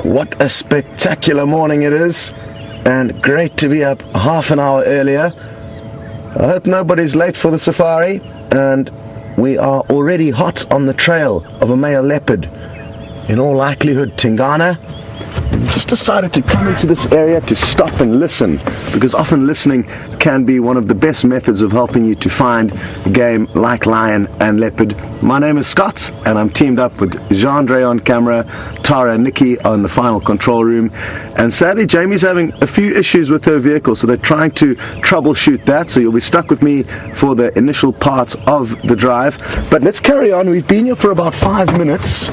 What a spectacular morning it is, and great to be up half an hour earlier. I hope nobody's late for the safari, and we are already hot on the trail of a male leopard, in all likelihood Tingana. We just decided to come into this area to stop and listen, because often listening can be one of the best methods of helping you to find game like lion and leopard. My name is Scott, and I'm teamed up with Jean-Andre on camera, Tara and Nikki on the final control room, and sadly Jamie's having a few issues with her vehicle, so they're trying to troubleshoot that, so you'll be stuck with me for the initial part of the drive. But let's carry on. We've been here for about 5 minutes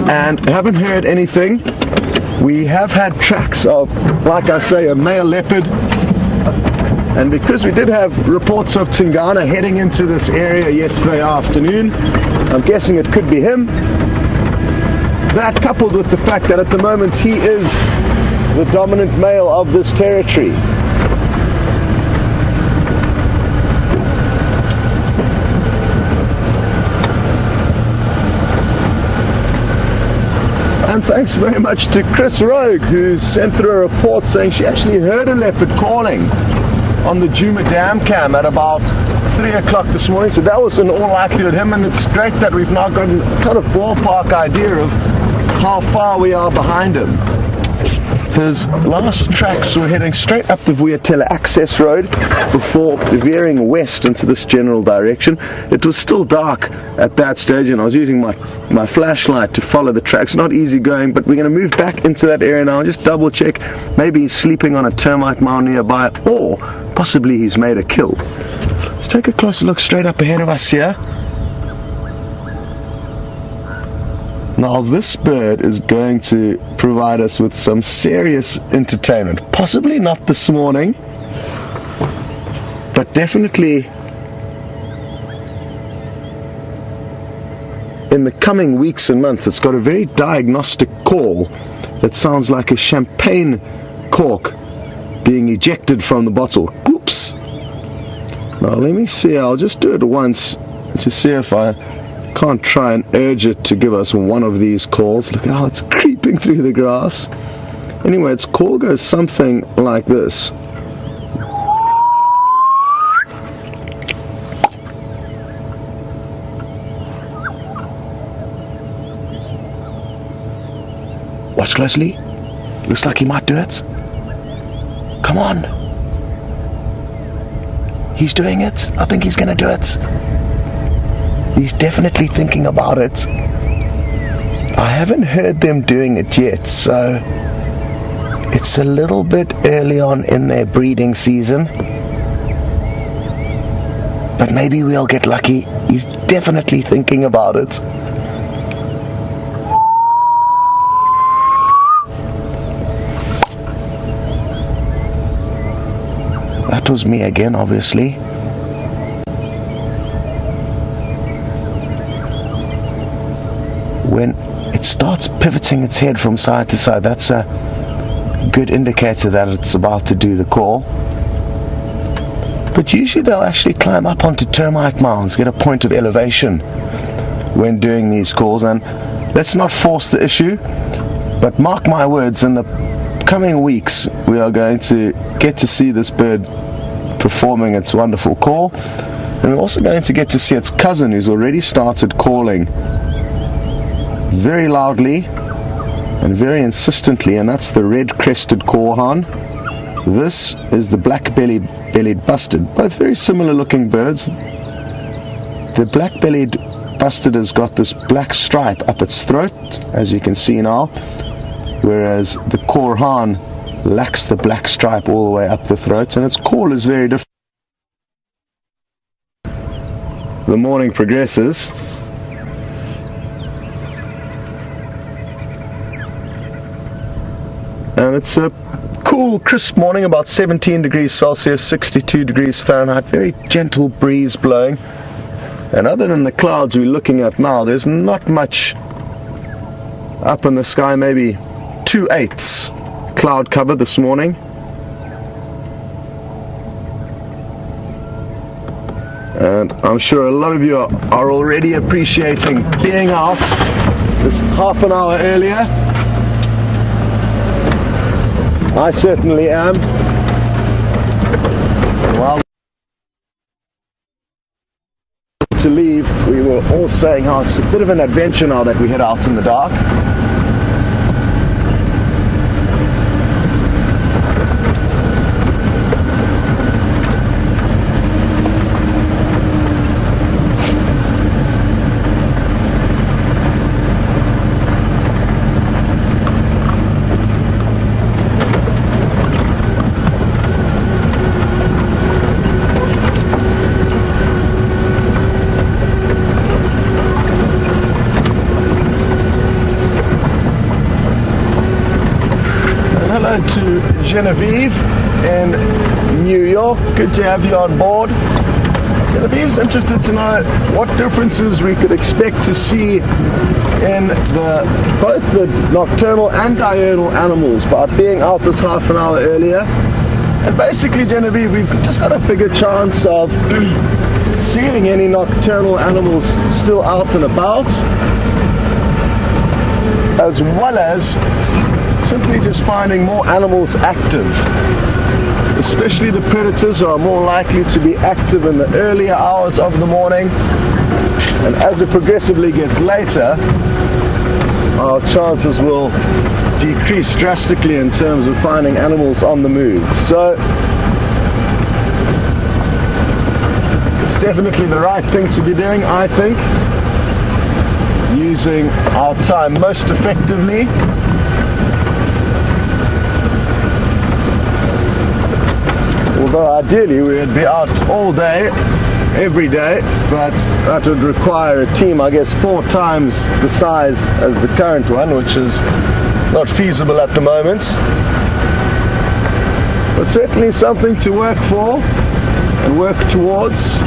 and haven't heard anything. We have had tracks of, like I say, a male leopard, and because we did have reports of Tingana heading into this area yesterday afternoon, I'm guessing it could be him. That, coupled with the fact that at the moment he is the dominant male of this territory. And thanks very much to Chris Rogue, who sent through a report saying she actually heard a leopard calling on the Juma Dam cam at about 3 o'clock this morning. So that was in all likelihood him, and it's great that we've now got a kind of ballpark idea of how far we are behind him. His last tracks were heading straight up the Vuyatela access road before veering west into this general direction. It was still dark at that stage, and I was using my flashlight to follow the tracks. Not easy going, but we're going to move back into that area now and just double check. Maybe he's sleeping on a termite mound nearby, or possibly he's made a kill. Let's take a closer look straight up ahead of us here. Now this bird is going to provide us with some serious entertainment. Possibly not this morning, but definitely in the coming weeks and months. It's got a very diagnostic call that sounds like a champagne cork being ejected from the bottle. Oops. Now let me see, I'll just do it once to see if I can't try and urge it to give us one of these calls. Look at how it's creeping through the grass. Anyway, its call goes something like this. Watch closely. Looks like he might do it. Come on. He's doing it. I think he's going to do it. He's definitely thinking about it. I haven't heard them doing it yet, so it's a little bit early on in their breeding season. But maybe we'll get lucky. He's definitely thinking about it. That was me again, obviously. When it starts pivoting its head from side to side, that's a good indicator that it's about to do the call. But usually they'll actually climb up onto termite mounds, get a point of elevation when doing these calls. And let's not force the issue, but mark my words, in the coming weeks we are going to get to see this bird performing its wonderful call, and we're also going to get to see its cousin, who's already started calling very loudly and very insistently, and that's the red-crested korhaan. This is the black-bellied bustard, both very similar looking birds. The black-bellied bustard has got this black stripe up its throat, as you can see now, whereas the korhaan lacks the black stripe all the way up the throat, and its call is very different. The morning progresses. And it's a cool, crisp morning, about 17 degrees Celsius, 62 degrees Fahrenheit, very gentle breeze blowing. And other than the clouds we're looking at now, there's not much up in the sky, maybe 2/8 cloud cover this morning. And I'm sure a lot of you are already appreciating being out this half an hour earlier. I certainly am. While to leave, we were all saying how it's a bit of an adventure now that we head out in the dark. To Genevieve in New York. Good to have you on board. Genevieve's interested to know what differences we could expect to see in both the nocturnal and diurnal animals by being out this half an hour earlier. And basically, Genevieve, we've just got a bigger chance of seeing any nocturnal animals still out and about, as well as simply just finding more animals active. Especially the predators are more likely to be active in the earlier hours of the morning, and as it progressively gets later, our chances will decrease drastically in terms of finding animals on the move. So it's definitely the right thing to be doing, I think, using our time most effectively. Although ideally we'd be out all day, every day, but that would require a team, I guess, 4 times the size as the current one, which is not feasible at the moment. But certainly something to work for and work towards.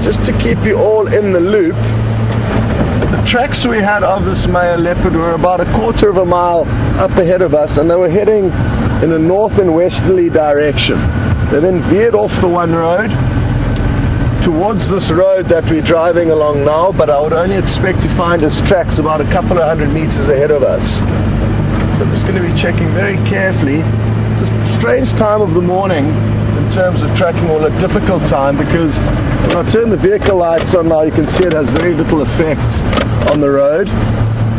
Just to keep you all in the loop, the tracks we had of this male leopard were about 1/4 of a mile up ahead of us, and they were heading in a north and westerly direction. They then veered off the one road towards this road that we're driving along now, but I would only expect to find his tracks about a couple of 100 meters ahead of us. So I'm just going to be checking very carefully. It's a strange time of the morning in terms of tracking, or a difficult time, because when I turn the vehicle lights on now, you can see it has very little effect on the road,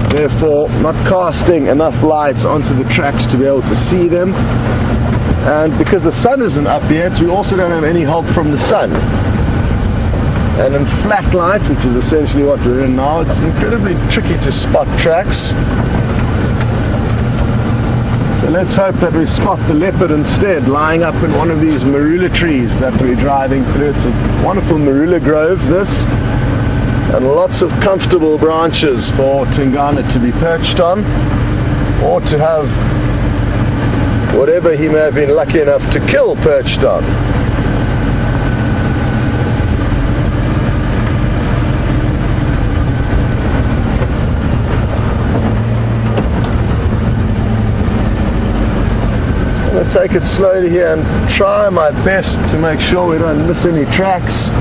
therefore not casting enough lights onto the tracks to be able to see them. And because the sun isn't up yet, we also don't have any help from the sun. And in flat light, which is essentially what we're in now, it's incredibly tricky to spot tracks. So let's hope that we spot the leopard instead, lying up in one of these marula trees that we're driving through. It's a wonderful marula grove, this, and lots of comfortable branches for Tingana to be perched on, or to have whatever he may have been lucky enough to kill perched on. Take it slowly here and try my best to make sure we don't miss any tracks.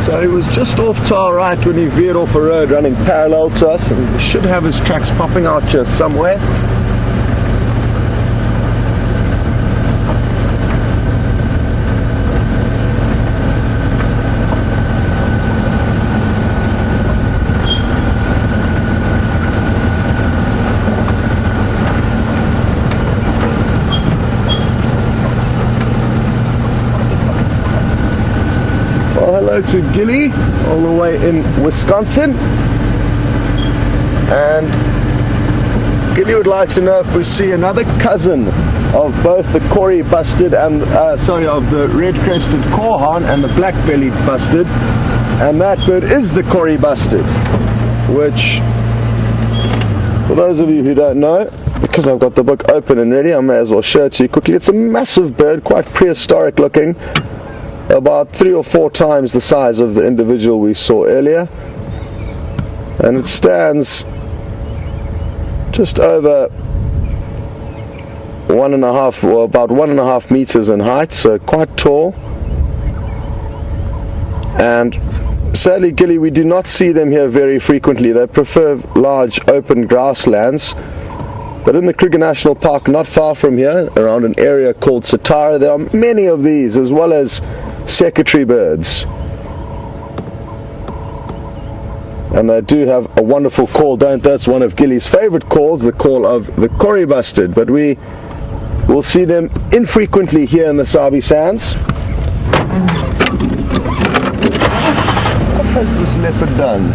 So he was just off to our right when he veered off a road running parallel to us, and we should have his tracks popping out here somewhere. To Gilly, all the way in Wisconsin, and Gilly would like to know if we see another cousin of both the Cory bustard and of the red-crested Korhan and the black-bellied bustard, and that bird is the Cory bustard, which For those of you who don't know, because I've got the book open and ready, I may as well show it to you quickly. It's a massive bird, quite prehistoric looking, about 3 or 4 times the size of the individual we saw earlier, and it stands just over 1.5, or about 1.5 meters in height, so quite tall. And sadly, Gilly, we do not see them here very frequently. They prefer large open grasslands. But in the Kruger National Park, not far from here, around an area called Satara, there are many of these, as well as secretary birds. And they do have a wonderful call, don't they? It's one of Gilly's favorite calls, the call of the Corrie Bustard. But we will see them infrequently here in the Sabi Sands. What has this leopard done?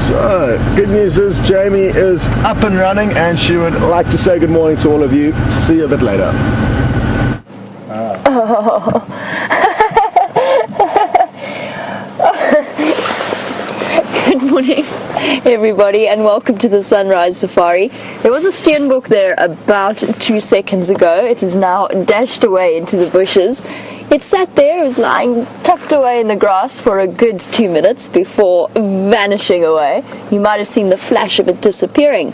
So, good news is Jamie is up and running, and she would like to say good morning to all of you. See you a bit later. Oh. Good morning, everybody, and welcome to the Sunrise Safari. There was a steenbok there about 2 seconds ago. It is now dashed away into the bushes. It sat there, it was lying tucked away in the grass for a good 2 minutes before vanishing away. You might have seen the flash of it disappearing.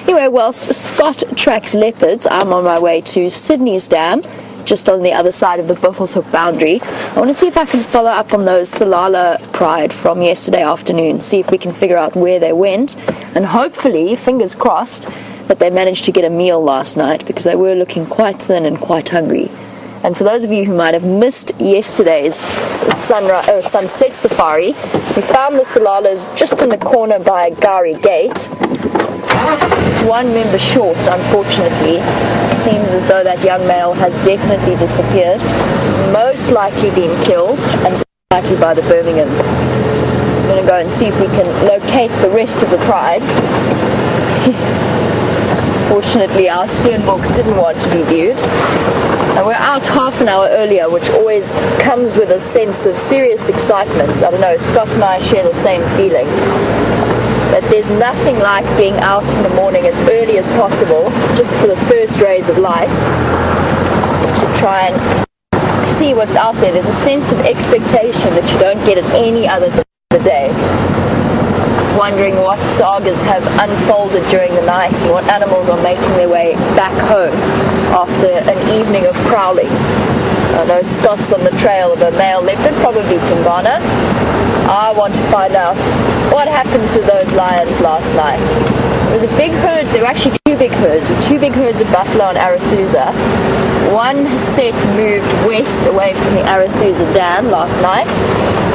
Anyway, whilst Scott tracks leopards, I'm on my way to Sydney's Dam, just on the other side of the Buffelshoek boundary. I want to see if I can follow up on those Salala pride from yesterday afternoon, see if we can figure out where they went, and hopefully, fingers crossed, that they managed to get a meal last night, because they were looking quite thin and quite hungry. And for those of you who might have missed yesterday's sunset safari, we found the Salalas just in the corner by Gari Gate. One member short, unfortunately. It seems as though that young male has definitely disappeared, most likely been killed, and likely by the Birminghams. I'm going to go and see if we can locate the rest of the pride. Fortunately, our steenbok didn't want to be viewed. And we're out half an hour earlier, which always comes with a sense of serious excitement. I don't know, Scott and I share the same feeling. But there's nothing like being out in the morning as early as possible, just for the first rays of light, to try and see what's out there. There's a sense of expectation that you don't get at any other time of the day. Just wondering what sagas have unfolded during the night and what animals are making their way back home after an evening of prowling. I know Scott's on the trail of a male leopard, probably Timbana. I want to find out what happened to those lions last night. There was a big herd, there were actually 2 big herds, 2 big herds of buffalo on Arathusa. One set moved west away from the Arathusa Dam last night.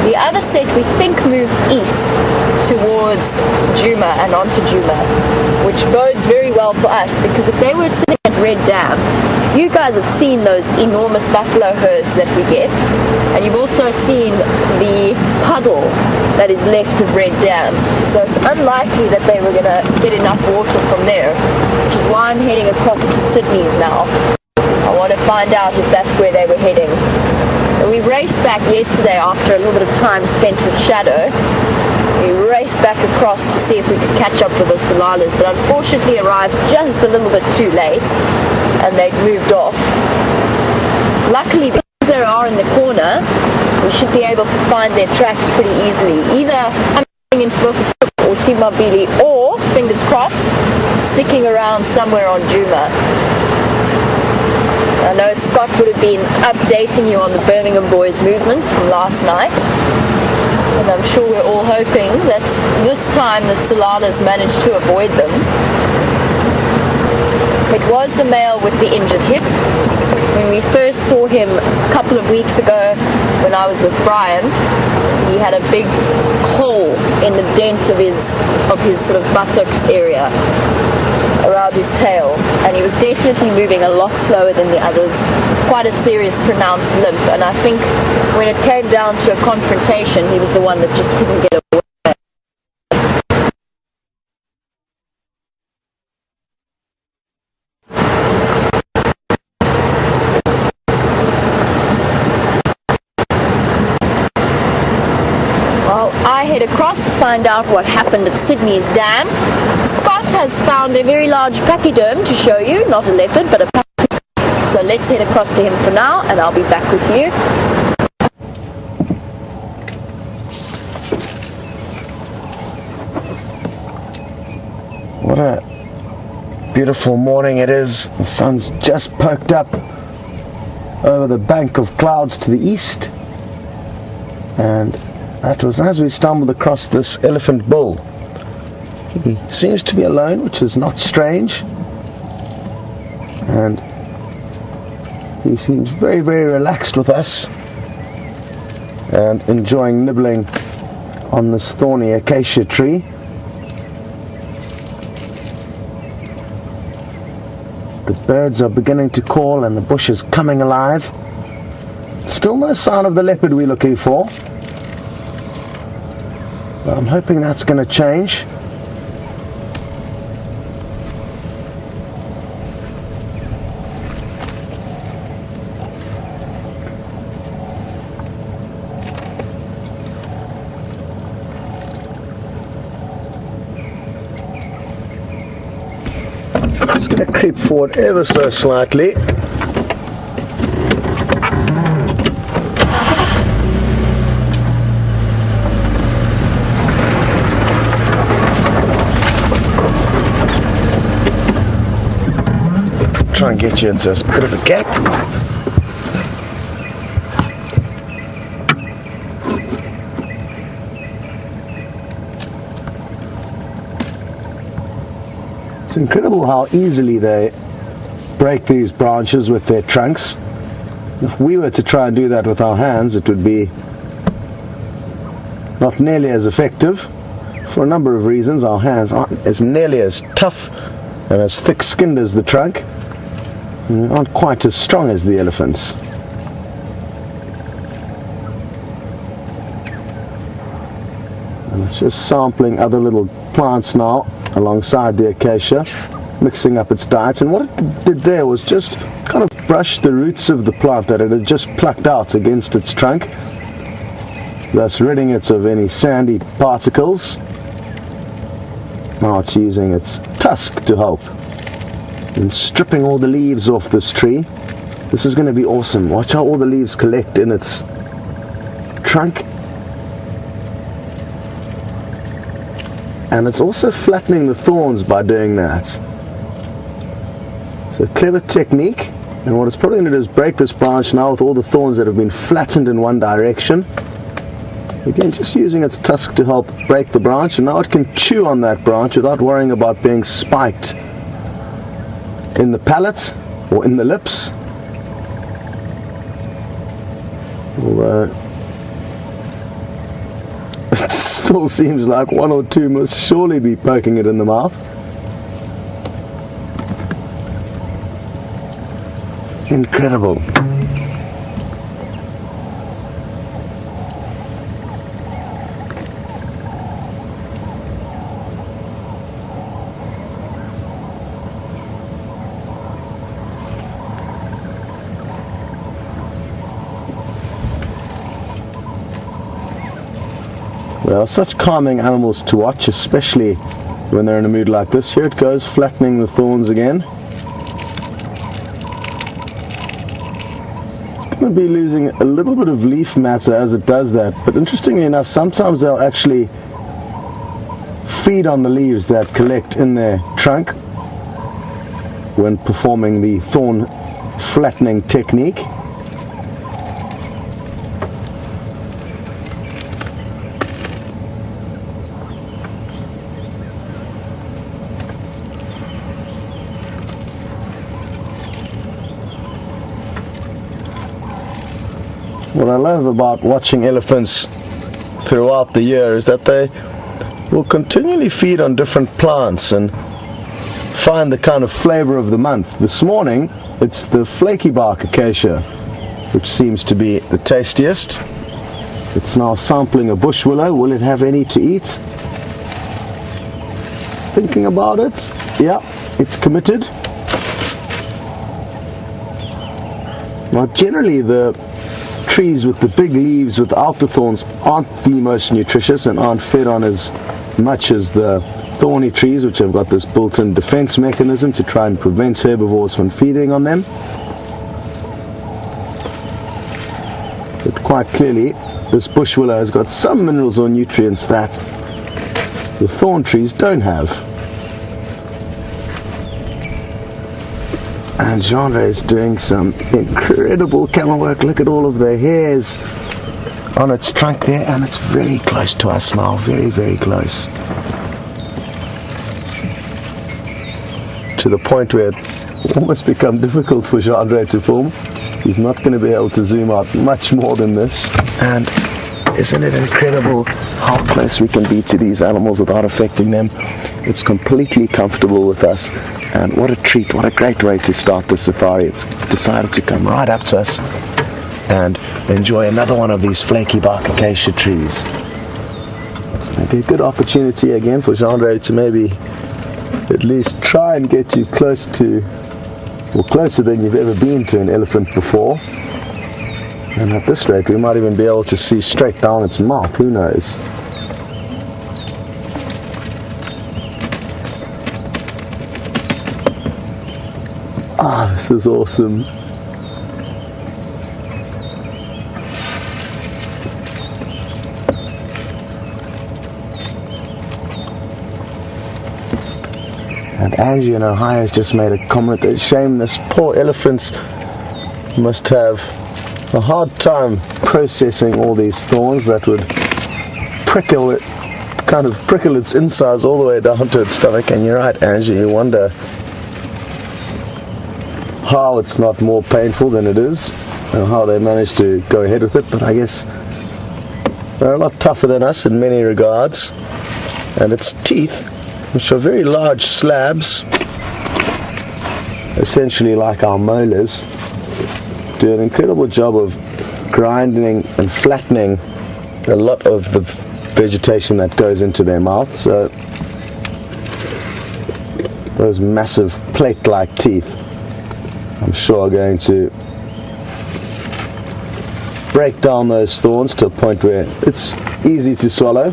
The other set we think moved east towards Djuma and onto Djuma, which bodes very well for us, because if they were sitting at Red Dam, you guys have seen those enormous buffalo herds that we get, and you've also seen the puddle that is left of Red Dam. So it's unlikely that they were going to get enough water from there, which is why I'm heading across to Sydney's now. I want to find out if that's where they were heading. And we raced back yesterday after a little bit of time spent with Shadow. We raced back across to see if we could catch up with the Salalas, but unfortunately arrived just a little bit too late, and they'd moved off. Luckily, because they are in the corner, we should be able to find their tracks pretty easily. Either coming into Buffelshoek or Simabili, or, fingers crossed, sticking around somewhere on Djuma. I know Scott would have been updating you on the Birmingham boys' movements from last night, and I'm sure we're all hoping that this time the Salalas managed to avoid them. It was the male with the injured hip. When we first saw him a couple of weeks ago when I was with Brian, he had a big hole in the dent of his sort of buttocks area around his tail, and he was definitely moving a lot slower than the others. Quite a serious pronounced limp, and I think when it came down to a confrontation, he was the one that just couldn't get away. while I head across to find out what happened at Sydney's dam. Scott has found a very large pachyderm to show you, not a leopard, but a pachyderm. So let's head across to him for now, and I'll be back with you. What a beautiful morning it is. The sun's just poked up over the bank of clouds to the east, and that was as we stumbled across this elephant bull. He seems to be alone, which is not strange, and he seems very, very relaxed with us and enjoying nibbling on this thorny acacia tree. The birds are beginning to call and the bush is coming alive. Still no sign of the leopard we're looking for, but I'm hoping that's going to change. Just going to creep forward ever so slightly. Try and get you into a bit of a gap. It's incredible how easily they break these branches with their trunks. If we were to try and do that with our hands, it would be not nearly as effective. For a number of reasons, our hands aren't as nearly as tough and as thick-skinned as the trunk, and aren't quite as strong as the elephants. And it's just sampling other little plants now alongside the acacia, mixing up its diet. And what it did there was just kind of brush the roots of the plant that it had just plucked out against its trunk, thus ridding it of any sandy particles. Now it's using its tusk to help in stripping all the leaves off this tree. This is going to be awesome. Watch how all the leaves collect in its trunk. And it's also flattening the thorns by doing that. So clever technique. And what it's probably going to do is break this branch now with all the thorns that have been flattened in one direction. Again, just using its tusk to help break the branch, and now it can chew on that branch without worrying about being spiked in the palate or in the lips. Although it still seems like one or two must surely be poking it in the mouth. Incredible. They are such calming animals to watch, especially when they're in a mood like this. Here it goes, flattening the thorns again. It's going to be losing a little bit of leaf matter as it does that, but interestingly enough, sometimes they'll actually feed on the leaves that collect in their trunk when performing the thorn flattening technique. What I love about watching elephants throughout the year is that they will continually feed on different plants and find the kind of flavor of the month. This morning it's the flaky bark acacia which seems to be the tastiest. It's now sampling a bush willow. Will it have any to eat? Thinking about it. Yeah, it's committed. Now generally the trees with the big leaves without the thorns aren't the most nutritious and aren't fed on as much as the thorny trees, which have got this built-in defense mechanism to try and prevent herbivores from feeding on them. But quite clearly, this bush willow has got some minerals or nutrients that the thorn trees don't have. And Genre is doing some incredible camera work. Look at all of the hairs on its trunk there, and it's very close to us now, very, very close. To the point where it almost become difficult for Genre to film. He's not going to be able to zoom out much more than this. And isn't it incredible how close we can be to these animals without affecting them? It's completely comfortable with us, and what a treat, what a great way to start the safari. It's decided to come right up to us and enjoy another one of these flaky bark acacia trees. It's going to be a good opportunity again for Genre to maybe at least try and get you close to, or closer than you've ever been to an elephant before. And at this rate we might even be able to see straight down its mouth, who knows. Ah, this is awesome. And Angie in Ohio has just made a comment that shame this poor elephants must have a hard time processing all these thorns that would prickle it, kind of prickle its insides all the way down to its stomach. And you're right, Angie, you wonder how it's not more painful than it is, and how they manage to go ahead with it. But I guess they're a lot tougher than us in many regards, and its teeth, which are very large slabs, essentially like our molars, do an incredible job of grinding and flattening a lot of the vegetation that goes into their mouth. So those massive plate-like teeth, I'm sure, are going to break down those thorns to a point where it's easy to swallow.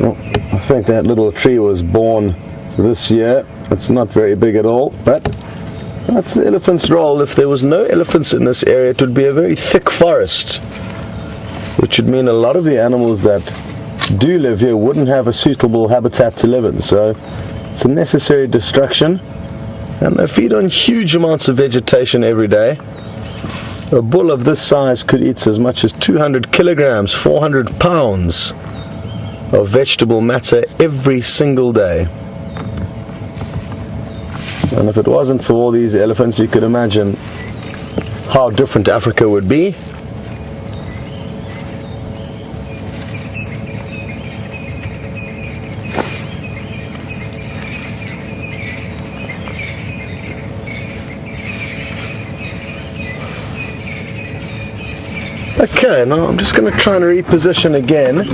Well, I think that little tree was born this year. It's not very big at all, but that's the elephant's role. If there was no elephants in this area, it would be a very thick forest, which would mean a lot of the animals that do live here wouldn't have a suitable habitat to live in. So it's a necessary destruction, and they feed on huge amounts of vegetation every day. A bull of this size could eat as much as 200 kilograms, 400 pounds of vegetable matter every single day. And if it wasn't for all these elephants, you could imagine how different Africa would be. Okay, now I'm just going to try and reposition again.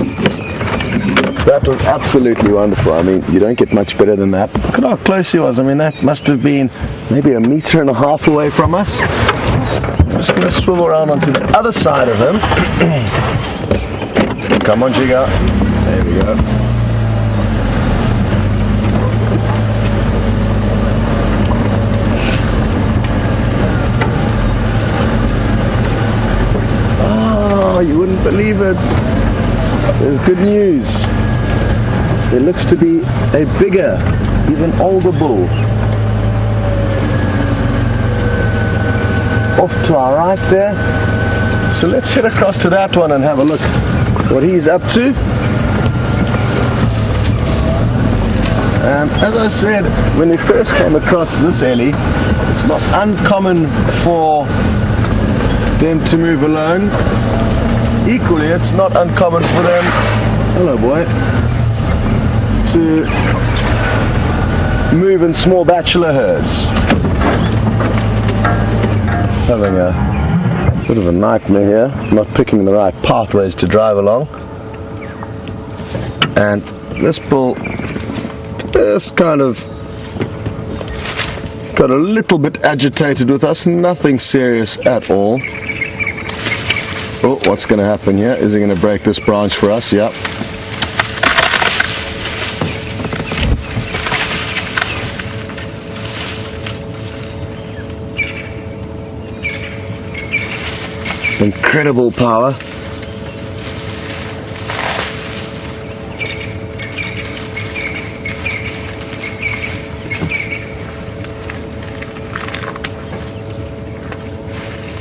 That was absolutely wonderful. I mean, you don't get much better than that. Look at how close he was. I mean, that must have been maybe 1.5 meters away from us. I'm just going to swivel around onto the other side of him. Come on, Jigga. There we go. Oh, you wouldn't believe it. There's good news. There looks to be a bigger, even older bull off to our right there. So let's head across to that one and have a look what he's up to. And as I said, when we first came across this alley, it's not uncommon for them to move alone. Equally, it's not uncommon for them, hello boy, to move in small bachelor herds. Having a Bit of a nightmare here, not picking the right pathways to drive along. And this bull is kind of got a little bit agitated with us, nothing serious at all. Oh, what's going to happen here? Is he going to break this branch for us? Yep. Incredible power.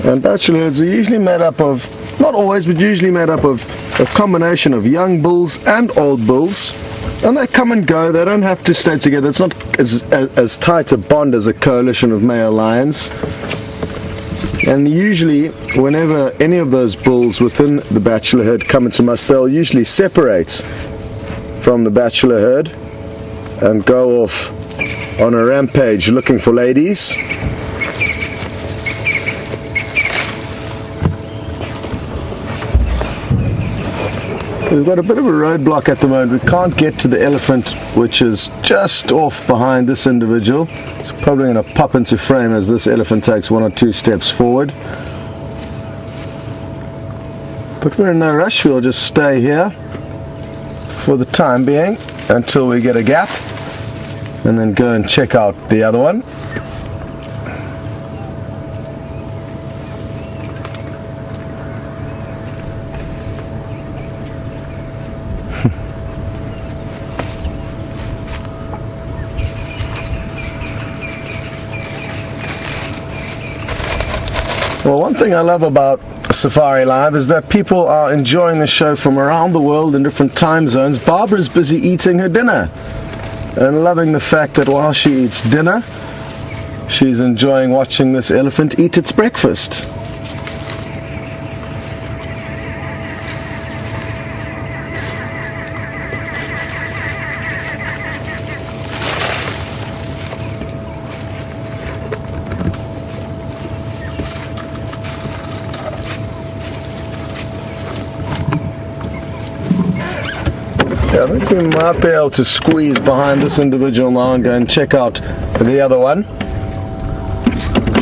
And bachelor herds are usually made up of, not always, but usually made up of a combination of young bulls and old bulls. And they come and go, they don't have to stay together. It's not as tight a bond as a coalition of male lions. And usually, whenever any of those bulls within the bachelor herd come into muster, they'll usually separate from the bachelor herd and go off on a rampage looking for ladies. We've got a bit of a roadblock at the moment. We can't get to the elephant, which is just off behind this individual. It's probably going to pop into frame as this elephant takes 1 or 2 steps forward. But we're in no rush. We'll just stay here for the time being until we get a gap, and then go and check out the other one. Well, one thing I love about Safari Live is that people are enjoying the show from around the world in different time zones. Barbara's busy eating her dinner and loving the fact that while she eats dinner, she's enjoying watching this elephant eat its breakfast. I think we might be able to squeeze behind this individual now and go and check out the other one.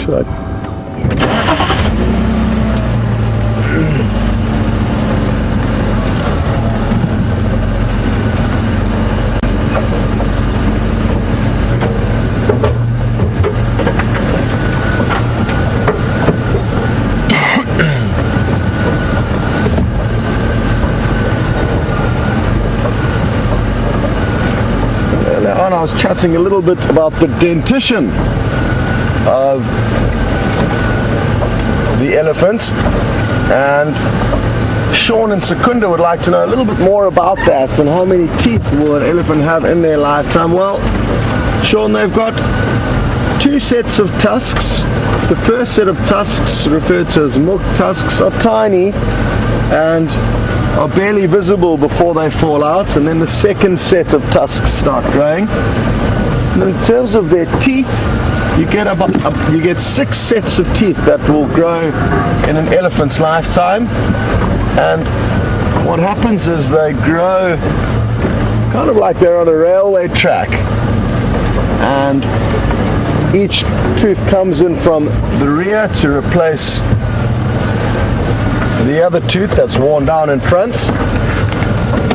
Should I? I was chatting a little bit about the dentition of the elephants, and Sean and Secunda would like to know a little bit more about that and how many teeth will an elephant have in their lifetime. Well, Sean, they've got 2 sets of tusks. The first set of tusks, referred to as milk tusks, are tiny and are barely visible before they fall out, and then the second set of tusks start growing. And in terms of their teeth, you get 6 sets of teeth that will grow in an elephant's lifetime. And what happens is they grow kind of like they're on a railway track, and each tooth comes in from the rear to replace the other tooth that's worn down in front.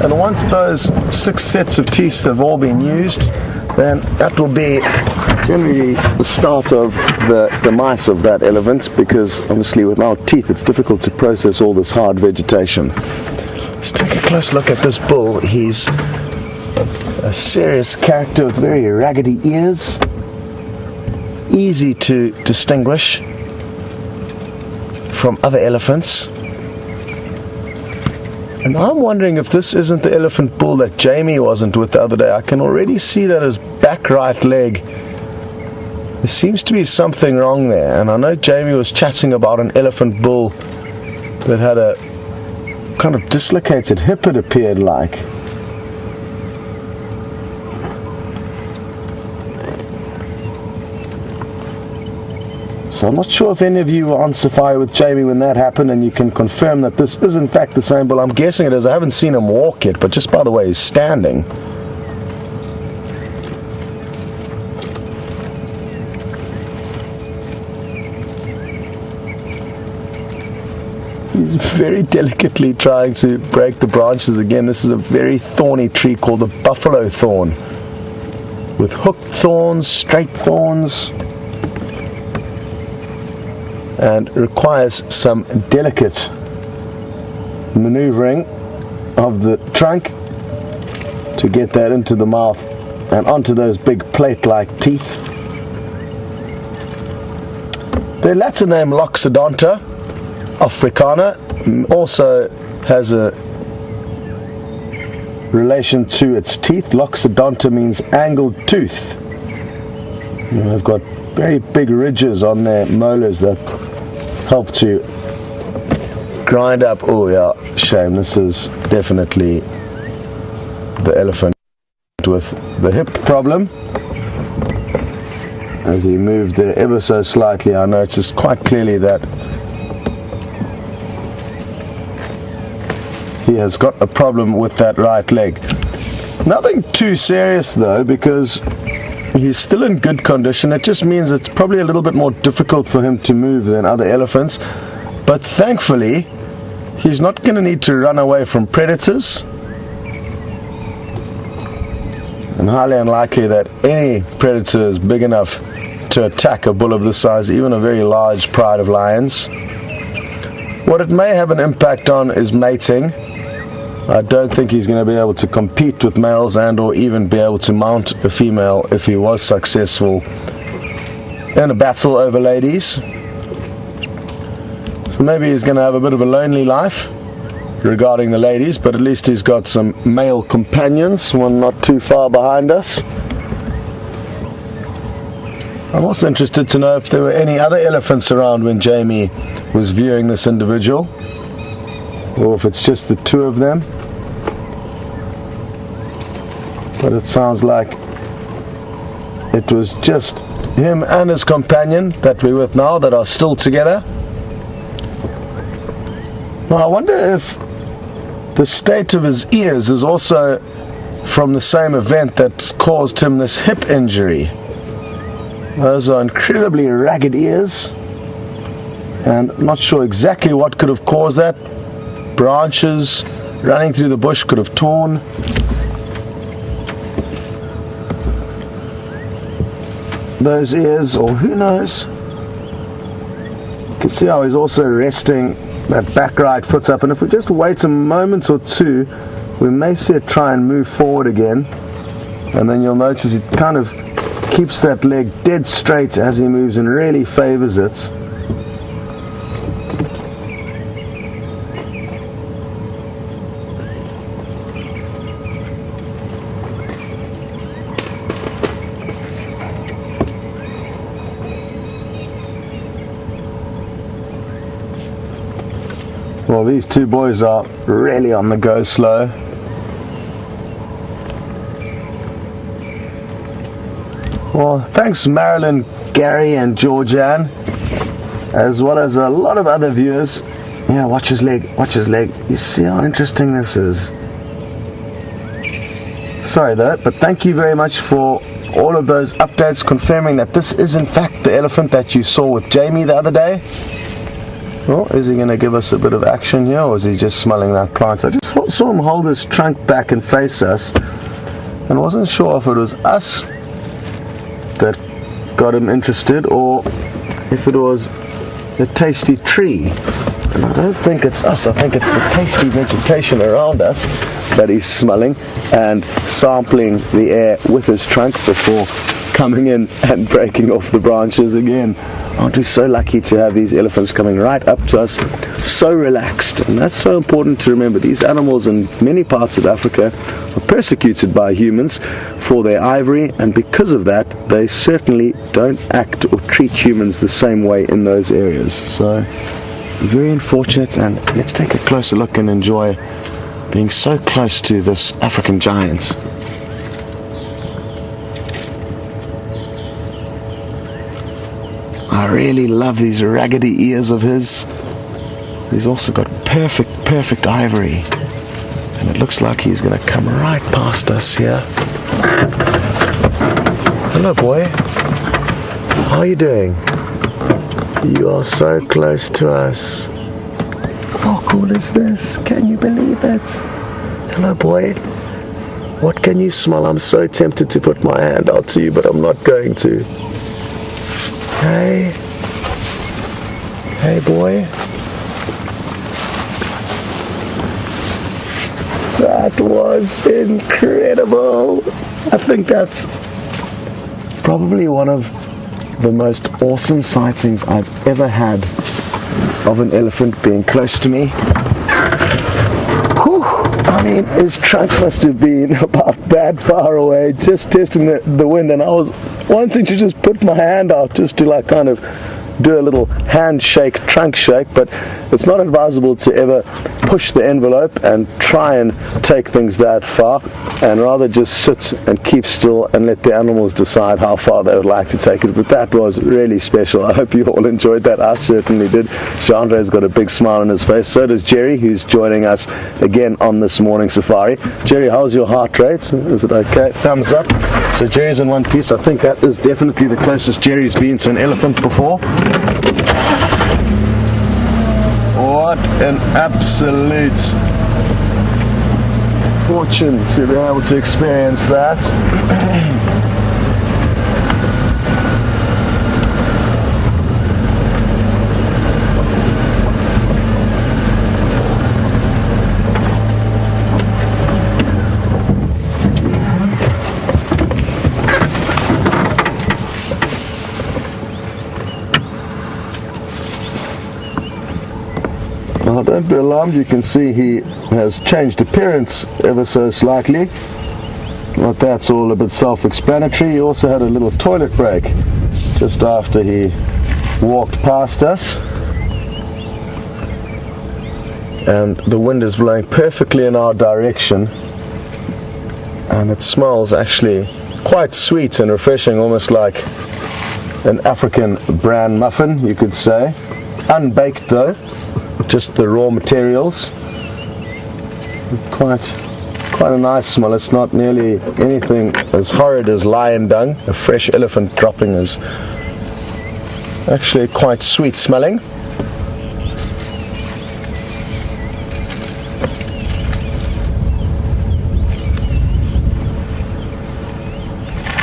And once those 6 sets of teeth have all been used, then that will be generally the start of the demise of that elephant, because obviously without teeth it's difficult to process all this hard vegetation. Let's take a close look at this bull. He's a serious character with very raggedy ears, easy to distinguish from other elephants. And I'm wondering if this isn't the elephant bull that Jamie wasn't with the other day. I can already see that his back right leg, there seems to be something wrong there. And I know Jamie was chatting about an elephant bull that had a kind of dislocated hip, it appeared like. So I'm not sure if any of you were on safari with Jamie when that happened, and you can confirm that this is in fact the same bull. I'm guessing it is. I haven't seen him walk yet, but just by the way he's standing, he's very delicately trying to break the branches again. This is a very thorny tree called the buffalo thorn, with hooked thorns, straight thorns, and requires some delicate maneuvering of the trunk to get that into the mouth and onto those big plate-like teeth. The Latin name Loxodonta africana also has a relation to its teeth. Loxodonta means angled tooth. And they've got very big ridges on their molars that help to grind up. Oh yeah, shame. This is definitely the elephant with the hip problem. As he moved there ever so slightly, I noticed quite clearly that he has got a problem with that right leg. Nothing too serious though, because he's still in good condition. It just means it's probably a little bit more difficult for him to move than other elephants, but thankfully he's not going to need to run away from predators, and highly unlikely that any predator is big enough to attack a bull of this size, even a very large pride of lions. What it may have an impact on is mating. I don't think he's going to be able to compete with males and or even be able to mount a female if he was successful in a battle over ladies. So maybe he's going to have a bit of a lonely life regarding the ladies, but at least he's got some male companions, one not too far behind us. I'm also interested to know if there were any other elephants around when Jamie was viewing this individual, or if it's just the two of them. But it sounds like it was just him and his companion that we're with now that are still together. Now I wonder if the state of his ears is also from the same event that's caused him this hip injury. Those are incredibly ragged ears, and I'm not sure exactly what could have caused that. Branches running through the bush could have torn. Those ears, or who knows. You can see how he's also resting that back right foot up, and if we just wait a moment or two, we may see it try and move forward again, and then you'll notice it kind of keeps that leg dead straight as he moves and really favors it. Well, these two boys are really on the go slow. Well, thanks Marilyn, Gary and Georgianne, as well as a lot of other viewers. Yeah, watch his leg, watch his leg. You see how interesting this is. Sorry though, but thank you very much for all of those updates confirming that this is in fact the elephant that you saw with Jamie the other day. Well, is he going to give us a bit of action here, or is he just smelling that plant? I just saw him hold his trunk back and face us, and wasn't sure if it was us that got him interested or if it was the tasty tree. And I don't think it's us. I think it's the tasty vegetation around us that he's smelling and sampling the air with his trunk before coming in and breaking off the branches again. Aren't we so lucky to have these elephants coming right up to us, so relaxed? And that's so important to remember. These animals in many parts of Africa are persecuted by humans for their ivory, and because of that they certainly don't act or treat humans the same way in those areas. So very unfortunate, and let's take a closer look and enjoy being so close to this African giant. I really love these raggedy ears of his. He's also got perfect ivory. And it looks like he's going to come right past us here. Hello, boy. How are you doing? You are so close to us. How cool is this? Can you believe it? Hello, boy. What can you smell? I'm so tempted to put my hand out to you, but I'm not going to. Hey. Hey, boy. That was incredible. I think that's probably one of the most awesome sightings I've ever had of an elephant being close to me. Whew. I mean, his trunk must have been about that far away, just testing the wind, and I was wanting to just put my hand out just to like kind of do a little handshake, trunk shake, but it's not advisable to ever push the envelope and try and take things that far, and rather just sit and keep still and let the animals decide how far they would like to take it. But that was really special. I hope you all enjoyed that. I certainly did. Jean-Andre's got a big smile on his face. So does Jerry, who's joining us again on this morning safari. Jerry, how's your heart rate? Is it okay? Thumbs up. So Jerry's in one piece. I think that is definitely the closest Jerry's been to an elephant before. What an absolute fortune to be able to experience that. Now don't be alarmed, you can see he has changed appearance ever so slightly, but that's all a bit self-explanatory. He also had a little toilet break just after he walked past us, and the wind is blowing perfectly in our direction, and it smells actually quite sweet and refreshing, almost like an African bran muffin, you could say. Unbaked though, just the raw materials. Quite a nice smell. It's not nearly anything as horrid as lion dung. A fresh elephant dropping is actually quite sweet smelling.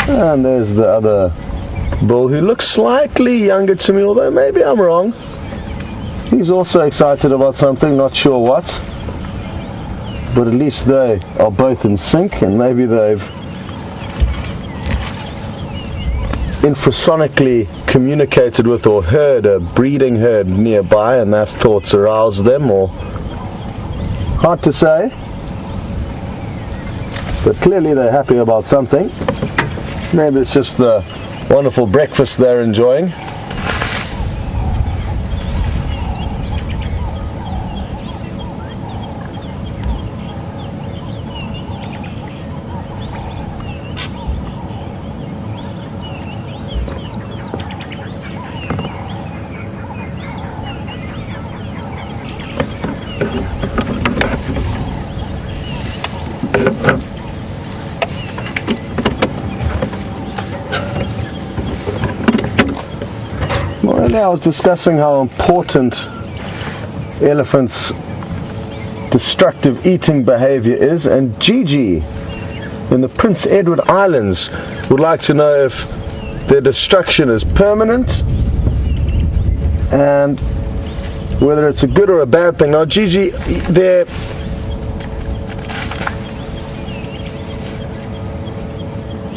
And there's the other bull, who looks slightly younger to me, although maybe I'm wrong. He's also excited about something, not sure what, but at least they are both in sync, and maybe they've infrasonically communicated with or heard a breeding herd nearby, and that thought's aroused them, or hard to say, but clearly they're happy about something. Maybe it's just the wonderful breakfast they're enjoying. I was discussing how important elephants' destructive eating behavior is, and Gigi in the Prince Edward Islands would like to know if their destruction is permanent and whether it's a good or a bad thing. Now Gigi, their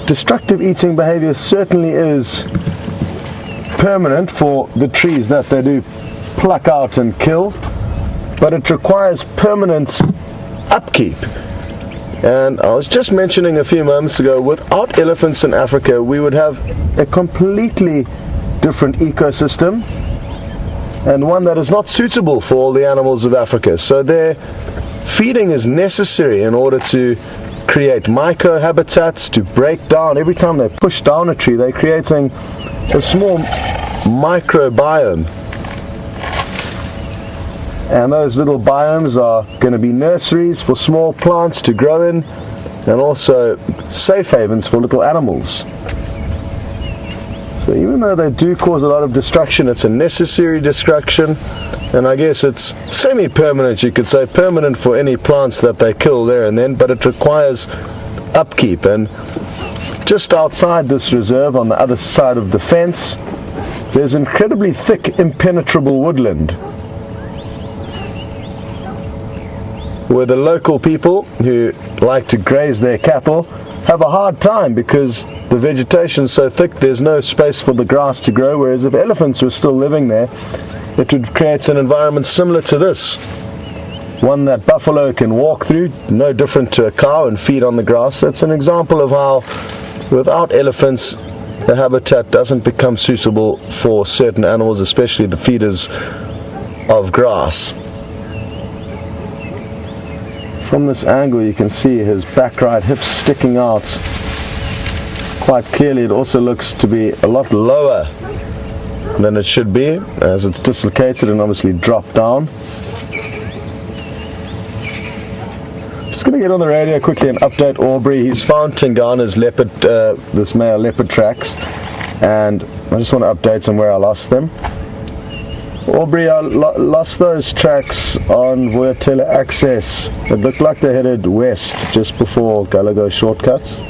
destructive eating behavior certainly is permanent for the trees that they do pluck out and kill, but it requires permanent upkeep. And I was just mentioning a few moments ago, without elephants in Africa we would have a completely different ecosystem, and one that is not suitable for all the animals of Africa. So their feeding is necessary in order to create microhabitats, to break down. Every time they push down a tree, they're creating a small microbiome. And those little biomes are going to be nurseries for small plants to grow in, and also safe havens for little animals. So even though they do cause a lot of destruction, it's a necessary destruction, and I guess it's semi-permanent, you could say, permanent for any plants that they kill there and then, but it requires upkeep. And just outside this reserve, on the other side of the fence, there's incredibly thick, impenetrable woodland, where the local people who like to graze their cattle have a hard time because the vegetation's so thick there's no space for the grass to grow, whereas if elephants were still living there, it would create an environment similar to this, one that buffalo can walk through, no different to a cow, and feed on the grass. That's an example of how without elephants the habitat doesn't become suitable for certain animals, especially the feeders of grass. From this angle you can see his back right hip sticking out quite clearly. It also looks to be a lot lower than it should be, as it's dislocated and obviously dropped down. Just going to get on the radio quickly and update Aubrey. He's found Tingana's leopard, this male leopard tracks, and I just want to update him where I lost them. Aubrey, I lost those tracks on Voyatela Access. It looked like they headed west just before Galago shortcuts.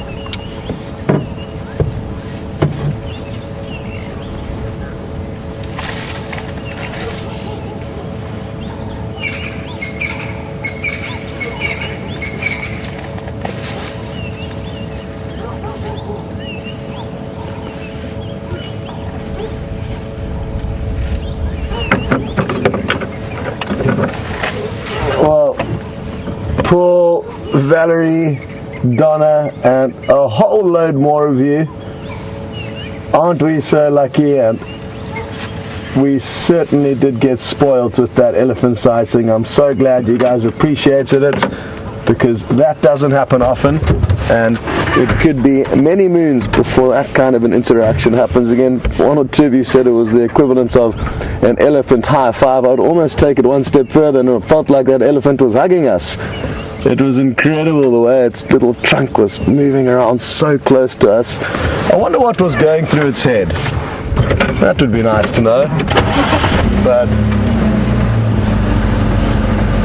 Paul, Valerie, Donna, and a whole load more of you. Aren't we so lucky? And we certainly did get spoiled with that elephant sighting. I'm so glad you guys appreciated it, because that doesn't happen often, and it could be many moons before that kind of an interaction happens again. One or two of you said it was the equivalent of an elephant high five. I'd almost take it one step further, and it felt like that elephant was hugging us. It was incredible the way its little trunk was moving around so close to us. I wonder what was going through its head. That would be nice to know, but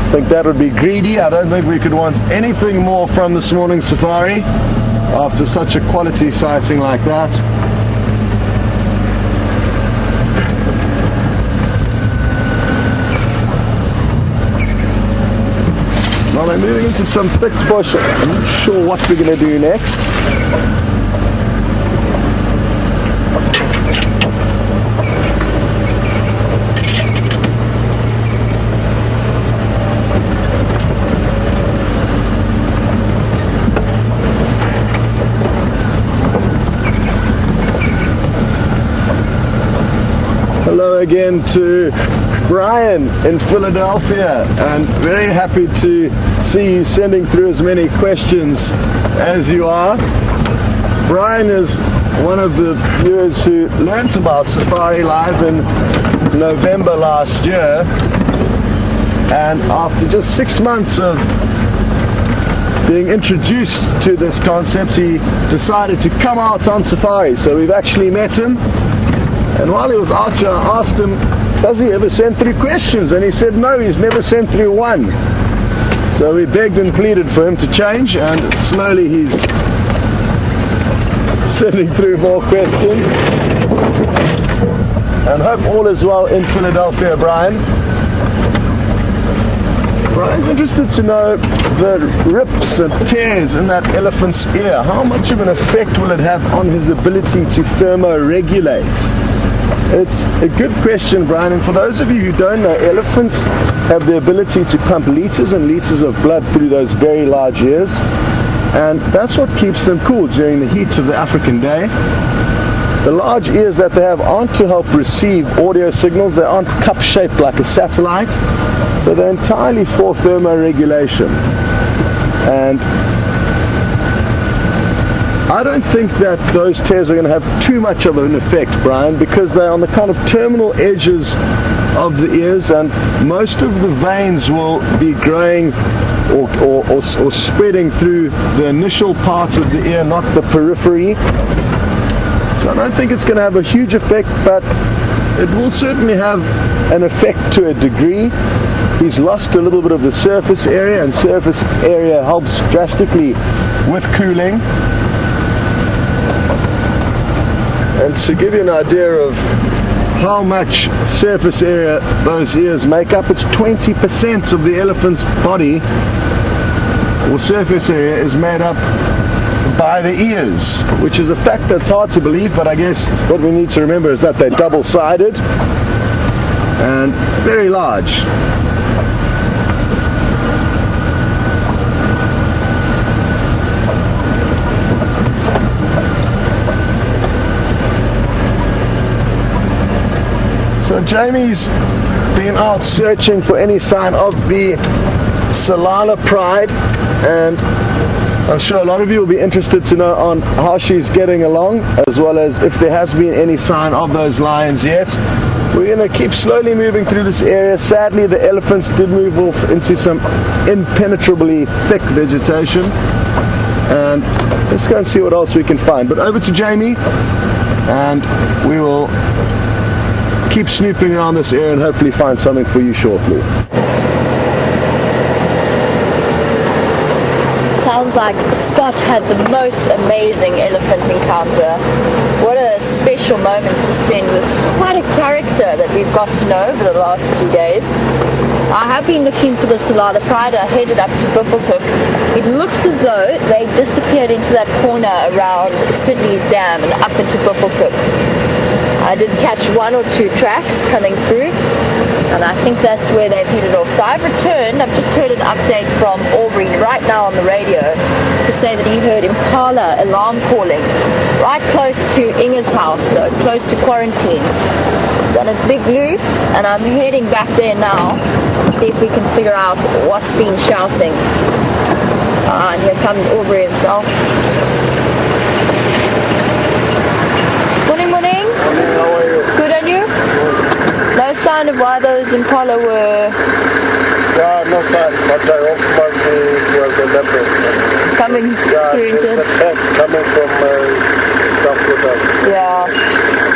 I think that would be greedy. I don't think we could want anything more from this morning's safari after such a quality sighting like that. Well, we're moving into some thick bush. I'm not sure what we're going to do next. Hello again to Brian in Philadelphia, and very happy to see you sending through as many questions as you are. Brian is one of the viewers who learnt about Safari Live in November last year, and after just 6 months of being introduced to this concept, he decided to come out on safari. So we've actually met him, and while he was out here I asked him, does he ever send through questions? And he said no, he's never sent through one. So we begged and pleaded for him to change, and slowly he's sending through more questions. And hope all is well in Philadelphia, Brian. Brian's interested to know the rips and tears in that elephant's ear. How much of an effect will it have on his ability to thermoregulate? It's a good question, Brian, and for those of you who don't know, elephants have the ability to pump liters and liters of blood through those very large ears, and that's what keeps them cool during the heat of the African day. The large ears that they have aren't to help receive audio signals. They aren't cup-shaped like a satellite, so they're entirely for thermoregulation. And I don't think that those tears are going to have too much of an effect, Brian, because they're on the kind of terminal edges of the ears, and most of the veins will be growing or spreading through the initial parts of the ear, not the periphery. So I don't think it's going to have a huge effect, but it will certainly have an effect to a degree. He's lost a little bit of the surface area, and surface area helps drastically with cooling. And to give you an idea of how much surface area those ears make up, it's 20% of the elephant's body, or surface area, is made up by the ears, which is a fact that's hard to believe, but I guess what we need to remember is that they're double-sided and very large. So Jamie's been out searching for any sign of the Solana Pride, and I'm sure a lot of you will be interested to know on how she's getting along, as well as if there has been any sign of those lions yet. We're going to keep slowly moving through this area. Sadly, the elephants did move off into some impenetrably thick vegetation, and let's go and see what else we can find. But over to Jamie, and we will keep snooping around this area and hopefully find something for you shortly. Sounds like Scott had the most amazing elephant encounter. What a special moment to spend with quite a character that we've got to know over the last 2 days. I have been looking for the Solana Pride. I headed up to Buffelshoek. It looks as though they disappeared into that corner around Sydney's Dam and up into Buffelshoek. I did catch 1 or 2 tracks coming through, and I think that's where they've headed off. So I've returned. I've just heard an update from Aubrey right now on the radio to say that he heard impala alarm calling right close to Inge's house, so close to quarantine. Done a big loop, and I'm heading back there now to see if we can figure out what's been shouting. And here comes Aubrey himself. How are you? Good, and you? No sign of why those impala were... Yeah, no sign, but I hope it must be it was a leopard. So. Coming through into the fence coming from stuff with us. Yeah.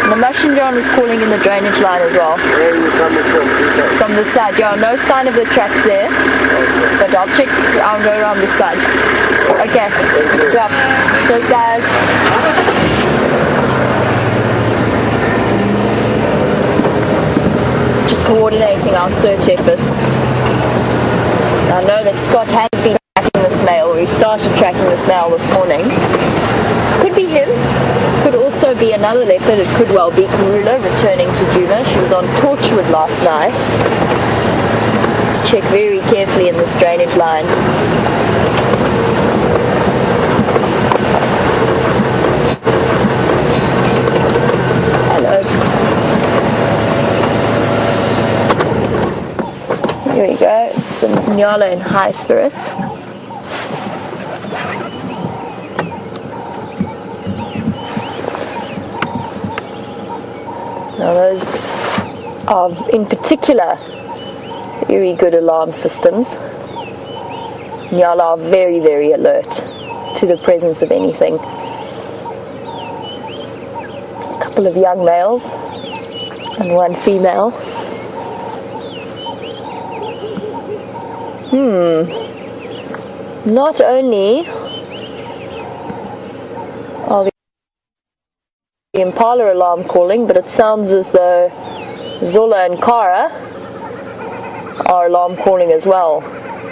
And the Mushin John was calling in the drainage line as well. Where are you coming from? This side? From the side, yeah. No sign of the tracks there. Okay. But I'll check, I'll go around this side. Okay. Yeah. Cheers, guys. Coordinating our search efforts. I know that Scott has been tracking this male. We started tracking this male this morning. Could be him. Could also be another leopard. It could well be Karula returning to Djuma. She was on Torchwood last night. Let's check very carefully in this drainage line. Here we go, some Nyala in high spirits. Now those are in particular very good alarm systems. Nyala are very, very alert to the presence of anything. A couple of young males and 1 female. Not only are the impala alarm calling, but it sounds as though Zola and Kara are alarm calling as well.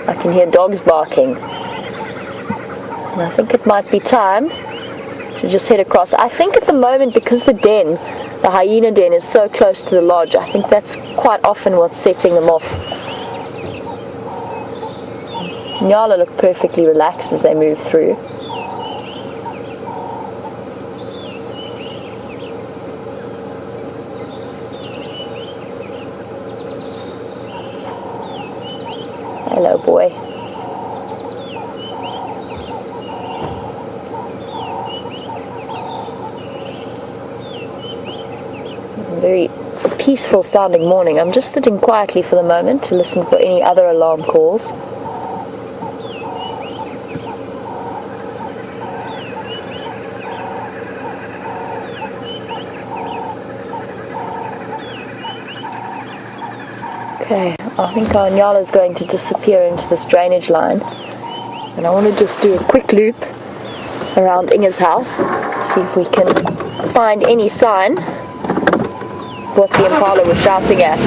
I can hear dogs barking. And I think it might be time to just head across. I think at the moment, because the den, the hyena den, is so close to the lodge, I think that's quite often what's setting them off. Nyala look perfectly relaxed as they move through. Hello, boy. Very peaceful sounding morning. I'm just sitting quietly for the moment to listen for any other alarm calls. Okay, I think our Nyala is going to disappear into this drainage line. And I want to just do a quick loop around Inge's house, see if we can find any sign of what the impala was shouting at.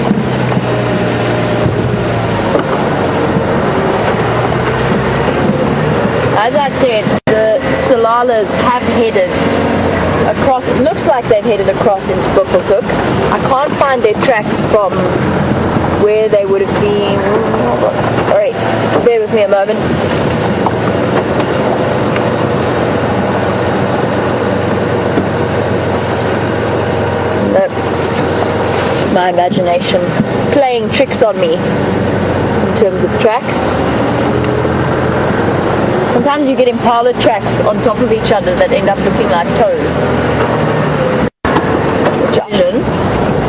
As I said, the Salalas have headed across, it looks like they've headed across into Buffelshoek. I can't find their tracks from where they would have been. Alright, bear with me a moment. Nope. Just my imagination playing tricks on me in terms of tracks. Sometimes you get impala tracks on top of each other that end up looking like toes. Which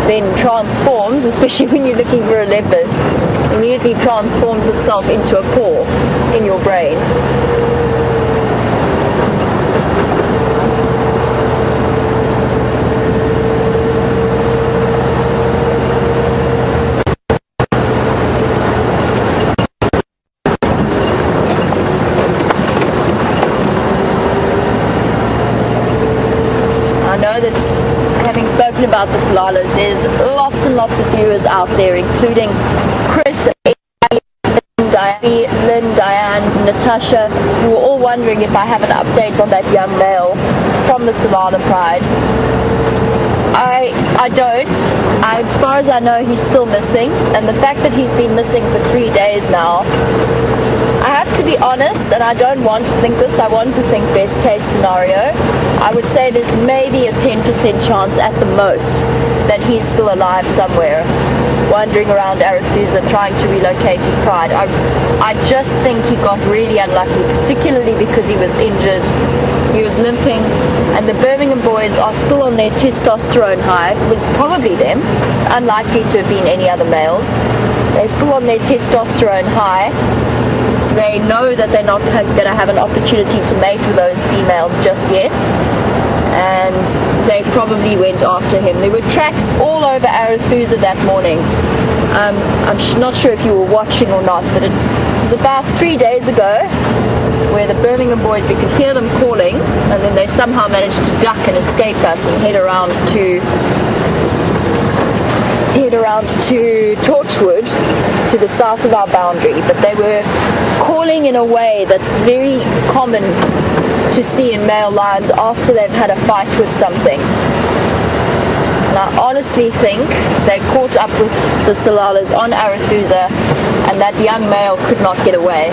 then transforms, especially when you're looking for a leopard, immediately transforms itself into a paw in your brain. Having spoken about the Salalas, there's lots and lots of viewers out there, including Chris, Lynn, Diane, Natasha, who are all wondering if I have an update on that young male from the Salala Pride. I don't. As far as I know, he's still missing, and the fact that he's been missing for 3 days now, I have to be honest, and I don't want to think this, I want to think best case scenario. I would say there's maybe a 10% chance at the most that he's still alive somewhere, wandering around Arethusa trying to relocate his pride. I just think he got really unlucky, particularly because he was injured, he was limping, and the Birmingham boys are still on their testosterone high. It was probably them, unlikely to have been any other males. They're still on their testosterone high. They know that they're not going to have an opportunity to mate with those females just yet, and they probably went after him. There were tracks all over Arethusa that morning. I'm not sure if you were watching or not, but it was about 3 days ago where the Birmingham boys, we could hear them calling, and then they somehow managed to duck and escape us and head around to Torchwood, to the south of our boundary. But they were calling in a way that's very common to see in male lions after they've had a fight with something. And I honestly think they caught up with the Salalas on Arethusa, and that young male could not get away.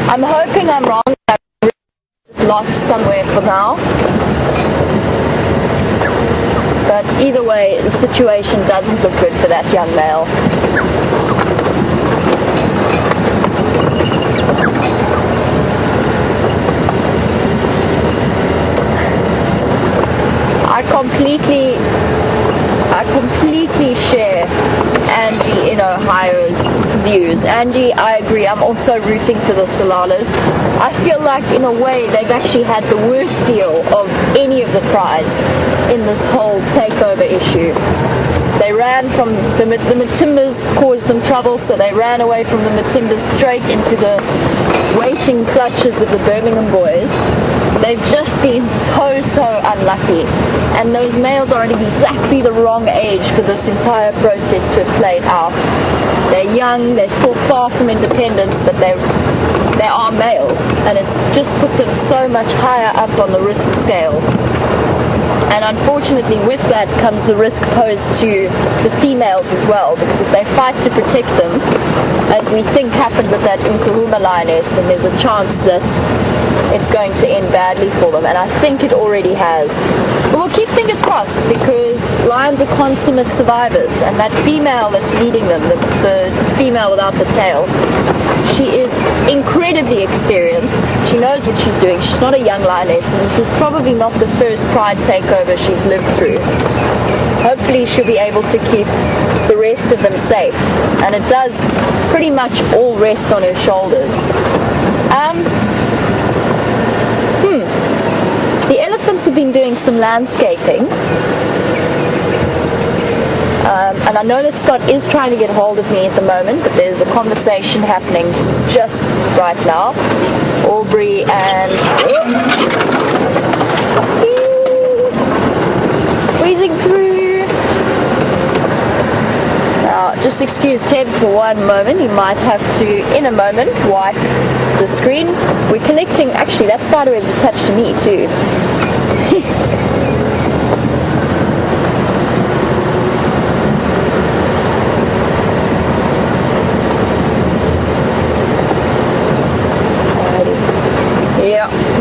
I'm hoping I'm wrong. It's lost somewhere for now. But either way, the situation doesn't look good for that young male. I completely share Angie in Ohio's views. Angie, I agree. I'm also rooting for the Salalas. I feel like, in a way, they've actually had the worst deal of any of the prides in this whole takeover issue. They ran from the Matimbas, caused them trouble, so they ran away from the Matimbas straight into the waiting clutches of the Birmingham boys. They've just been so unlucky, and those males are at exactly the wrong age for this entire process to have played out. They're young, they're still far from independence, but they are males, and it's just put them so much higher up on the risk scale. And unfortunately, with that comes the risk posed to the females as well, because if they fight to protect them, as we think happened with that Nkuhuma lioness, then there's a chance that it's going to end badly for them, and I think it already has. But we'll keep fingers crossed, because lions are consummate survivors, and that female that's leading them, the female without the tail, she is incredibly experienced. She knows what she's doing. She's not a young lioness, and this is probably not the first pride takeover she's lived through. hopefully she'll be able to keep the rest of them safe. And it does pretty much all rest on her shoulders. The elephants have been doing some landscaping. And I know that Scott is trying to get hold of me at the moment, but there's a conversation happening just right now. Aubrey and squeezing through. Now, just excuse Tebs for one moment. He might have to, in a moment, wipe the screen. We're collecting, actually, that spiderweb's attached to me too.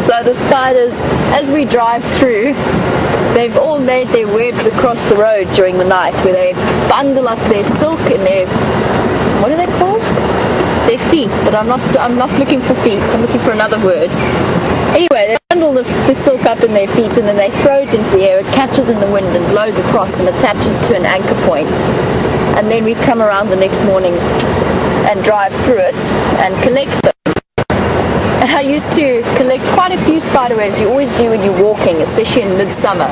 So the spiders, as we drive through, they've all made their webs across the road during the night, where they bundle up their silk and their, what are they called? Their feet, but I'm not looking for feet, I'm looking for another word. Anyway, they bundle the silk up in their feet and then they throw it into the air, it catches in the wind and blows across and attaches to an anchor point. And then we come around the next morning and drive through it and collect them. I used to collect quite a few spiderwebs. You always do when you're walking, especially in midsummer,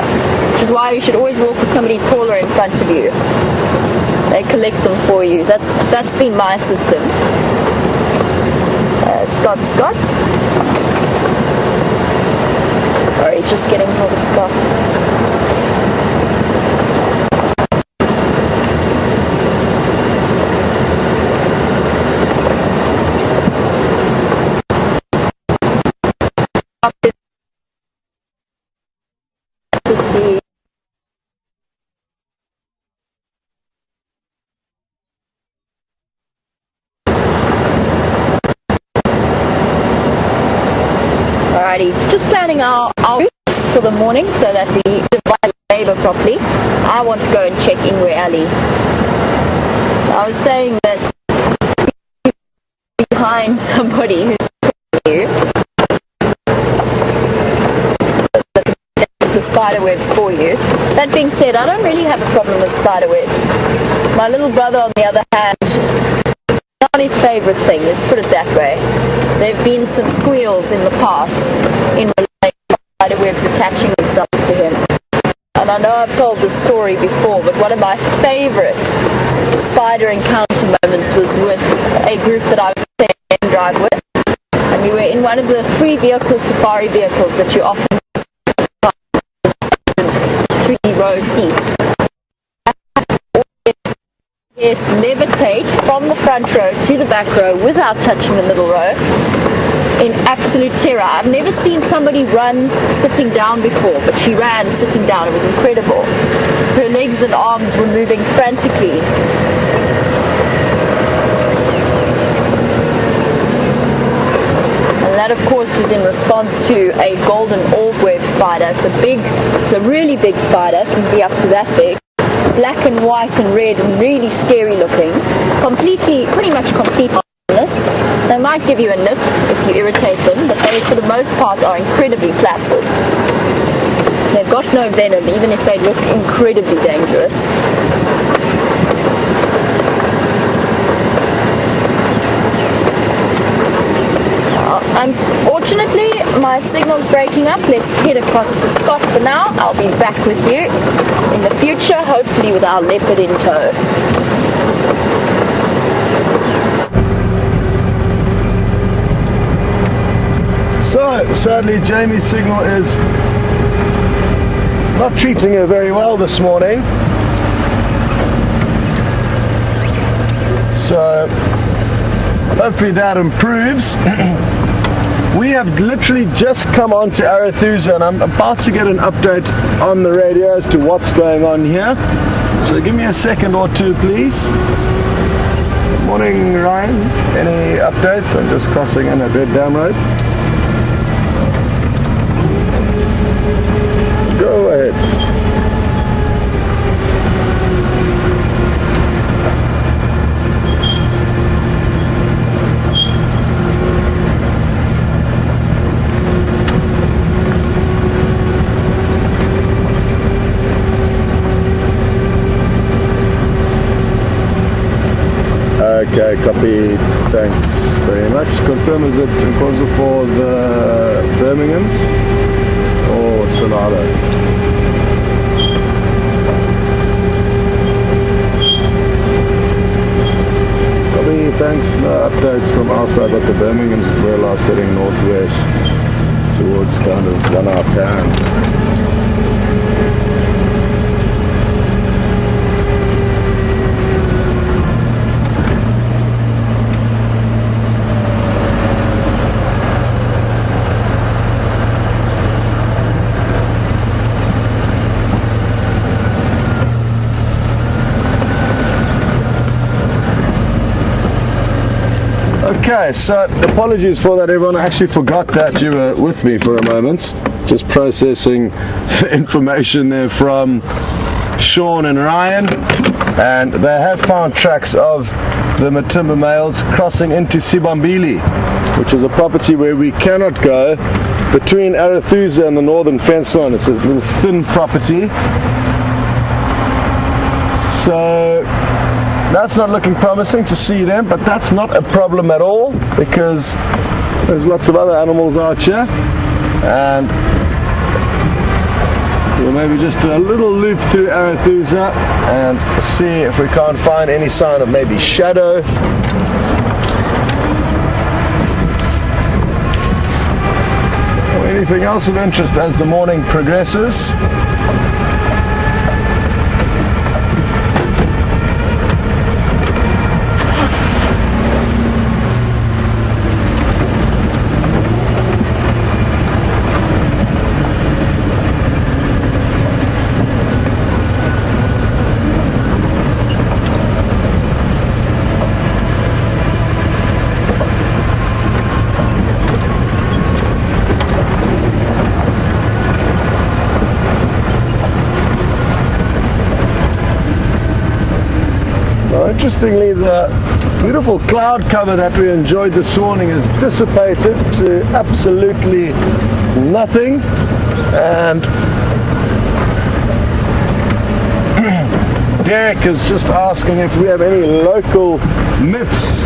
which is why you should always walk with somebody taller in front of you. They collect them for you. That's been my system. Scott. Sorry, just getting hold of Scott. To see alrighty, just planning our routes for the morning so that we divide labor properly. I want to go and check Ingwe Alley. I was saying that behind somebody who's telling you the spider webs for you. That being said, I don't really have a problem with spider webs. My little brother, on the other hand, not his favorite thing, let's put it that way. There have been some squeals in the past in relation to spider webs attaching themselves to him. And I know I've told this story before, but one of my favorite spider encounter moments was with a group that I was taking drive with. And we were in one of the 3 safari vehicles that you often 3-row seats. Yes, levitate from the front row to the back row without touching the middle row in absolute terror. I've never seen somebody run sitting down before, but she ran sitting down. It was incredible. Her legs and arms were moving frantically. And that, of course, was in response to a golden orb-web spider. It's a really big spider. It can be up to that big. Black and white and red and really scary looking. Pretty much complete harmless. They might give you a nip if you irritate them, but they, for the most part, are incredibly placid. They've got no venom, even if they look incredibly dangerous. Unfortunately, my signal's breaking up. Let's head across to Scott for now. I'll be back with you in the future, hopefully with our leopard in tow. So, sadly, Jamie's signal is not treating her very well this morning. So, hopefully that improves. We have literally just come on to Arathusa and I'm about to get an update on the radio as to what's going on here. So give me a second or two, please. Good morning, Ryan. Any updates? I'm just crossing in at Red Dam Road. Go ahead. Okay, copy. Thanks very much. Confirm, is it impossible for the Birminghams or Sonata? Copy, thanks. No updates from our side, but the Birminghams will are sitting northwest towards kind of Lanarpan. Okay, so apologies for that, everyone. I actually forgot that you were with me for a moment. Just processing the information there from Sean and Ryan, and they have found tracks of the Matimba males crossing into Sibambili, which is a property where we cannot go between Arathusa and the northern fence line. It's a little thin property, so that's not looking promising to see them, but that's not a problem at all because there's lots of other animals out here, and we'll maybe just do a little loop through Arathusa and see if we can't find any sign of maybe shadow. Or anything else of interest as the morning progresses. Interestingly, the beautiful cloud cover that we enjoyed this morning has dissipated to absolutely nothing, and Derek is just asking if we have any local myths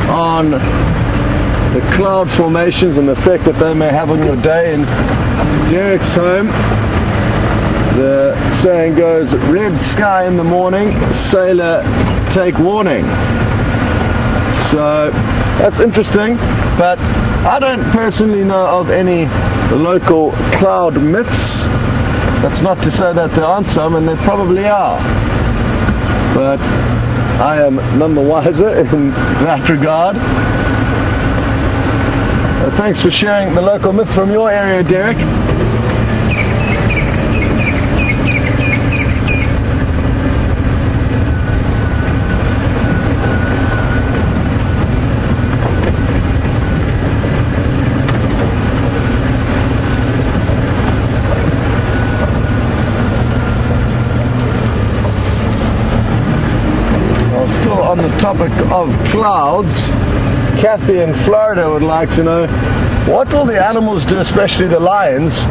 on the cloud formations and the effect that they may have on your day. In Derek's home, the saying goes, red sky in the morning, sailor take warning. So that's interesting, but I don't personally know of any local cloud myths. That's not to say that there aren't some, and there probably are, but I am none the wiser in that regard. Thanks for sharing the local myth from your area, Derek. On the topic of clouds, Kathy in Florida would like to know, what will the animals do, especially the lions,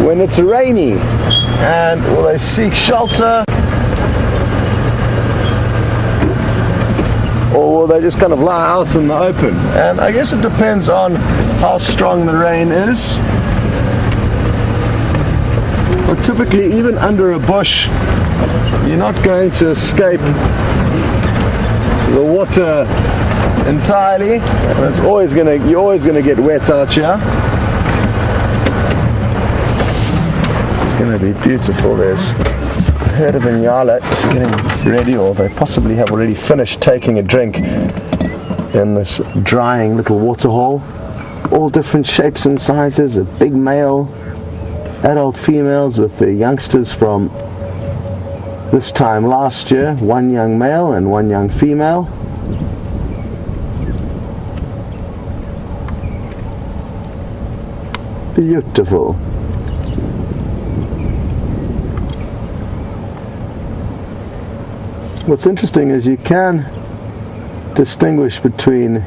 when it's rainy? And will they seek shelter? Or will they just kind of lie out in the open? And I guess it depends on how strong the rain is. But typically, even under a bush, you're not going to escape the water entirely, and it's always you're always gonna get wet out here. This is gonna be beautiful. There's a herd of Inyala is getting ready, or they possibly have already finished taking a drink in this drying little water hole. All different shapes and sizes, a big male, adult females with the youngsters from this time last year, one young male and one young female. Beautiful. What's interesting is you can distinguish between,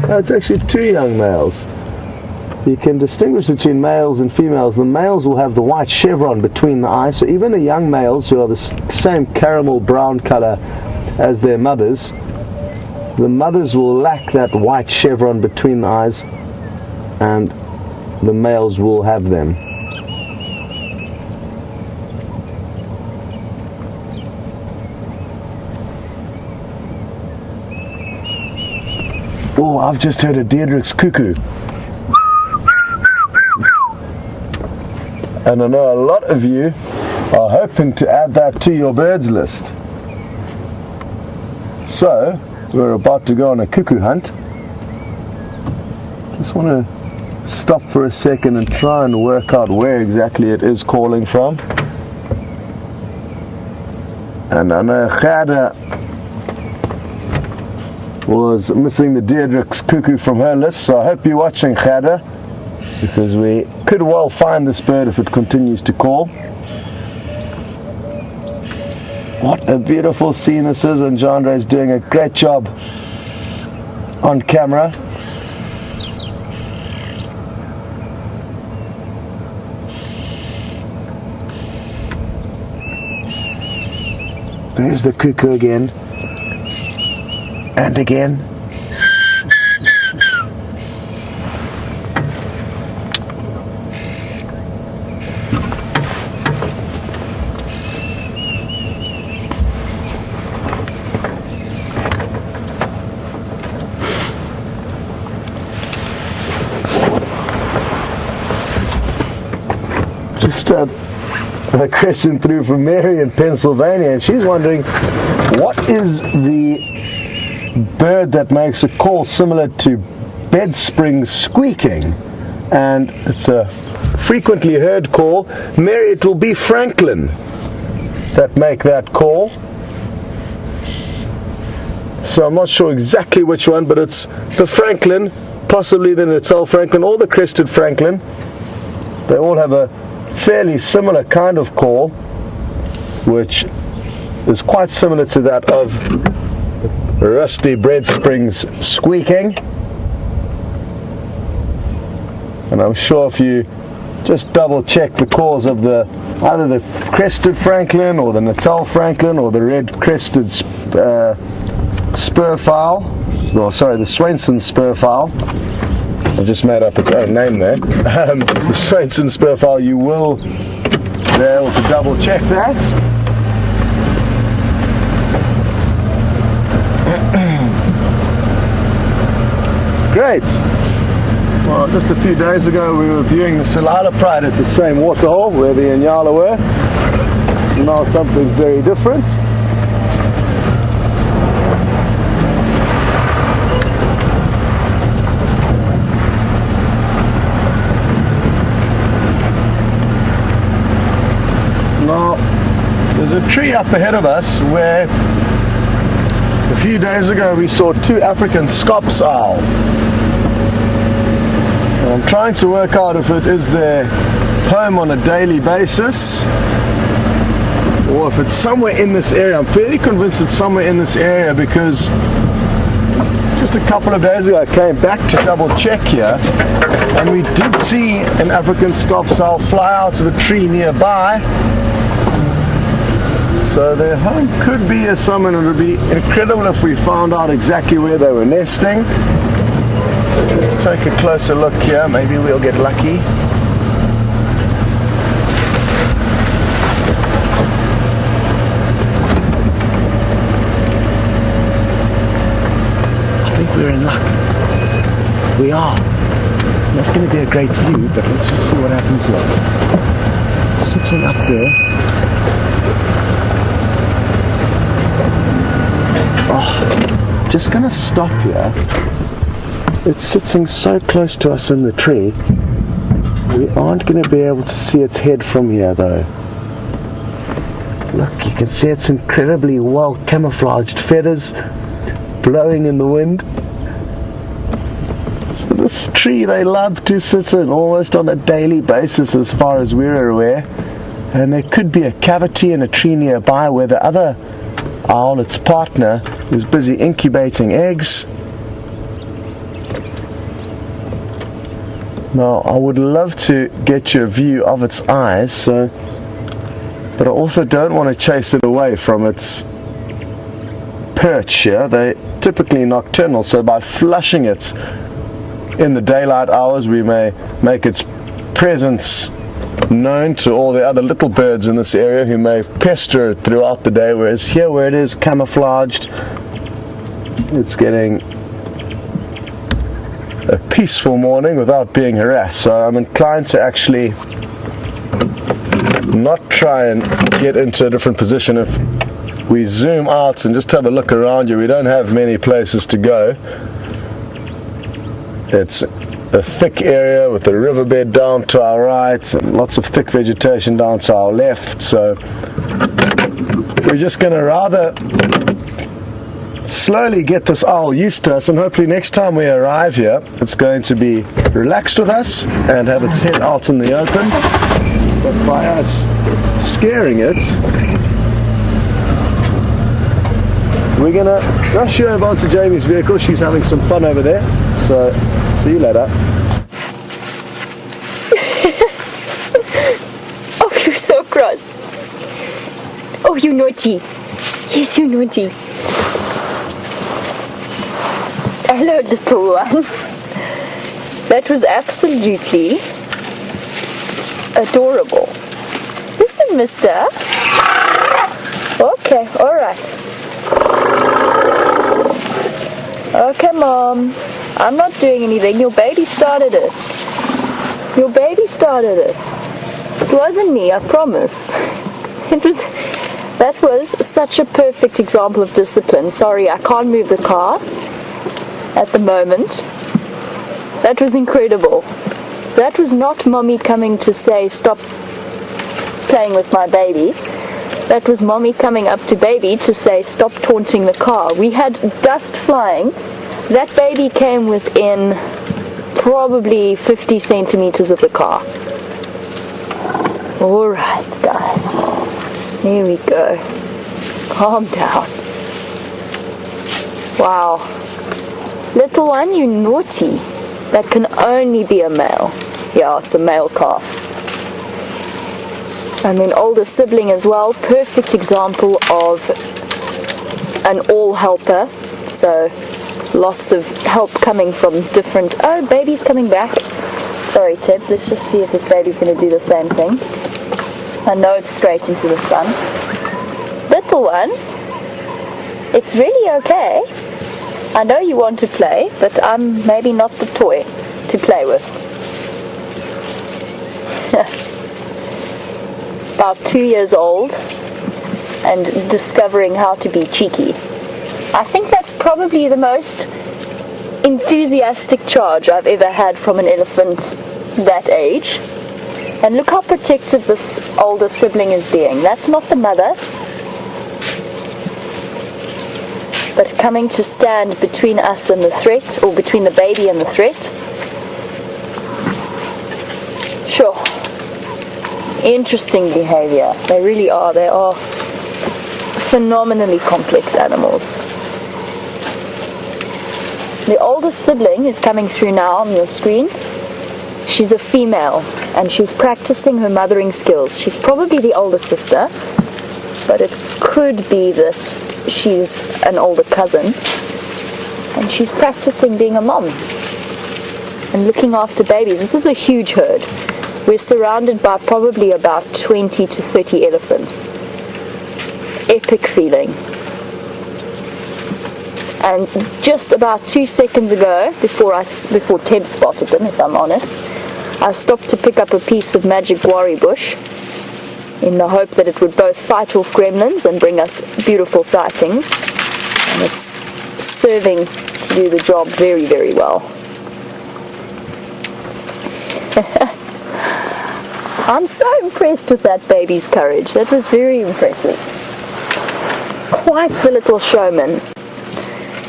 it's actually two young males. You can distinguish between males and females. The males will have the white chevron between the eyes, so even the young males, who are the same caramel brown color as their mothers, The mothers will lack that white chevron between the eyes, and the males will have them. Oh, I've just heard a Deirdre's cuckoo. And I know a lot of you are hoping to add that to your birds list. So, we're about to go on a cuckoo hunt. Just want to stop for a second and try and work out where exactly it is calling from. And I know Gerda was missing the Deirdre's cuckoo from her list, so I hope you're watching, Gerda, because we could well find this bird if it continues to call. What a beautiful scene this is, and Jandre's doing a great job on camera. There's the cuckoo again. And again. Just a question through from Mary in Pennsylvania, and she's wondering, what is the bird that makes a call similar to bed springs squeaking? And it's a frequently heard call. Mary, it will be Franklin that make that call. So I'm not sure exactly which one, but it's the Franklin, possibly the Natal Franklin or the crested Franklin. They all have a fairly similar kind of call, which is quite similar to that of rusty bread springs squeaking. And I'm sure if you just double check the calls of either the crested Franklin or the Natal Franklin or the red crested spurfowl, or sorry, the Swainson spurfowl, I've just made up its own name there, the Swainson spurfowl, you will be able to double check that. Great. Well, just a few days ago we were viewing the Salala Pride at the same waterhole where the Inyala were. Now something very different. Now, there's a tree up ahead of us where a few days ago we saw two African scops owl. And I'm trying to work out if it is their home on a daily basis or if it's somewhere in this area. I'm fairly convinced it's somewhere in this area because just a couple of days ago I came back to double check here and we did see an African scops owl fly out of a tree nearby. So their home could be a summon. It would be incredible if we found out exactly where they were nesting. So let's take a closer look here. Maybe we'll get lucky. I think we're in luck. We are. It's not going to be a great view, but let's just see what happens here. Sitting up there. Oh, just going to stop here. It's sitting so close to us in the tree. We aren't going to be able to see its head from here though. Look, you can see its incredibly well camouflaged feathers blowing in the wind. So this tree they love to sit in almost on a daily basis as far as we're aware. And there could be a cavity in a tree nearby where the other owl, its partner, is busy incubating eggs. Now I would love to get you a view of its eyes, but I also don't want to chase it away from its perch here. They typically nocturnal, so by flushing it in the daylight hours we may make its presence known to all the other little birds in this area who may pester it throughout the day, whereas here where it is camouflaged, it's getting a peaceful morning without being harassed. So I'm inclined to actually not try and get into a different position. If we zoom out and just have a look around you, we don't have many places to go. It's a thick area with a riverbed down to our right and lots of thick vegetation down to our left, so we're just going to rather slowly get this owl used to us, and hopefully next time we arrive here it's going to be relaxed with us and have its head out in the open. But by us scaring it, we're going to rush you over onto Jamie's vehicle. She's having some fun over there, so see you later. Oh, you're so cross. Oh, you naughty. Yes, you naughty. Hello, little one. That was absolutely adorable. Listen, mister. Okay, alright. Okay, Mom. I'm not doing anything. Your baby started it. Your baby started it. It wasn't me, I promise. That was such a perfect example of discipline. Sorry, I can't move the car at the moment. That was incredible. That was not Mommy coming to say stop playing with my baby. That was Mommy coming up to baby to say stop taunting the car. We had dust flying. That baby came within probably 50 centimeters of the car. Alright, guys. Here we go. Calm down. Wow. Little one, you naughty. That can only be a male. Yeah, it's a male calf. And then older sibling as well. Perfect example of an all helper. So lots of help coming from different... Oh, baby's coming back. Sorry, Tibbs. Let's just see if this baby's going to do the same thing. I know it's straight into the sun. Little one, it's really okay. I know you want to play, but I'm maybe not the toy to play with. About 2 years old and discovering how to be cheeky. I think that's probably the most enthusiastic charge I've ever had from an elephant that age. And look how protective this older sibling is being. That's not the mother, but coming to stand between us and the threat, or between the baby and the threat. Sure. Interesting behavior. They really are. They are phenomenally complex animals. The oldest sibling is coming through now on your screen. She's a female and she's practicing her mothering skills. She's probably the older sister, but it could be that she's an older cousin, and she's practicing being a mom and looking after babies. This is a huge herd. We're surrounded by probably about 20 to 30 elephants. Epic feeling. And just about 2 seconds ago, before Teb spotted them, if I'm honest, I stopped to pick up a piece of magic guari bush in the hope that it would both fight off gremlins and bring us beautiful sightings. And it's serving to do the job very, very well. I'm so impressed with that baby's courage. That was very impressive. Quite the little showman.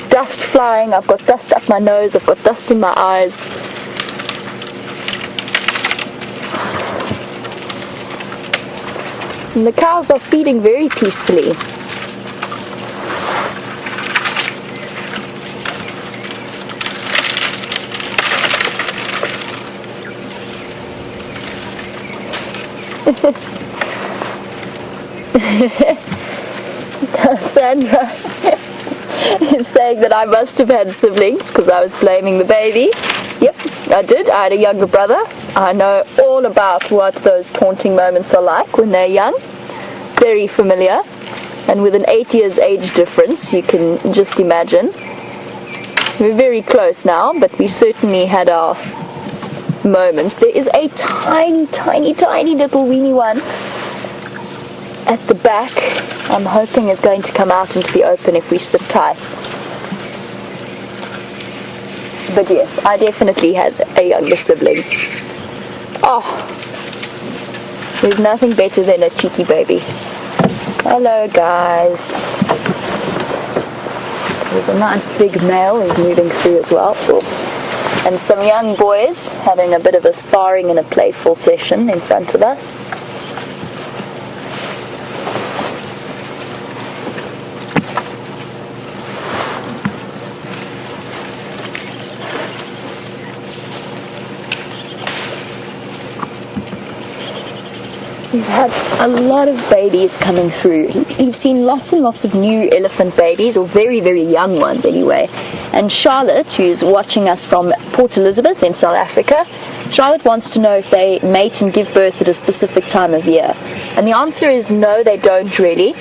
Dust flying, I've got dust up my nose, I've got dust in my eyes. And the cows are feeding very peacefully. Sandra is saying that I must have had siblings because I was blaming the baby. Yep, I did. I had a younger brother. I know all about what those taunting moments are like when they're young. Very familiar. And with an 8 years age difference, you can just imagine. We're very close now, but we certainly had our moments. There is a tiny, tiny, tiny little weenie one at the back. I'm hoping is going to come out into the open if we sit tight. But yes, I definitely had a younger sibling. Oh, there's nothing better than a cheeky baby. Hello guys. There's a nice big male who's moving through as well. And some young boys having a bit of a sparring and a playful session in front of us. We've had a lot of babies coming through. You've seen lots and lots of new elephant babies, or very, very young ones anyway. And Charlotte, who's watching us from Port Elizabeth in South Africa, Charlotte wants to know if they mate and give birth at a specific time of year. And the answer is no, they don't really,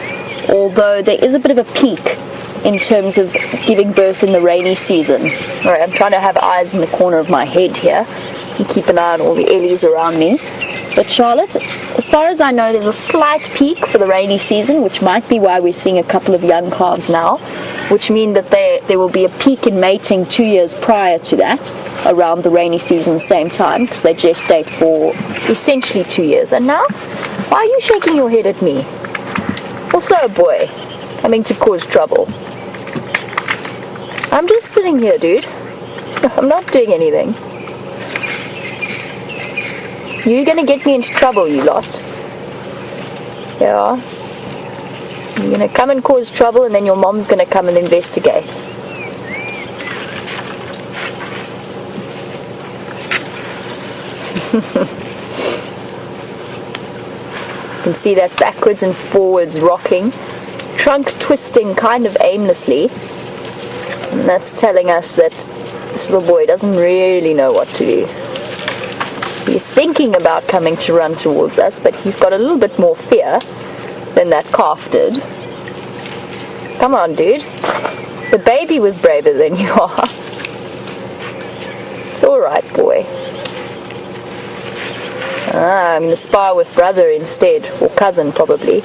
although there is a bit of a peak in terms of giving birth in the rainy season. All right, I'm trying to have eyes in the corner of my head here and keep an eye on all the ellies around me. But Charlotte, as far as I know, there's a slight peak for the rainy season, which might be why we're seeing a couple of young calves now, which mean that there will be a peak in mating 2 years prior to that, around the rainy season, same time, because they gestate for essentially 2 years. And now, why are you shaking your head at me? Also a boy, coming to cause trouble. I'm just sitting here, dude. I'm not doing anything. You're gonna get me into trouble, you lot. Yeah. You're gonna come and cause trouble, and then your mom's gonna come and investigate. You can see that backwards and forwards rocking, trunk twisting kind of aimlessly. And that's telling us that this little boy doesn't really know what to do. He's thinking about coming to run towards us, but he's got a little bit more fear than that calf did. Come on, dude. The baby was braver than you are. It's alright, boy. I'm going to spar with brother instead, or cousin probably.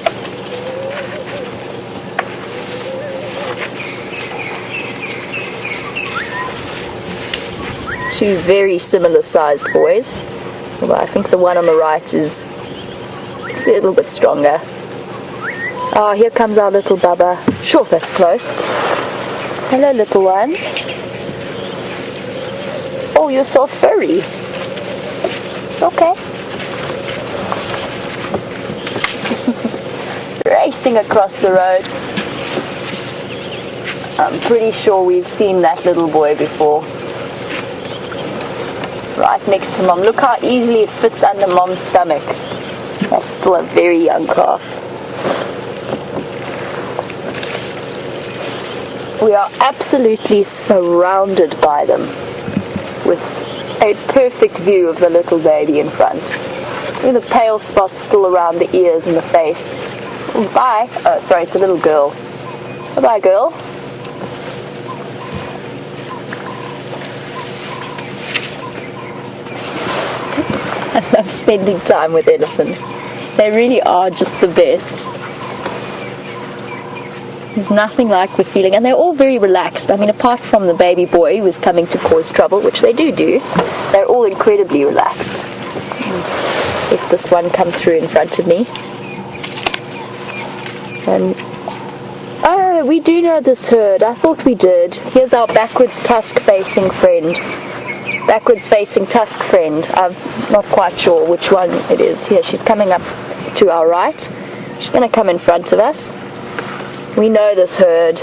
Two very similar sized boys. Although I think the one on the right is a little bit stronger. Oh, here comes our little bubba. Sure, that's close. Hello, little one. Oh, you're so furry. Okay. Racing across the road. I'm pretty sure we've seen that little boy before. Right next to mom. Look how easily it fits under mom's stomach. That's still a very young calf. We are absolutely surrounded by them with a perfect view of the little baby in front. Look at the pale spots still around the ears and the face. Oh, bye. Oh, sorry, it's a little girl. Bye-bye, girl. I love spending time with elephants. They really are just the best. There's nothing like the feeling, and they're all very relaxed. I mean, apart from the baby boy who is coming to cause trouble, which they do, they're all incredibly relaxed. Let this one come through in front of me. And oh, we do know this herd. I thought we did. Here's our backwards tusk-facing friend. Backwards facing tusk friend. I'm not quite sure which one it is. Here, she's coming up to our right. She's going to come in front of us. We know this herd.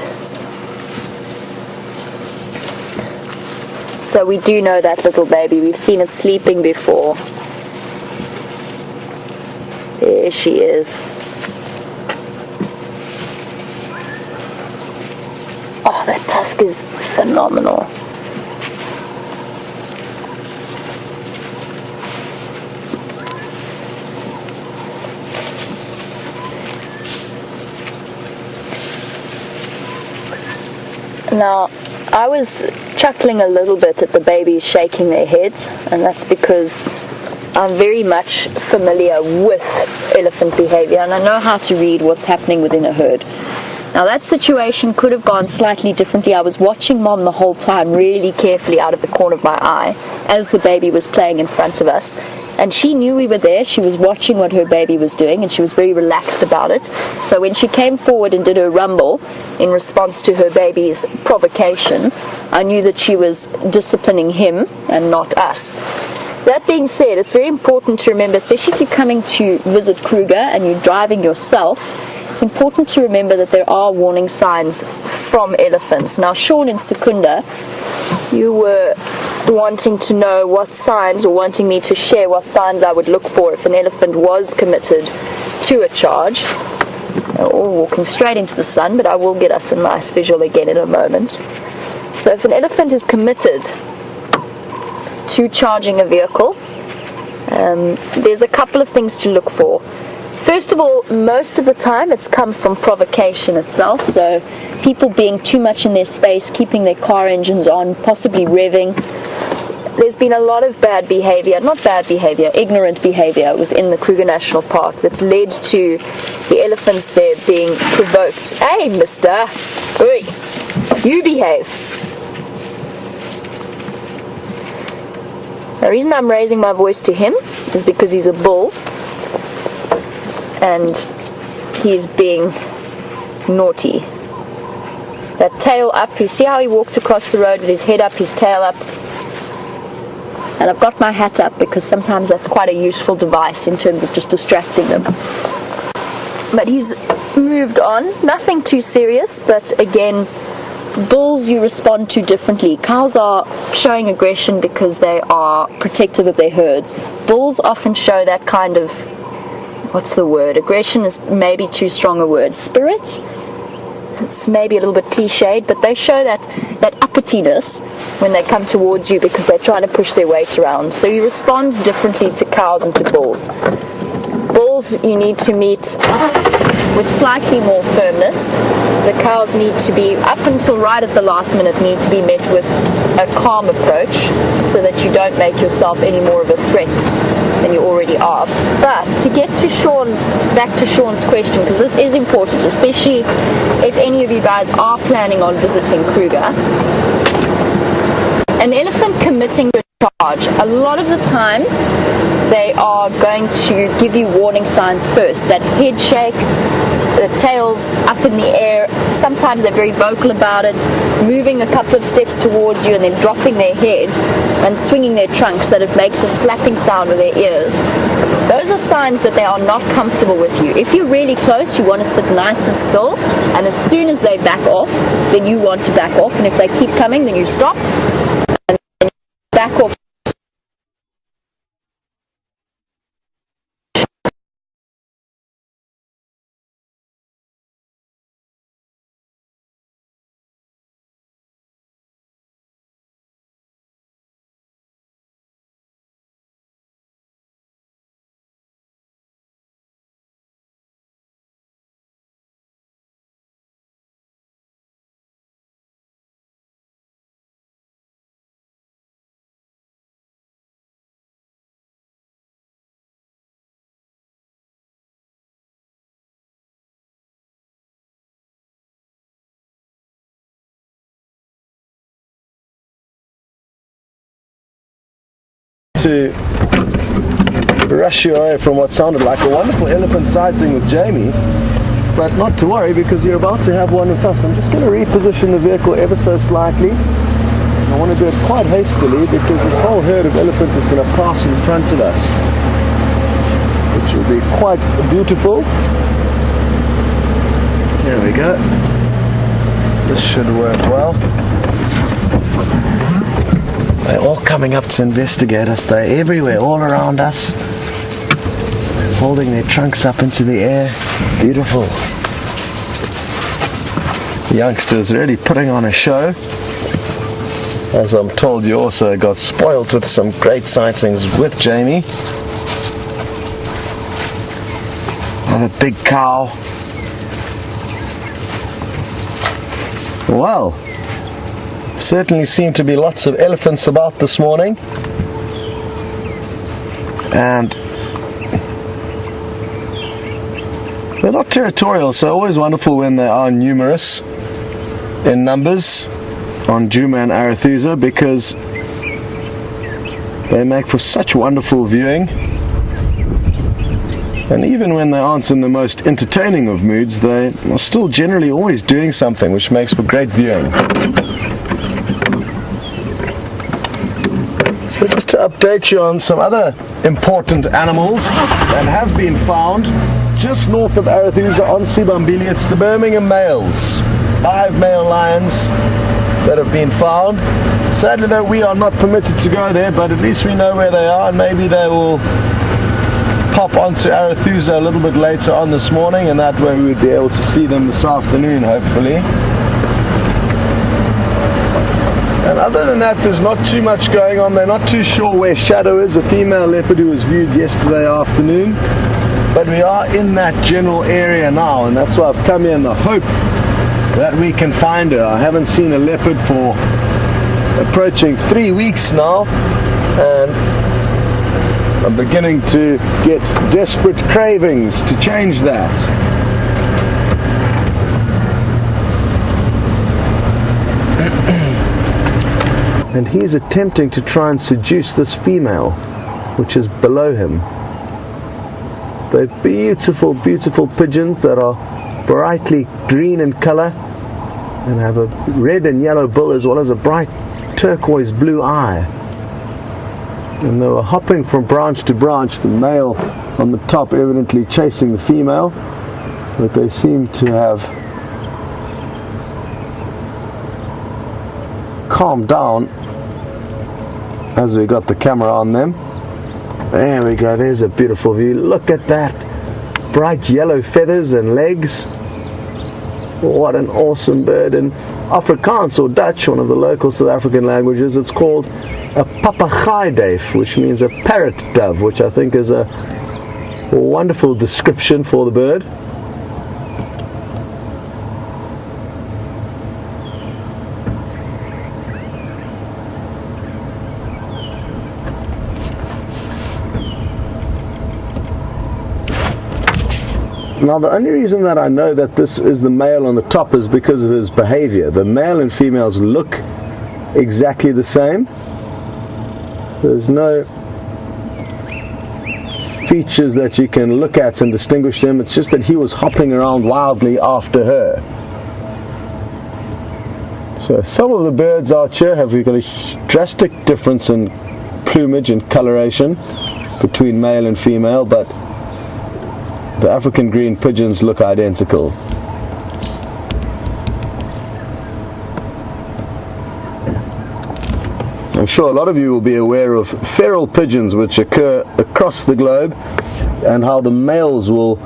So we do know that little baby. We've seen it sleeping before. There she is. Oh, that tusk is phenomenal. Now, I was chuckling a little bit at the babies shaking their heads, and that's because I'm very much familiar with elephant behavior, and I know how to read what's happening within a herd. Now, that situation could have gone slightly differently. I was watching Mom the whole time really carefully out of the corner of my eye as the baby was playing in front of us, and she knew we were there. She was watching what her baby was doing, and she was very relaxed about it. So when she came forward and did her rumble in response to her baby's provocation, I knew that she was disciplining him and not us. That being said, it's very important to remember, especially if you're coming to visit Kruger and you're driving yourself, it's important to remember that there are warning signs from elephants. Now, Sean in Secunda, you were wanting to know what signs, or wanting me to share what signs I would look for if an elephant was committed to a charge. They're all walking straight into the sun, but I will get us a nice visual again in a moment. So if an elephant is committed to charging a vehicle, there's a couple of things to look for. First of all, most of the time it's come from provocation itself, so people being too much in their space, keeping their car engines on, possibly revving. There's been a lot of bad behavior, not bad behavior, ignorant behavior within the Kruger National Park that's led to the elephants there being provoked. Hey, mister! Oi! You behave! The reason I'm raising my voice to him is because he's a bull and he's being naughty. That tail up, you see how he walked across the road with his head up, his tail up? And I've got my hat up because sometimes that's quite a useful device in terms of just distracting them. But he's moved on, nothing too serious, but again, bulls you respond to differently. Cows are showing aggression because they are protective of their herds. Bulls often show that kind of, what's the word? Aggression is maybe too strong a word. Spirit? It's maybe a little bit cliched, but they show that uppityness when they come towards you because they're trying to push their weight around. So you respond differently to cows and to bulls. Bulls you need to meet with slightly more firmness. The cows need to be, up until right at the last minute, need to be met with a calm approach so that you don't make yourself any more of a threat than you already are. But to get to back to Sean's question, because this is important, especially if any of you guys are planning on visiting Kruger, an elephant committing a charge, a lot of the time they are going to give you warning signs first. That head shake, the tail's up in the air, sometimes they're very vocal about it, moving a couple of steps towards you and then dropping their head and swinging their trunks so that it makes a slapping sound with their ears. Those are signs that they are not comfortable with you. If you're really close, you want to sit nice and still, and as soon as they back off, then you want to back off, and if they keep coming, then you stop and then back off. To rush you away from what sounded like a wonderful elephant sighting with Jamie, but not to worry because you're about to have one with us. I'm just going to reposition the vehicle ever so slightly. I want to do it quite hastily because this whole herd of elephants is going to pass in front of us, which will be quite beautiful. There we go. This should work well. They're all coming up to investigate us. They're everywhere, all around us, holding their trunks up into the air. Beautiful. youngsters really putting on a show. As I'm told, you also got spoiled with some great sightings with Jamie. Another big cow. Well, certainly seem to be lots of elephants about this morning. And they're not territorial, so always wonderful when they are numerous in numbers on Djuma and Arathusa, because they make for such wonderful viewing. And even when they aren't in the most entertaining of moods, they are still generally always doing something, which makes for great viewing. So just to update you on some other important animals that have been found just north of Arathusa on Sibambili, it's the Birmingham males. 5 male lions that have been found. Sadly though, we are not permitted to go there, but at least we know where they are, and maybe they will pop onto Arathusa a little bit later on this morning, and that way we would be able to see them this afternoon, hopefully. And other than that, there's not too much going on. They're not too sure where Shadow is, a female leopard who was viewed yesterday afternoon. But we are in that general area now, and that's why I've come here in the hope that we can find her. I haven't seen a leopard for approaching 3 weeks now, and I'm beginning to get desperate cravings to change that. And he's attempting to try and seduce this female, which is below him. They're beautiful, beautiful pigeons that are brightly green in color and have a red and yellow bill as well as a bright turquoise blue eye. And they were hopping from branch to branch, the male on the top evidently chasing the female, but they seem to have calmed down as we got the camera on them. There we go, there's a beautiful view. Look at that, bright yellow feathers and legs. What an awesome bird. In Afrikaans or Dutch, one of the local South African languages, it's called a papegaaiduyf, which means a parrot dove, which I think is a wonderful description for the bird. Now the only reason that I know that this is the male on the top is because of his behavior. The male and females look exactly the same. There's no features that you can look at and distinguish them. It's just that he was hopping around wildly after her. So some of the birds out here have got a drastic difference in plumage and coloration between male and female, but the African green pigeons look identical. I'm sure a lot of you will be aware of feral pigeons which occur across the globe, and how the males will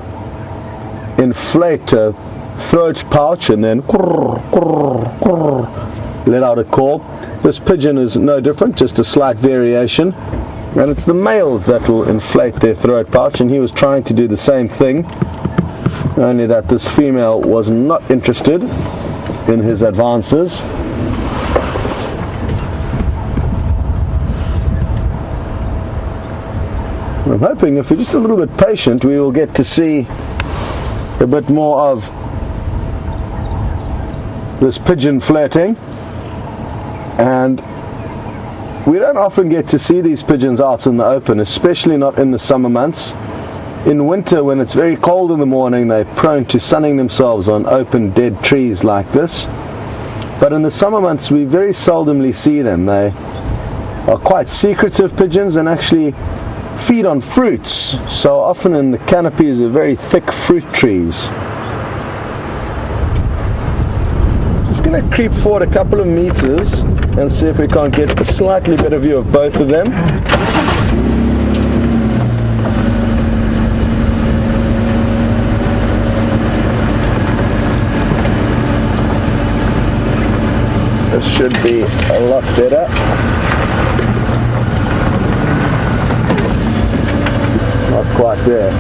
inflate a throat pouch and then let out a call. This pigeon is no different, just a slight variation. And it's the males that will inflate their throat pouch, and he was trying to do the same thing, only that this female was not interested in his advances. I'm hoping if we're just a little bit patient, we will get to see a bit more of this pigeon flirting. And we don't often get to see these pigeons out in the open, especially not in the summer months. In winter, when it's very cold in the morning, they're prone to sunning themselves on open dead trees like this. But in the summer months, we very seldomly see them. They are quite secretive pigeons and actually feed on fruits. So often in the canopies of very thick fruit trees. Just going to creep forward a couple of meters and see if we can't get a slightly better view of both of them. This should be a lot better. Not quite there.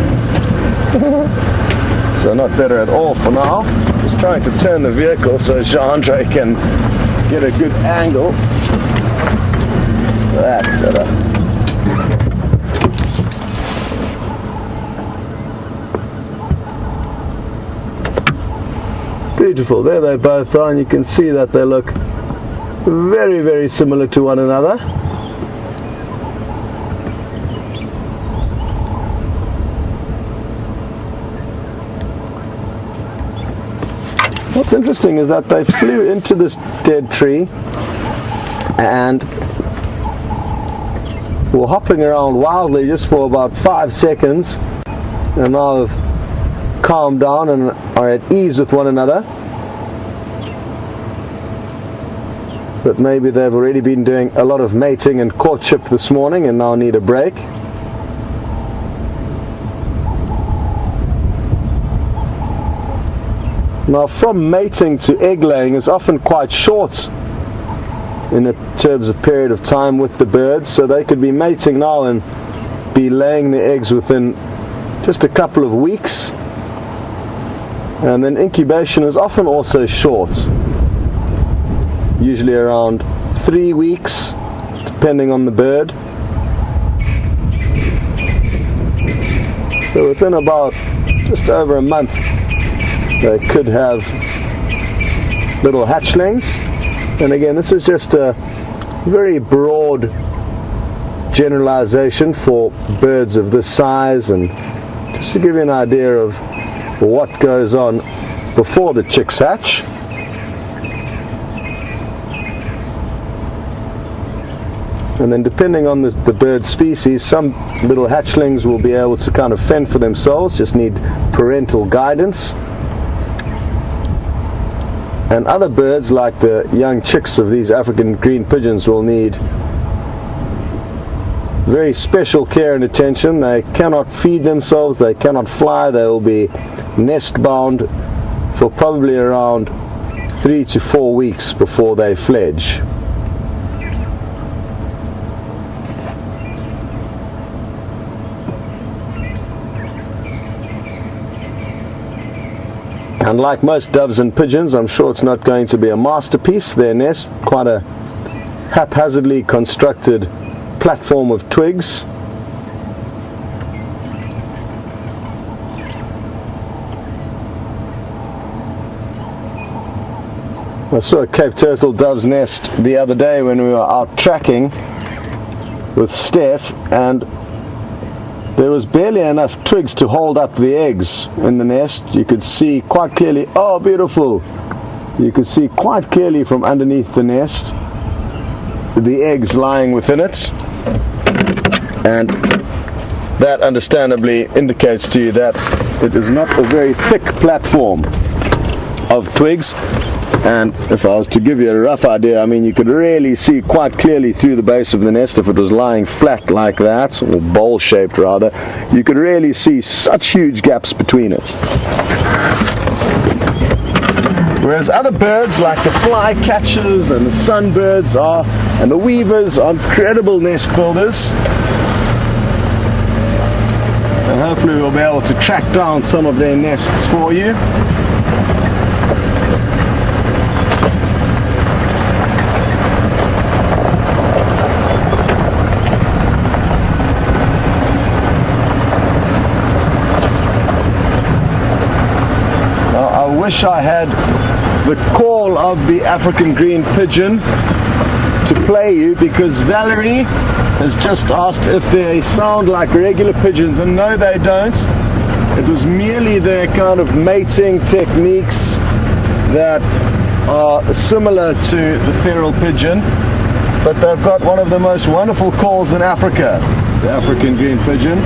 So not better at all for now. Just trying to turn the vehicle so Jean-Andre can get a good angle. That's better. Beautiful. There they both are, and you can see that they look very, very similar to one another. What's interesting is that they flew into this dead tree and were hopping around wildly just for about 5 seconds, and now have calmed down and are at ease with one another. But maybe they've already been doing a lot of mating and courtship this morning and now need a break. Now, from mating to egg laying is often quite short in terms of period of time with the birds, so they could be mating now and be laying the eggs within just a couple of weeks. And then incubation is often also short, usually around 3 weeks, depending on the bird. So within about just over a month, they could have little hatchlings. And again, this is just a very broad generalization for birds of this size, and just to give you an idea of what goes on before the chicks hatch. And then depending on the bird species, some little hatchlings will be able to kind of fend for themselves, just need parental guidance. And other birds, like the young chicks of these African green pigeons, will need very special care and attention. They cannot feed themselves, they cannot fly, they will be nest bound for probably around 3 to 4 weeks before they fledge. And like most doves and pigeons, I'm sure it's not going to be a masterpiece. Their nest, quite a haphazardly constructed platform of twigs. I saw a Cape Turtle dove's nest the other day when we were out tracking with Steph, and there was barely enough twigs to hold up the eggs in the nest. You could see quite clearly, oh beautiful, you could see quite clearly from underneath the nest the eggs lying within it, and that understandably indicates to you that it is not a very thick platform of twigs. And if I was to give you a rough idea, I mean, you could really see quite clearly through the base of the nest. If it was lying flat like that, or bowl shaped rather, you could really see such huge gaps between it. Whereas other birds like the flycatchers and the sunbirds and the weavers are incredible nest builders. And hopefully we'll be able to track down some of their nests for you. I wish I had the call of the African green pigeon to play you, because Valerie has just asked if they sound like regular pigeons, and no, they don't. It was merely their kind of mating techniques that are similar to the feral pigeon, but they've got one of the most wonderful calls in Africa, the African green pigeon.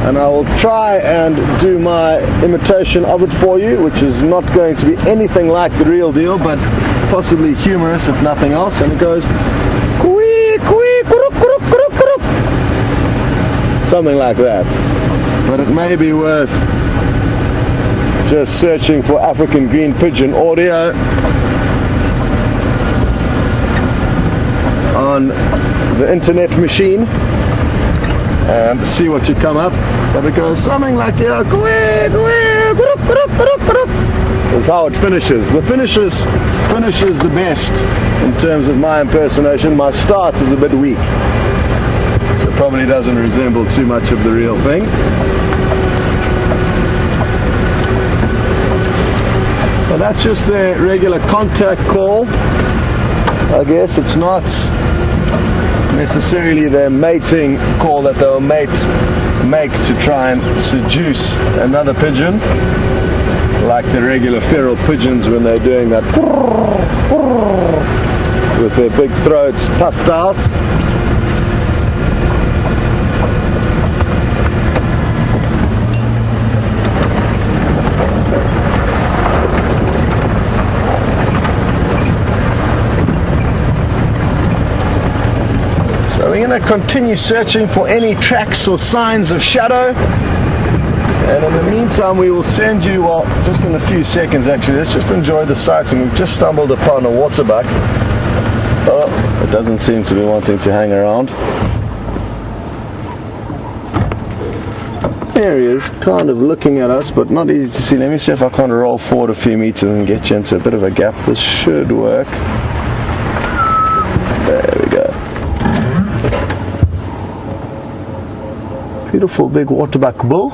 And I will try and do my imitation of it for you, which is not going to be anything like the real deal, but possibly humorous if nothing else. And it goes kwee, kwee, kuruk, kuruk, kuruk, kuruk. Something like that. But it may be worth just searching for African green pigeon audio on the internet machine and see what you come up. But it goes something like, yeah, is how it finishes. The finishes the best in terms of my impersonation. My start is a bit weak, so it probably doesn't resemble too much of the real thing. But that's just their regular contact call. I guess it's not necessarily their mating call that they'll make to try and seduce another pigeon, like the regular feral pigeons when they're doing that with their big throats puffed out. So we're going to continue searching for any tracks or signs of shadow, and in the meantime we will send you, well, just in a few seconds actually, let's just enjoy the sights. And we've just stumbled upon a waterbuck. Oh, it doesn't seem to be wanting to hang around. There he is, kind of looking at us, but not easy to see. Let me see if I can't roll forward a few meters and get you into a bit of a gap. This should work. There we go. Beautiful big waterbuck bull.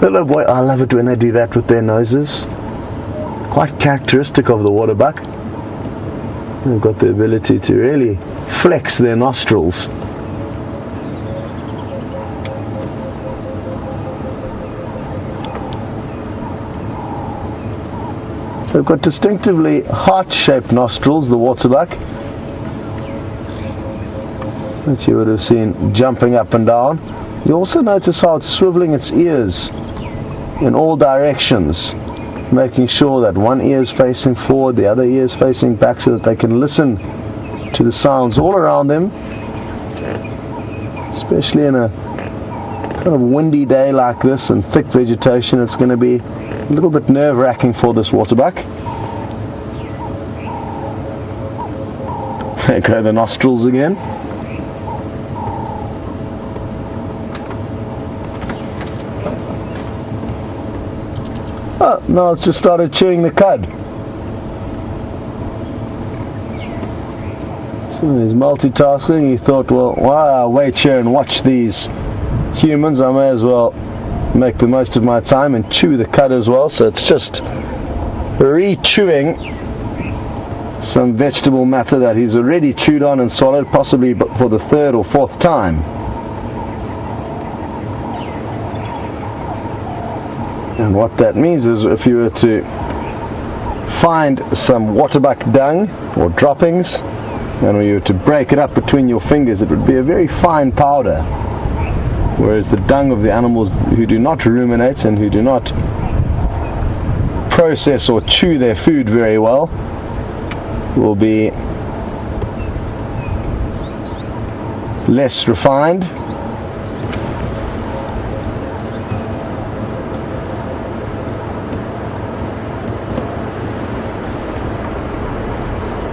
Little boy, I love it when they do that with their noses. Quite characteristic of the waterbuck. They've got the ability to really flex their nostrils. They've got distinctively heart-shaped nostrils, the waterbuck, that you would have seen jumping up and down. You also notice how it's swiveling its ears in all directions, making sure that one ear is facing forward, the other ear is facing back, so that they can listen to the sounds all around them, especially in a kind of windy day like this and thick vegetation. It's going to be a little bit nerve-wracking for this waterbuck. There go the nostrils again. Oh, no, it's just started chewing the cud. So he's multitasking. He thought, well, while I wait here and watch these humans, I may as well make the most of my time and chew the cud as well. So it's just re-chewing some vegetable matter that he's already chewed on and swallowed, possibly for the third or fourth time. And what that means is, if you were to find some waterbuck dung or droppings, and you were to break it up between your fingers, it would be a very fine powder. Whereas the dung of the animals who do not ruminate and who do not process or chew their food very well will be less refined.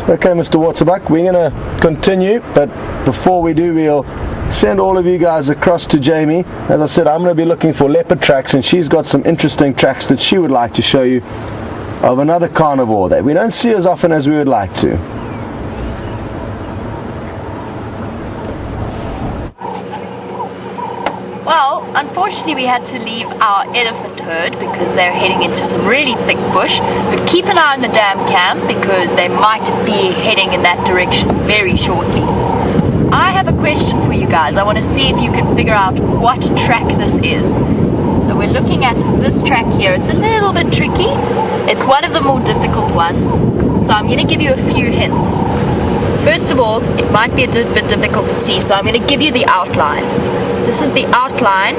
Okay, Mr. Waterbuck, we're going to continue, but before we do, we'll send all of you guys across to Jamie. As I said, I'm going to be looking for leopard tracks, and she's got some interesting tracks that she would like to show you of another carnivore that we don't see as often as we would like to. Well, unfortunately we had to leave our elephant herd because they're heading into some really thick bush, but keep an eye on the dam cam because they might be heading in that direction very shortly. I have a question for you guys. I want to see if you can figure out what track this is. So we're looking at this track here. It's a little bit tricky. It's one of the more difficult ones. So I'm going to give you a few hints. First of all, it might be a bit difficult to see, so I'm going to give you the outline. This is the outline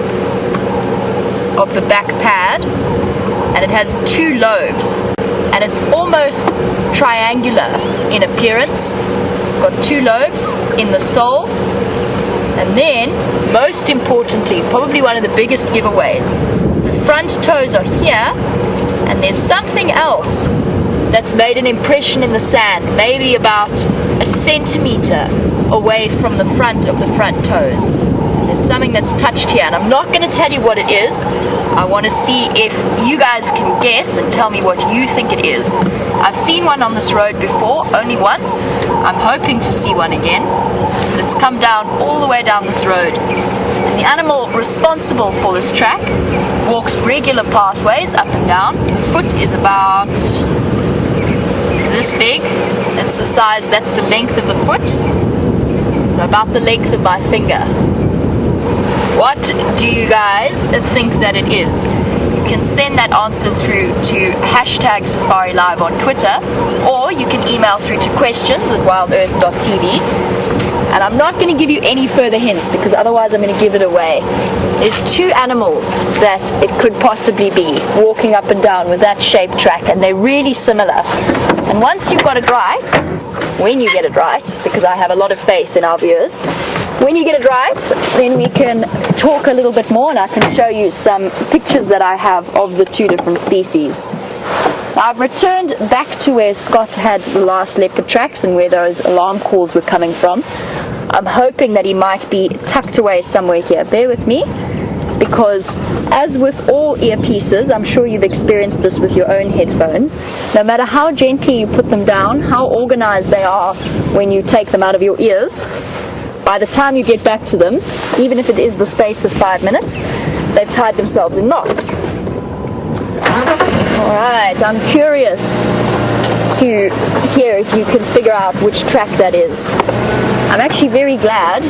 of the back pad, and it has two lobes, and it's almost triangular in appearance. It's got two lobes in the sole, and then, most importantly, probably one of the biggest giveaways, the front toes are here, and there's something else that's made an impression in the sand, maybe about a centimeter away from the front of the front toes. There's something that's touched here, and I'm not going to tell you what it is. I want to see if you guys can guess and tell me what you think it is. I've seen one on this road before, only once. I'm hoping to see one again. But it's come down all the way down this road. And the animal responsible for this track walks regular pathways up and down. The foot is about this big. That's the size, that's the length of the foot. So about the length of my finger. What do you guys think that it is? You can send that answer through to #SafariLive on Twitter, or you can email through to questions@wildearth.tv. And I'm not going to give you any further hints because otherwise I'm going to give it away. There's two animals that it could possibly be walking up and down with that shaped track, and they're really similar. And once you've got it right, when you get it right, because I have a lot of faith in our viewers, when you get it right, then we can talk a little bit more, and I can show you some pictures that I have of the two different species. Now, I've returned back to where Scott had the last leopard tracks and where those alarm calls were coming from. I'm hoping that he might be tucked away somewhere here. Bear with me, because as with all earpieces, I'm sure you've experienced this with your own headphones, no matter how gently you put them down, how organized they are when you take them out of your ears, by the time you get back to them, even if it is the space of 5 minutes, they've tied themselves in knots. Alright, I'm curious to hear if you can figure out which track that is. I'm actually very glad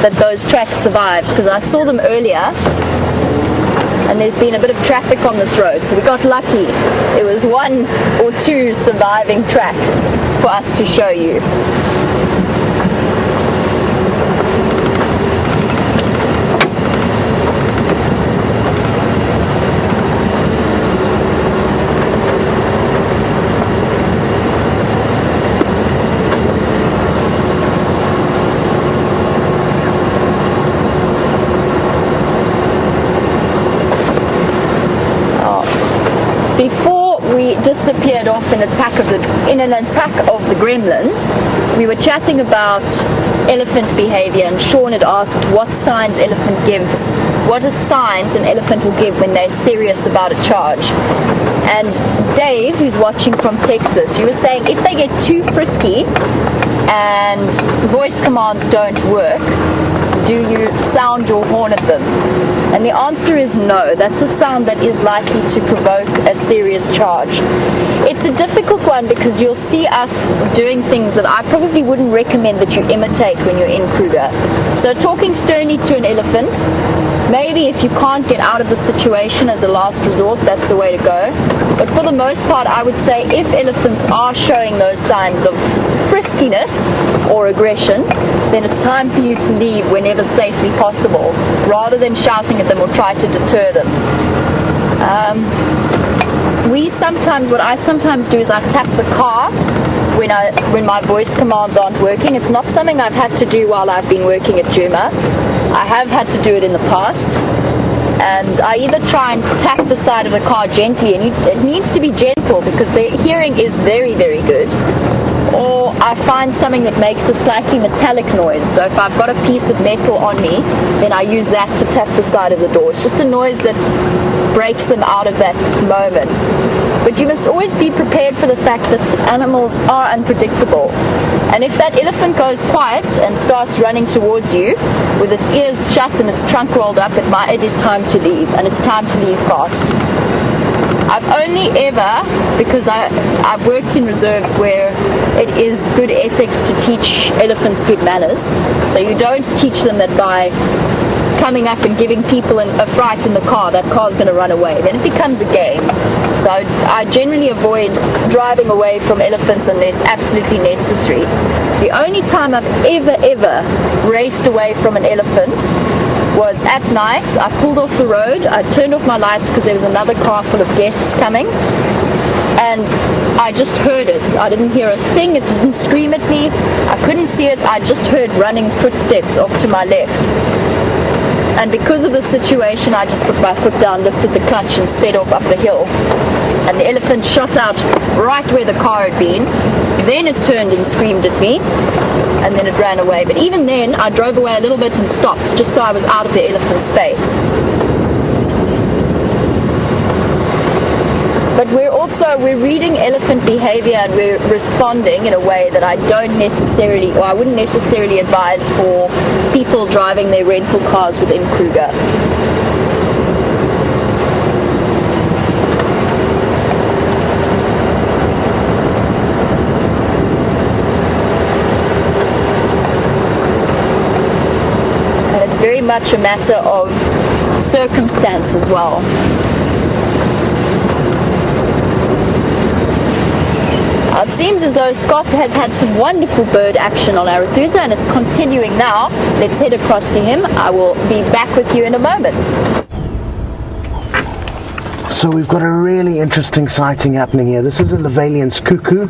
that those tracks survived, because I saw them earlier and there's been a bit of traffic on this road, so we got lucky. There was 1 or 2 surviving tracks for us to show you. Before we disappeared off in an attack of the gremlins, we were chatting about elephant behavior, and Sean had asked what signs elephant gives. What are signs an elephant will give when they're serious about a charge? And Dave, who's watching from Texas, you were saying if they get too frisky and voice commands don't work, do you sound your horn at them? And the answer is no. That's a sound that is likely to provoke a serious charge. It's a difficult one because you'll see us doing things that I probably wouldn't recommend that you imitate when you're in Kruger. So talking sternly to an elephant, maybe if you can't get out of the situation as a last resort, that's the way to go. But for the most part, I would say if elephants are showing those signs of friskiness or aggression, then it's time for you to leave whenever safely possible, rather than shouting at them or try to deter them. What I sometimes do is I tap the car when my voice commands aren't working. It's not something I've had to do while I've been working at Juma. I have had to do it in the past. And I either try and tap the side of the car gently, and it needs to be gentle because their hearing is very, very good. Or I find something that makes a slightly metallic noise. So if I've got a piece of metal on me, then I use that to tap the side of the door. It's just a noise that breaks them out of that moment. But you must always be prepared for the fact that animals are unpredictable. And if that elephant goes quiet and starts running towards you with its ears shut and its trunk rolled up, it is time to leave, and it's time to leave fast. I've only ever, because I've worked in reserves where it is good ethics to teach elephants good manners. So you don't teach them that by coming up and giving people a fright in the car, that car's going to run away. Then it becomes a game. So I generally avoid driving away from elephants unless absolutely necessary. The only time I've ever raced away from an elephant was at night. I pulled off the road, I turned off my lights because there was another car full of guests coming, and I just heard it. I didn't hear a thing, it didn't scream at me, I couldn't see it, I just heard running footsteps off to my left. And because of the situation, I just put my foot down, lifted the clutch and sped off up the hill. And the elephant shot out right where the car had been. Then it turned and screamed at me, and then it ran away. But even then, I drove away a little bit and stopped, just so I was out of the elephant's space. But we're reading elephant behavior, and we're responding in a way that I wouldn't necessarily advise for people driving their rental cars within Kruger. And it's very much a matter of circumstance as well. It seems as though Scott has had some wonderful bird action on Arathusa, and it's continuing now. Let's head across to him. I will be back with you in a moment. So we've got a really interesting sighting happening here. This is a Levallian's cuckoo.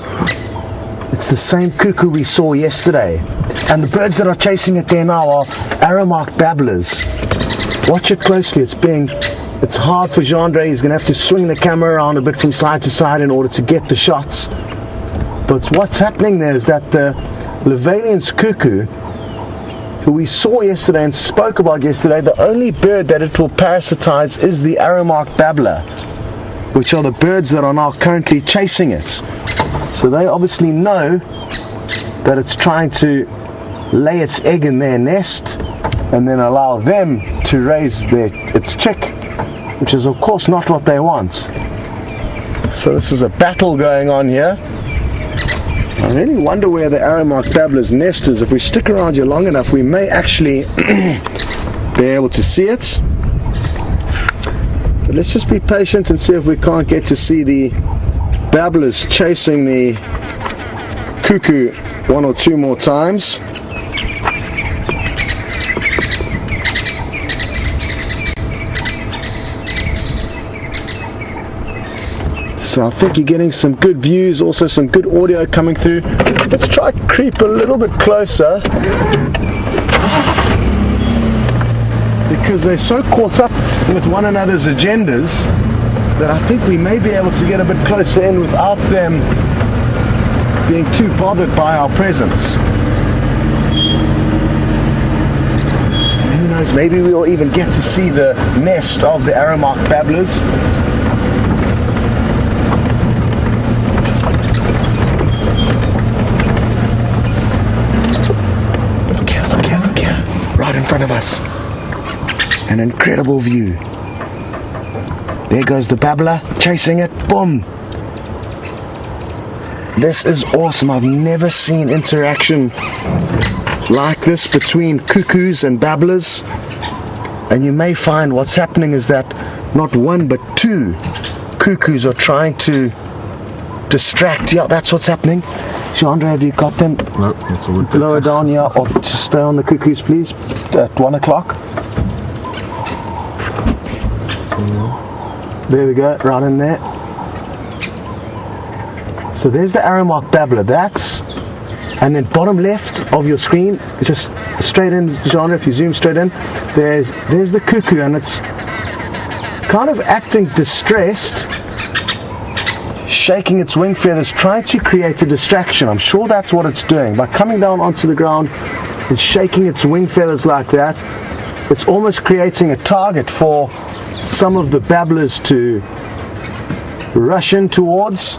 It's the same cuckoo we saw yesterday. And the birds that are chasing it there now are arrow-marked babblers. Watch it closely. It's hard for Jean-Andre. He's going to have to swing the camera around a bit from side to side in order to get the shots. But what's happening there is that the Levallian's cuckoo, who we saw yesterday and spoke about yesterday, the only bird that it will parasitize is the arrow-marked babbler, which are the birds that are now currently chasing it. So they obviously know that it's trying to lay its egg in their nest and then allow them to raise its chick, which is of course not what they want. So this is a battle going on here. I really wonder where the arrow-marked babbler's nest is. If we stick around here long enough, we may actually be able to see it. But let's just be patient and see if we can't get to see the babblers chasing the cuckoo one or two more times. So I think you're getting some good views, also some good audio coming through. Let's try to creep a little bit closer, because they're so caught up with one another's agendas that I think we may be able to get a bit closer in without them being too bothered by our presence. And who knows, maybe we'll even get to see the nest of the arrow-marked babblers. Right in front of us. An incredible view. There goes the babbler, chasing it. Boom! This is awesome. I've never seen interaction like this between cuckoos and babblers. And you may find what's happening is that not one but two cuckoos are trying to distract. Yeah, that's what's happening. Jean-Andre, have you got them? No, it's all good. Lower down here, or just stay on the cuckoos, please, at 1 o'clock. There we go, right in there. So there's the arrow-marked babbler. And then bottom left of your screen, just straight in, Jean-Andre, if you zoom straight in, there's the cuckoo, and it's kind of acting distressed, shaking its wing feathers, trying to create a distraction. I'm sure that's what it's doing. By coming down onto the ground and shaking its wing feathers like that, it's almost creating a target for some of the babblers to rush in towards.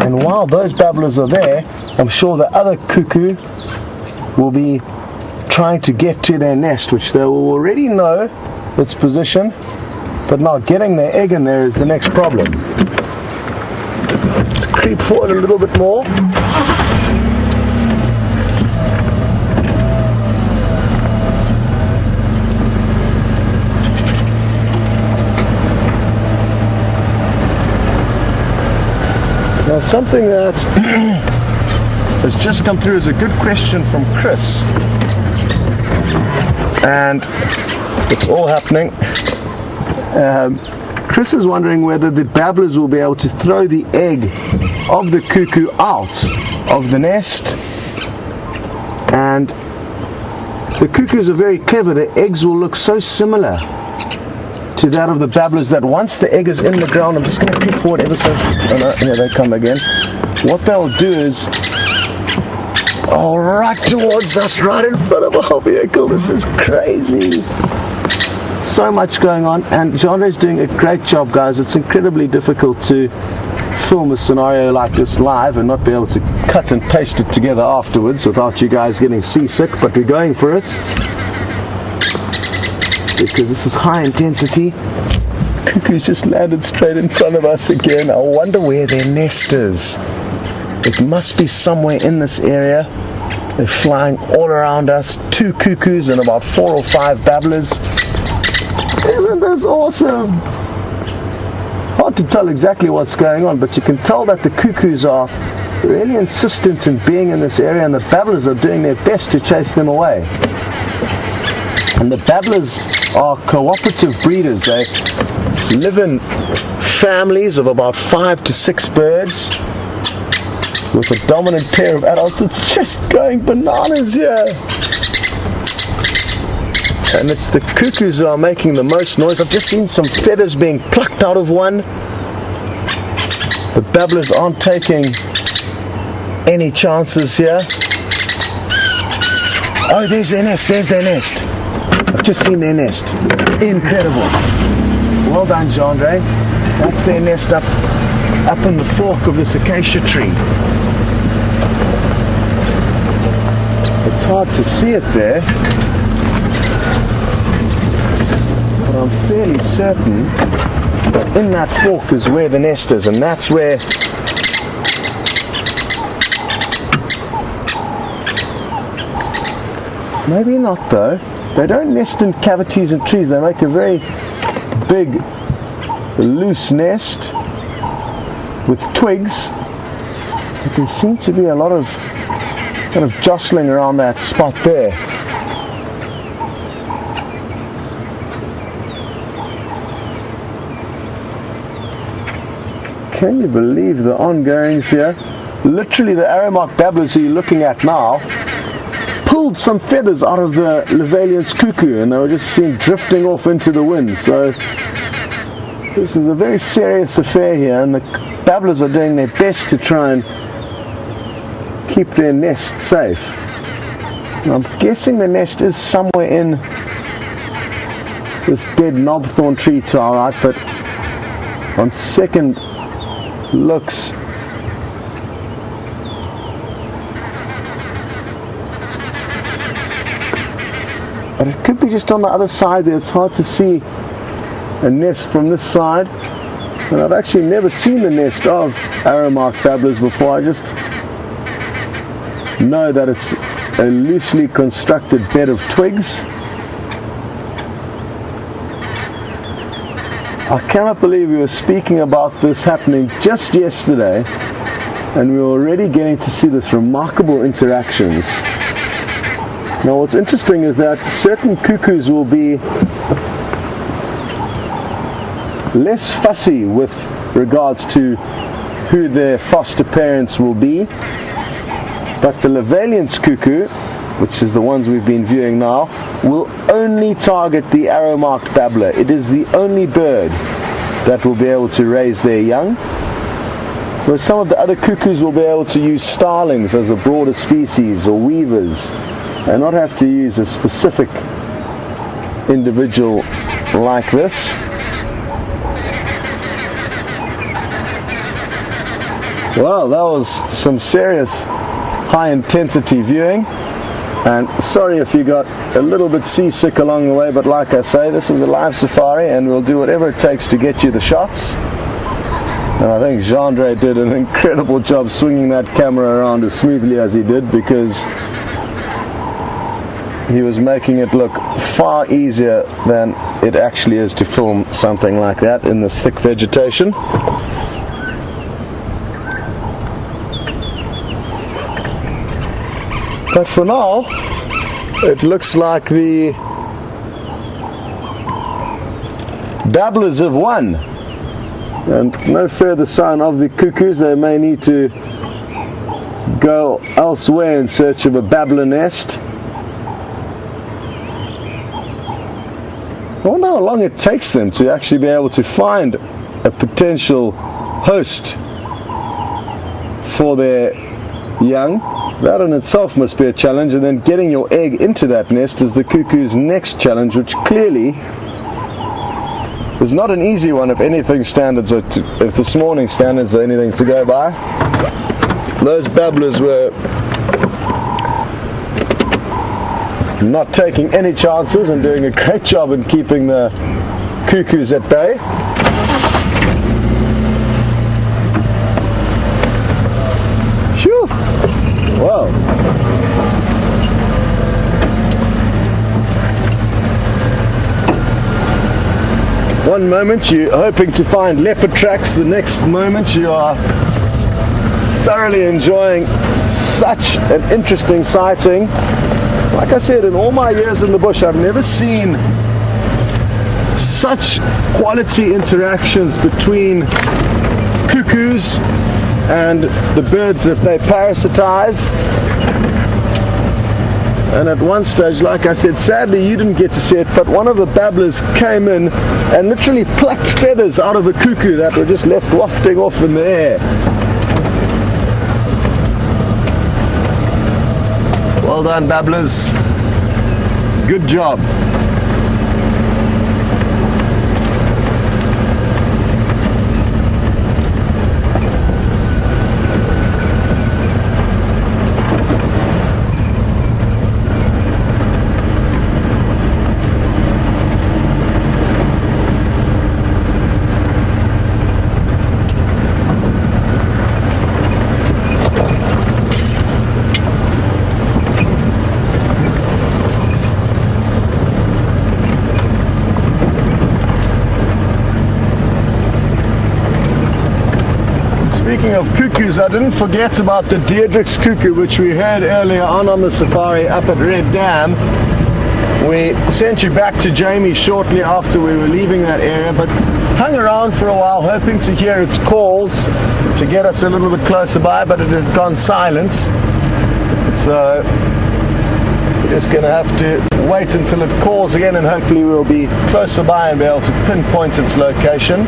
And while those babblers are there, I'm sure the other cuckoo will be trying to get to their nest, which they will already know its position, but now getting their egg in there is the next problem. Let's creep forward a little bit more. Now, something that has just come through is a good question from Chris, and it's all happening. Chris is wondering whether the babblers will be able to throw the egg of the cuckoo out of the nest and The cuckoos are very clever. The eggs will look so similar to that of the babblers that once the egg is in the ground, I'm just going to creep forward ever so. Oh no, here they come again. What they'll do is, oh, right towards us, right in front of our vehicle. This is crazy. So much going on, and Jean-Andre's doing a great job, guys. It's incredibly difficult to film a scenario like this live and not be able to cut and paste it together afterwards without you guys getting seasick, but we're going for it because this is high intensity. Cuckoo's just landed straight in front of us again. I wonder where their nest is. It must be somewhere in this area. They're flying all around us. 2 cuckoos and about 4 or 5 babblers. Isn't this awesome? Hard to tell exactly what's going on, but you can tell that the cuckoos are really insistent in being in this area, and the babblers are doing their best to chase them away. And the babblers are cooperative breeders. They live in families of about 5 to 6 birds with a dominant pair of adults. It's just going bananas here. And it's the cuckoos who are making the most noise. I've just seen some feathers being plucked out of one. The babblers aren't taking any chances here. Oh, there's their nest, there's their nest. I've just seen their nest. Incredible. Well done, Jean-Andre. That's their nest up in the fork of this acacia tree. It's hard to see it there, but I'm fairly certain that in that fork is where the nest is, and that's where maybe not though. They don't nest in cavities in trees. They make a very big loose nest with twigs. But there seems to be a lot of kind of jostling around that spot there. Can you believe the ongoings here? Literally the arrowmark babblers who you're looking at now pulled some feathers out of the Levallian's cuckoo, and they were just seen drifting off into the wind. So this is a very serious affair here, and the babblers are doing their best to try and keep their nest safe. Now, I'm guessing the nest is somewhere in this dead knobthorn tree to our right, but on second looks, but it could be just on the other side there. It's hard to see a nest from this side, and I've actually never seen the nest of arrowmark babblers before. I just know that it's a loosely constructed bed of twigs. I cannot believe we were speaking about this happening just yesterday, and we're already getting to see this remarkable interactions. Now what's interesting is that certain cuckoos will be less fussy with regards to who their foster parents will be, but the Levallian's cuckoo, which is the ones we've been viewing now, will only target the arrow-marked babbler. It is the only bird that will be able to raise their young. Whereas some of the other cuckoos will be able to use starlings as a broader species, or weavers, and not have to use a specific individual like this. Well, that was some serious high intensity viewing, and sorry if you got a little bit seasick along the way, but like I say, this is a live safari and we'll do whatever it takes to get you the shots. And I think Jean-Andre did an incredible job swinging that camera around as smoothly as he did, because he was making it look far easier than it actually is to film something like that in this thick vegetation. But for now, it looks like the babblers have won, and no further sign of the cuckoos. They may need to go elsewhere in search of a babbler nest. how long it takes them to actually be able to find a potential host for their young. That in itself must be a challenge, and then getting your egg into that nest is the cuckoo's next challenge, which clearly is not an easy one if anything standards are if this morning's standards are anything to go by. Those babblers were not taking any chances and doing a great job in keeping the cuckoos at bay. Phew! Wow. One moment you're hoping to find leopard tracks, the next moment you are thoroughly enjoying such an interesting sighting. Like I said, in all my years in the bush, I've never seen such quality interactions between cuckoos and the birds that they parasitize. And at one stage, like I said, sadly you didn't get to see it, but one of the babblers came in and literally plucked feathers out of a cuckoo that were just left wafting off in the air. Well done, babblers. Good job. Speaking of cuckoos, I didn't forget about the Deirdre's cuckoo, which we heard earlier on the safari up at Red Dam. We sent you back to Jamie shortly after we were leaving that area, but hung around for a while hoping to hear its calls to get us a little bit closer by, but it had gone silent. So we're just going to have to wait until it calls again, and hopefully we'll be closer by and be able to pinpoint its location.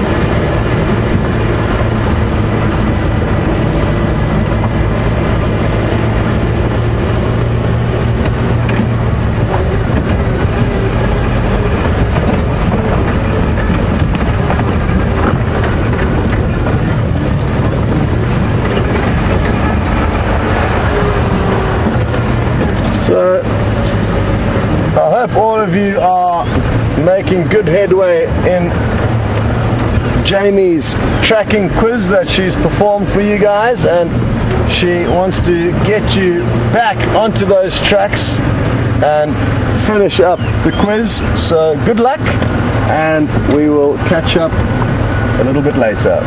So I hope all of you are making good headway in Jamie's tracking quiz that she's performed for you guys, and she wants to get you back onto those tracks and finish up the quiz. So good luck, and we will catch up a little bit later.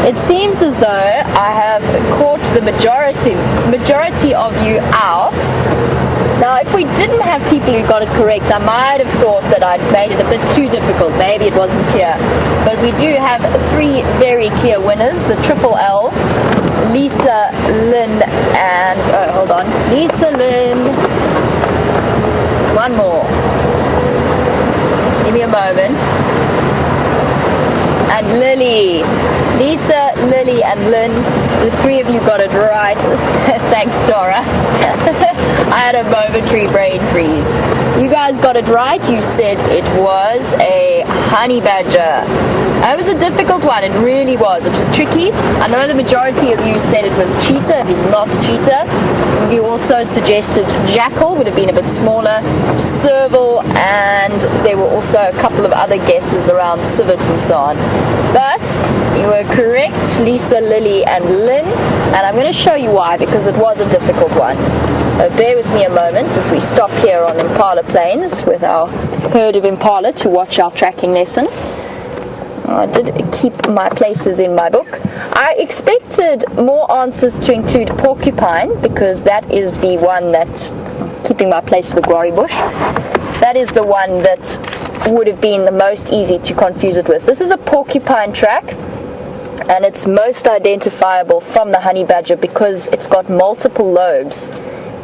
It seems as though I have caught the majority of you out. Now, if we didn't have people who got it correct, I might have thought that I'd made it a bit too difficult. Maybe it wasn't clear. But we do have 3 very clear winners. The Triple L, Lisa, Lynn, and... oh, hold on. Lisa, Lynn... there's one more. Give me a moment. And Lily. Lisa, Lily, and Lynn, the 3 of you got it right. Thanks, Dora. I had a momentary brain freeze. You guys got it right. You said it was a honey badger. It was a difficult one. It really was. It was tricky. I know the majority of you said it was cheetah. It was not cheetah. You also suggested jackal, would have been a bit smaller, serval, and there were also a couple of other guesses around civet and so on. But you were correct, Lisa, Lily, and Lynn, and I'm going to show you why, because it was a difficult one. Bear with me a moment as we stop here on Impala Plains with our herd of impala to watch our tracking lesson. I did keep my places in my book. I expected more answers to include porcupine, because that is the one that, keeping my place for the Gwari bush, that is the one that would have been the most easy to confuse it with. This is a porcupine track, And it's most identifiable from the honey badger because it's got multiple lobes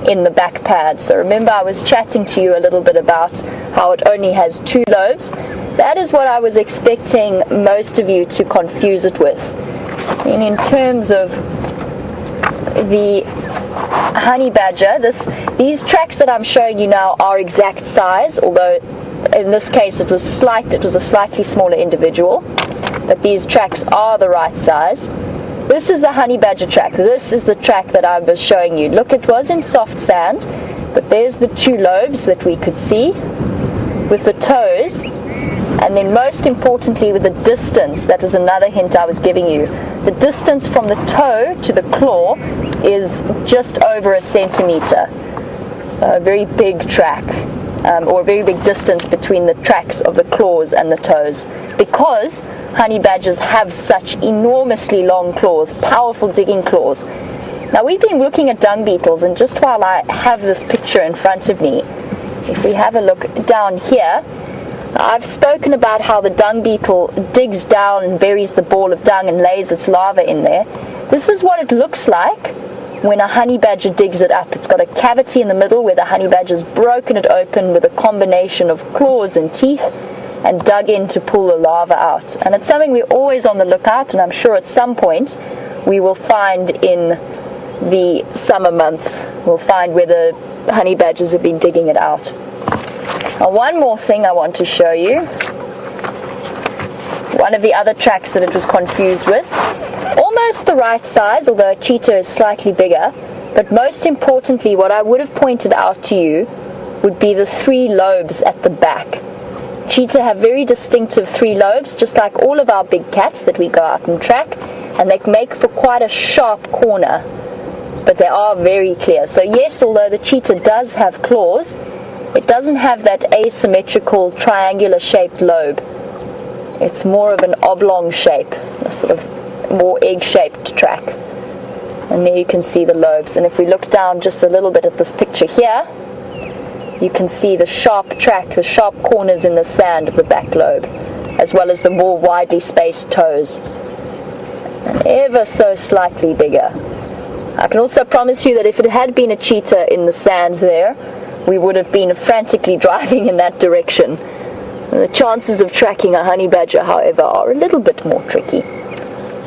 in the back pad. So remember, I was chatting to you a little bit about how it only has 2 lobes. That is what I was expecting most of you to confuse it with. And in terms of the honey badger, these tracks that I'm showing you now are exact size, although in this case it was a slightly smaller individual, but these tracks are the right size. This is the honey badger track. This is the track that I was showing you. Look, it was in soft sand, but there's the 2 lobes that we could see with the toes, and then most importantly with the distance. That was another hint I was giving you. The distance from the toe to the claw is just over a centimeter. A very big track, or a very big distance between the tracks of the claws and the toes, because honey badgers have such enormously long claws, powerful digging claws. Now, we've been looking at dung beetles, and just while I have this picture in front of me, if we have a look down here, I've spoken about how the dung beetle digs down and buries the ball of dung and lays its larva in there. This is what it looks like when a honey badger digs it up. It's got a cavity in the middle where the honey badger's broken it open with a combination of claws and teeth and dug in to pull the larva out. And it's something we're always on the lookout, and I'm sure at some point we will find in the summer months. We'll find where the honey badgers have been digging it out. Now, one more thing I want to show you. One of the other tracks that it was confused with. Almost the right size, although a cheetah is slightly bigger. But most importantly, what I would have pointed out to you would be the 3 lobes at the back. Cheetah have very distinctive 3 lobes, just like all of our big cats that we go out and track, and they make for quite a sharp corner, but they are very clear. So yes, although the cheetah does have claws, it doesn't have that asymmetrical triangular shaped lobe. It's more of an oblong shape, a sort of more egg-shaped track. And there you can see the lobes. And if we look down just a little bit at this picture here, you can see the sharp track, the sharp corners in the sand of the back lobe, as well as the more widely spaced toes. And ever so slightly bigger. I can also promise you that if it had been a cheetah in the sand there, we would have been frantically driving in that direction. The chances of tracking a honey badger, however, are a little bit more tricky.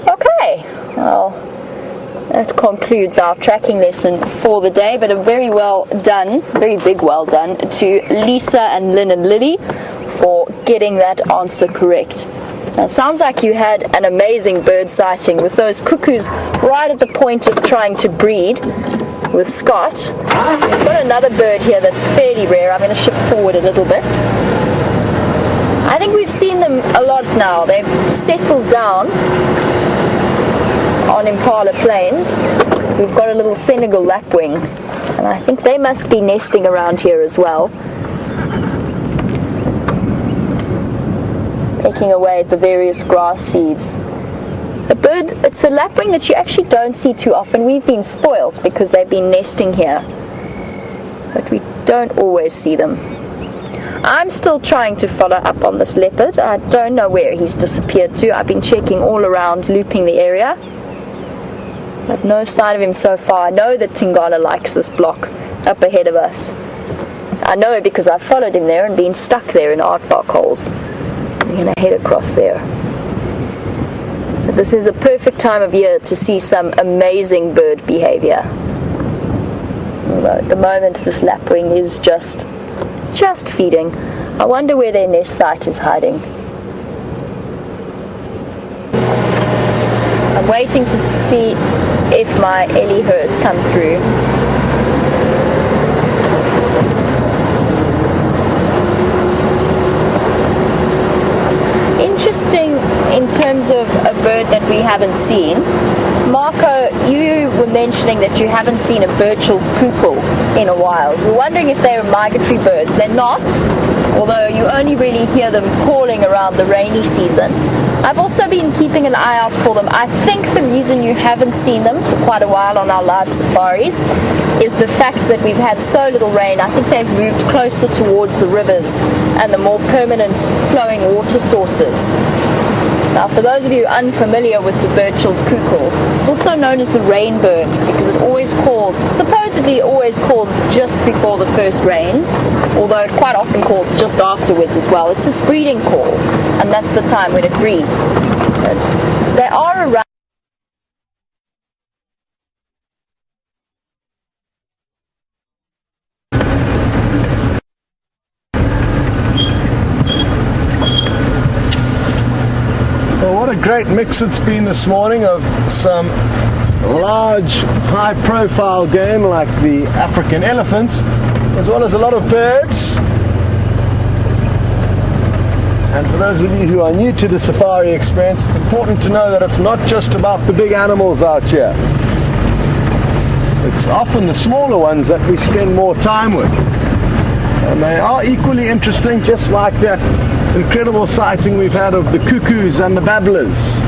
Okay, well, that concludes our tracking lesson for the day, but a very well done, very big well done to Lisa and Lynn and Lily for getting that answer correct. Now, it sounds like you had an amazing bird sighting with those cuckoos right at the point of trying to breed with Scott. We've got another bird here that's fairly rare. I'm going to shift forward a little bit. I think we've seen them a lot now. They've settled down on Impala Plains. We've got a little Senegal lapwing, and I think they must be nesting around here as well, pecking away at the various grass seeds. A bird, it's a lapwing that you actually don't see too often. We've been spoiled because they've been nesting here, but we don't always see them. I'm still trying to follow up on this leopard. I don't know where he's disappeared to. I've been checking all around, looping the area, but no sign of him so far. I know that Tingana likes this block up ahead of us. I know it because I've followed him there and been stuck there in aardvark holes. I'm going to head across there. But this is a perfect time of year to see some amazing bird behavior. Although at the moment this lapwing is just feeding. I wonder where their nest site is hiding. I'm waiting to see if my Ellie herds come through. Interesting in terms of a bird that we haven't seen. Marco, you were mentioning that you haven't seen a Burchell's cuckoo in a while. You're wondering if they're migratory birds. They're not, although you only really hear them calling around the rainy season. I've also been keeping an eye out for them. I think the reason you haven't seen them for quite a while on our live safaris is the fact that we've had so little rain. I think they've moved closer towards the rivers and the more permanent flowing water sources. Now, for those of you unfamiliar with the Burchell's cuckoo, it's also known as the rainbird because it always calls, supposedly always calls just before the first rains, although it quite often calls just afterwards as well. It's its breeding call, and that's the time when it breeds. But they are around. What a great mix it's been this morning of some large, high-profile game like the African elephants, as well as a lot of birds. And for those of you who are new to the safari experience, it's important to know that it's not just about the big animals out here. It's often the smaller ones that we spend more time with. And they are equally interesting, just like that incredible sighting we've had of the cuckoos and the babblers.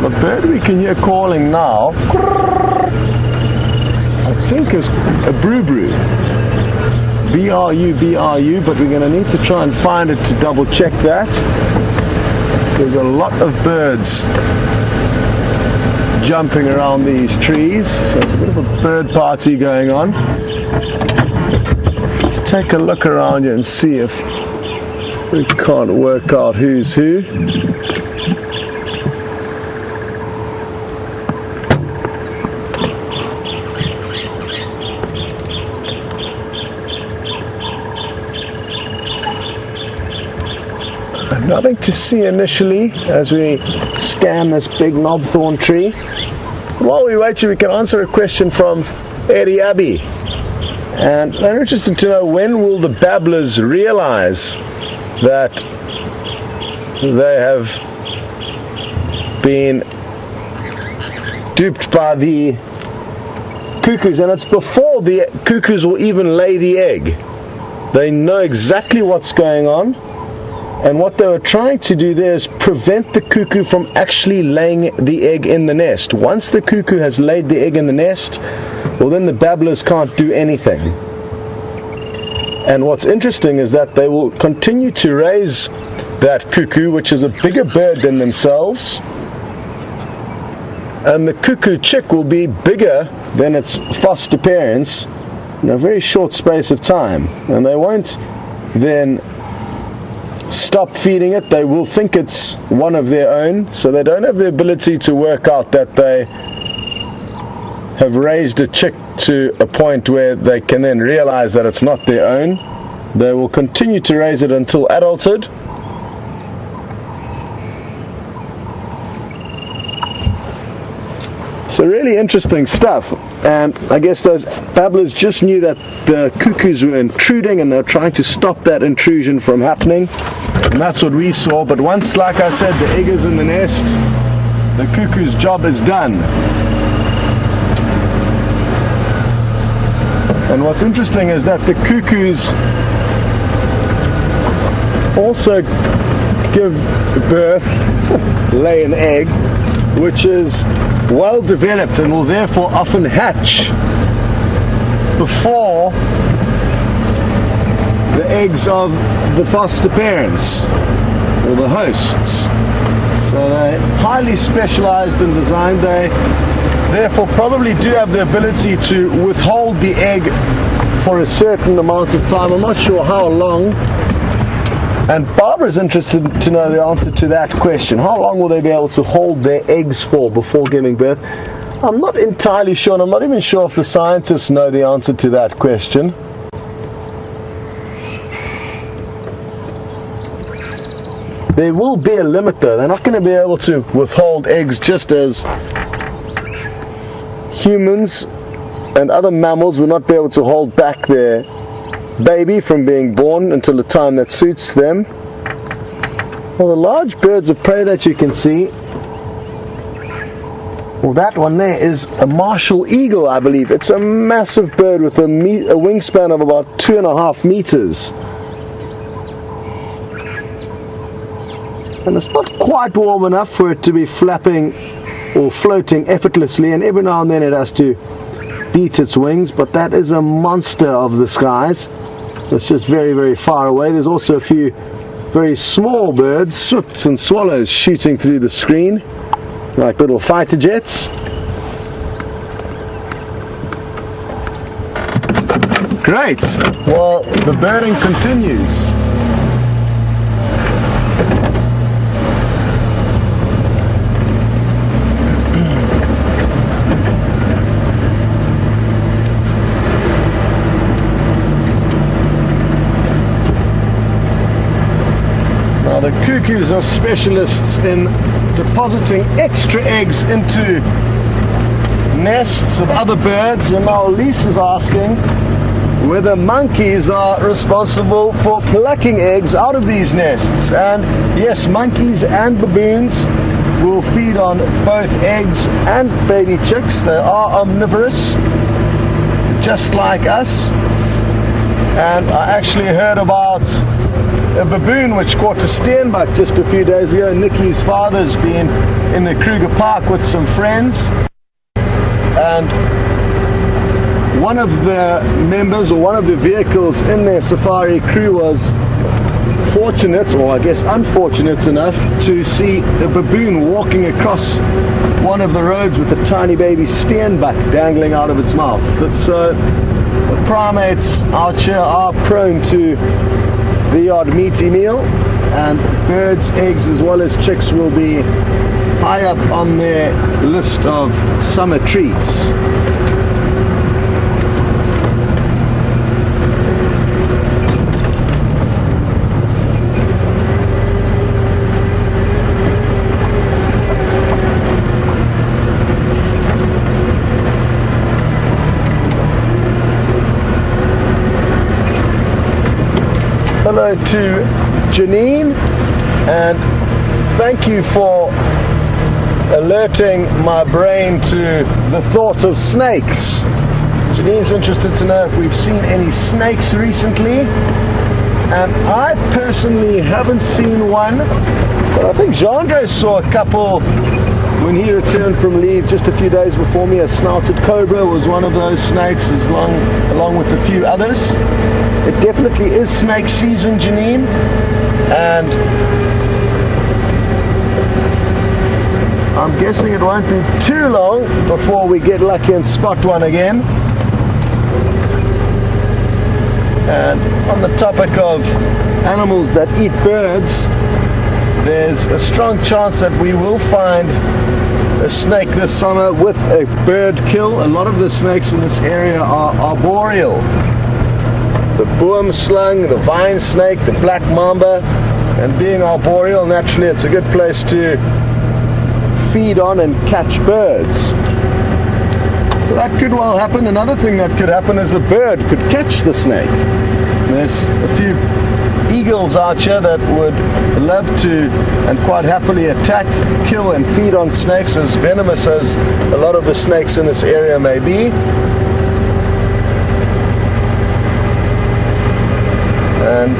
The bird we can hear calling now, I think is a brew-brew. B-R-U, but we're going to need to try and find it to double check that. There's a lot of birds jumping around these trees, so it's a bit of a bird party going on. Let's take a look around here and see if we can't work out who's who. Nothing to see initially as we scan this big knobthorn tree. While we wait, we can answer a question from Eddie Abbey. And they're interested to know, when will the babblers realize that they have been duped by the cuckoos? And it's before the cuckoos will even lay the egg. They know exactly what's going on. And what they were trying to do there is prevent the cuckoo from actually laying the egg in the nest. Once the cuckoo has laid the egg in the nest, well, then the babblers can't do anything. And what's interesting is that they will continue to raise that cuckoo, which is a bigger bird than themselves. And the cuckoo chick will be bigger than its foster parents in a very short space of time. And they won't then stop feeding it. They will think it's one of their own, so they don't have the ability to work out that they have raised a chick to a point where they can then realize that it's not their own. They will continue to raise it until adulthood. So really interesting stuff, and I guess those babblers just knew that the cuckoos were intruding and they're trying to stop that intrusion from happening, and that's what we saw. But once, like I said, the egg is in the nest, the cuckoo's job is done. And what's interesting is that the cuckoos also give birth, lay an egg, which is well developed and will therefore often hatch before the eggs of the foster parents or the hosts. So they're highly specialized and designed. They therefore probably do have the ability to withhold the egg for a certain amount of time. I'm not sure how long. And Barbara's interested to know the answer to that question. How long will they be able to hold their eggs for before giving birth? I'm not entirely sure, and I'm not even sure if the scientists know the answer to that question. There will be a limit though. They're not going to be able to withhold eggs just as humans and other mammals will not be able to hold back their baby from being born until the time that suits them. Well, the large birds of prey that you can see Well, that one there is a Marshall eagle, I believe. It's a massive bird with a wingspan of about 2.5 meters. And it's not quite warm enough for it to be flapping or floating effortlessly, and every now and then it has to beat its wings, but that is a monster of the skies. It's just very, very far away. There's also a few very small birds, swifts and swallows, shooting through the screen like little fighter jets. Great! Well, the birding continues. Now the cuckoos are specialists in depositing extra eggs into nests of other birds, and now Lise is asking whether monkeys are responsible for plucking eggs out of these nests. And yes, monkeys and baboons will feed on both eggs and baby chicks. They are omnivorous, just like us. And I actually heard about a baboon which caught a steenbok just a few days ago. Nikki's father's been in the Kruger Park with some friends, and one of the members, or one of the vehicles in their safari crew, was fortunate, or I guess unfortunate enough, to see a baboon walking across one of the roads with a tiny baby steenbok dangling out of its mouth. So the primates out here are prone to the odd meaty meal, and birds, eggs as well as chicks will be high up on their list of summer treats. Hello to Janine, and thank you for alerting my brain to the thought of snakes. Janine's interested to know if we've seen any snakes recently, and I personally haven't seen one, but I think Jean-Andre saw a couple when he returned from leave just a few days before me. A snouted cobra was one of those snakes, along with a few others. It definitely is snake season, Janine, and I'm guessing it won't be too long before we get lucky and spot one again. And on the topic of animals that eat birds, there's a strong chance that we will find a snake this summer with a bird kill. A lot of the snakes in this area are arboreal. The boom slung, the vine snake, the black mamba, and being arboreal, naturally it's a good place to feed on and catch birds. So that could well happen. Another thing that could happen is a bird could catch the snake. There's a few eagles out here that would love to and quite happily attack, kill and feed on snakes, as venomous as a lot of the snakes in this area may be. And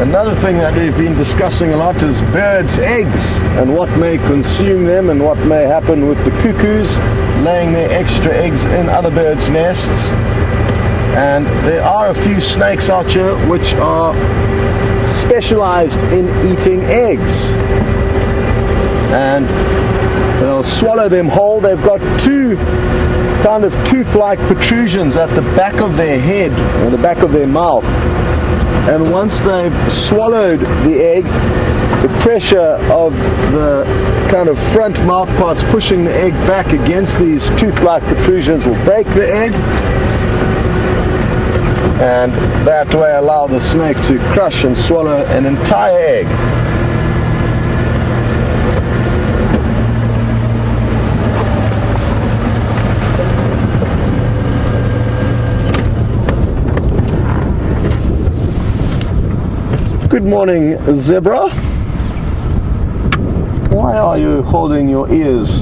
another thing that we've been discussing a lot is birds' eggs and what may consume them and what may happen with the cuckoos laying their extra eggs in other birds' nests. And there are a few snakes out here which are specialized in eating eggs, and they'll swallow them whole. They've got two kind of tooth-like protrusions at the back of their head or the back of their mouth. And once they've swallowed the egg, the pressure of the kind of front mouth parts pushing the egg back against these tooth-like protrusions will break the egg, and that way allow the snake to crush and swallow an entire egg. Good morning, zebra. Why are you holding your ears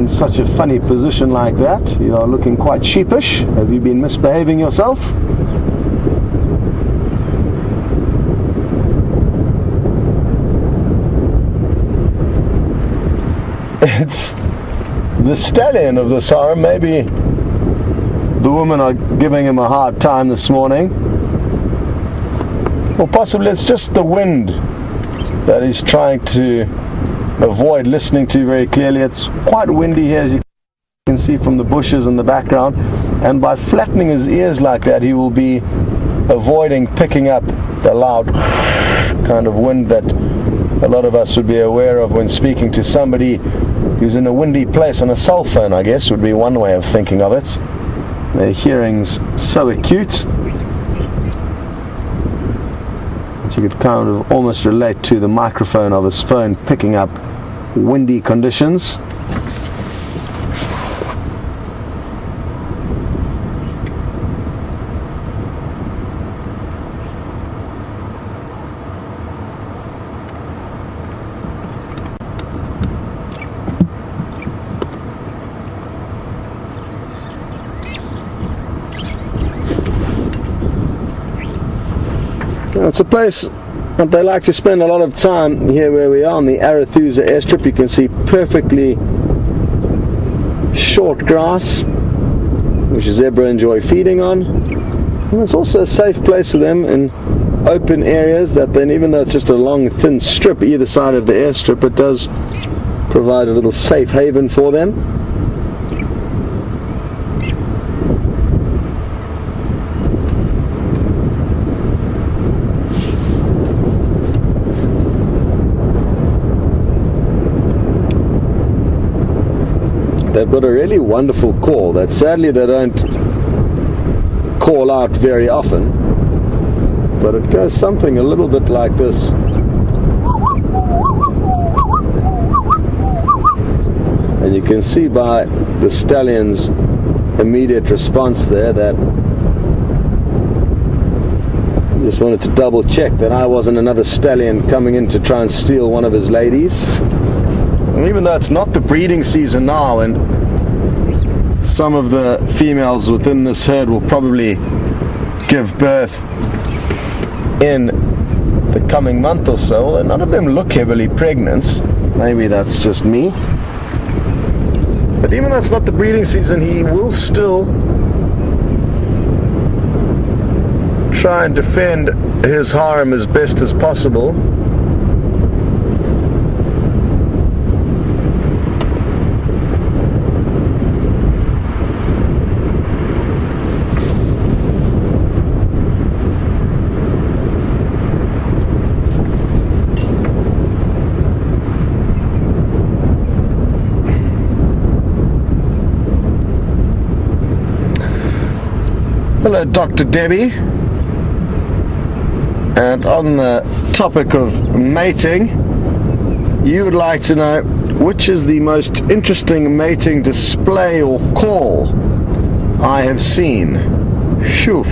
in such a funny position like that? You are looking quite sheepish. Have you been misbehaving yourself? It's the stallion of the harem. Maybe the women are giving him a hard time this morning. Or possibly it's just the wind that he's trying to avoid listening to very clearly. It's quite windy here, as you can see from the bushes in the background, and by flattening his ears like that, he will be avoiding picking up the loud kind of wind that a lot of us would be aware of when speaking to somebody who's in a windy place on a cell phone, I guess, would be one way of thinking of it. Their hearing's so acute you could kind of almost relate to the microphone of his phone picking up windy conditions. It's a place that they like to spend a lot of time here where we are on the Arathusa airstrip. You can see perfectly short grass which the zebra enjoy feeding on, and it's also a safe place for them in open areas that then, even though it's just a long thin strip either side of the airstrip, it does provide a little safe haven for them. They've got a really wonderful call that sadly they don't call out very often, but it goes something a little bit like this. And you can see by the stallion's immediate response there that I just wanted to double check that I wasn't another stallion coming in to try and steal one of his ladies. And even though it's not the breeding season now, and some of the females within this herd will probably give birth in the coming month or so, although none of them look heavily pregnant. Maybe that's just me. But even though it's not the breeding season, he will still try and defend his harem as best as possible. Hello, Dr. Debbie. And on the topic of mating, you would like to know which is the most interesting mating display or call I have seen. Phew.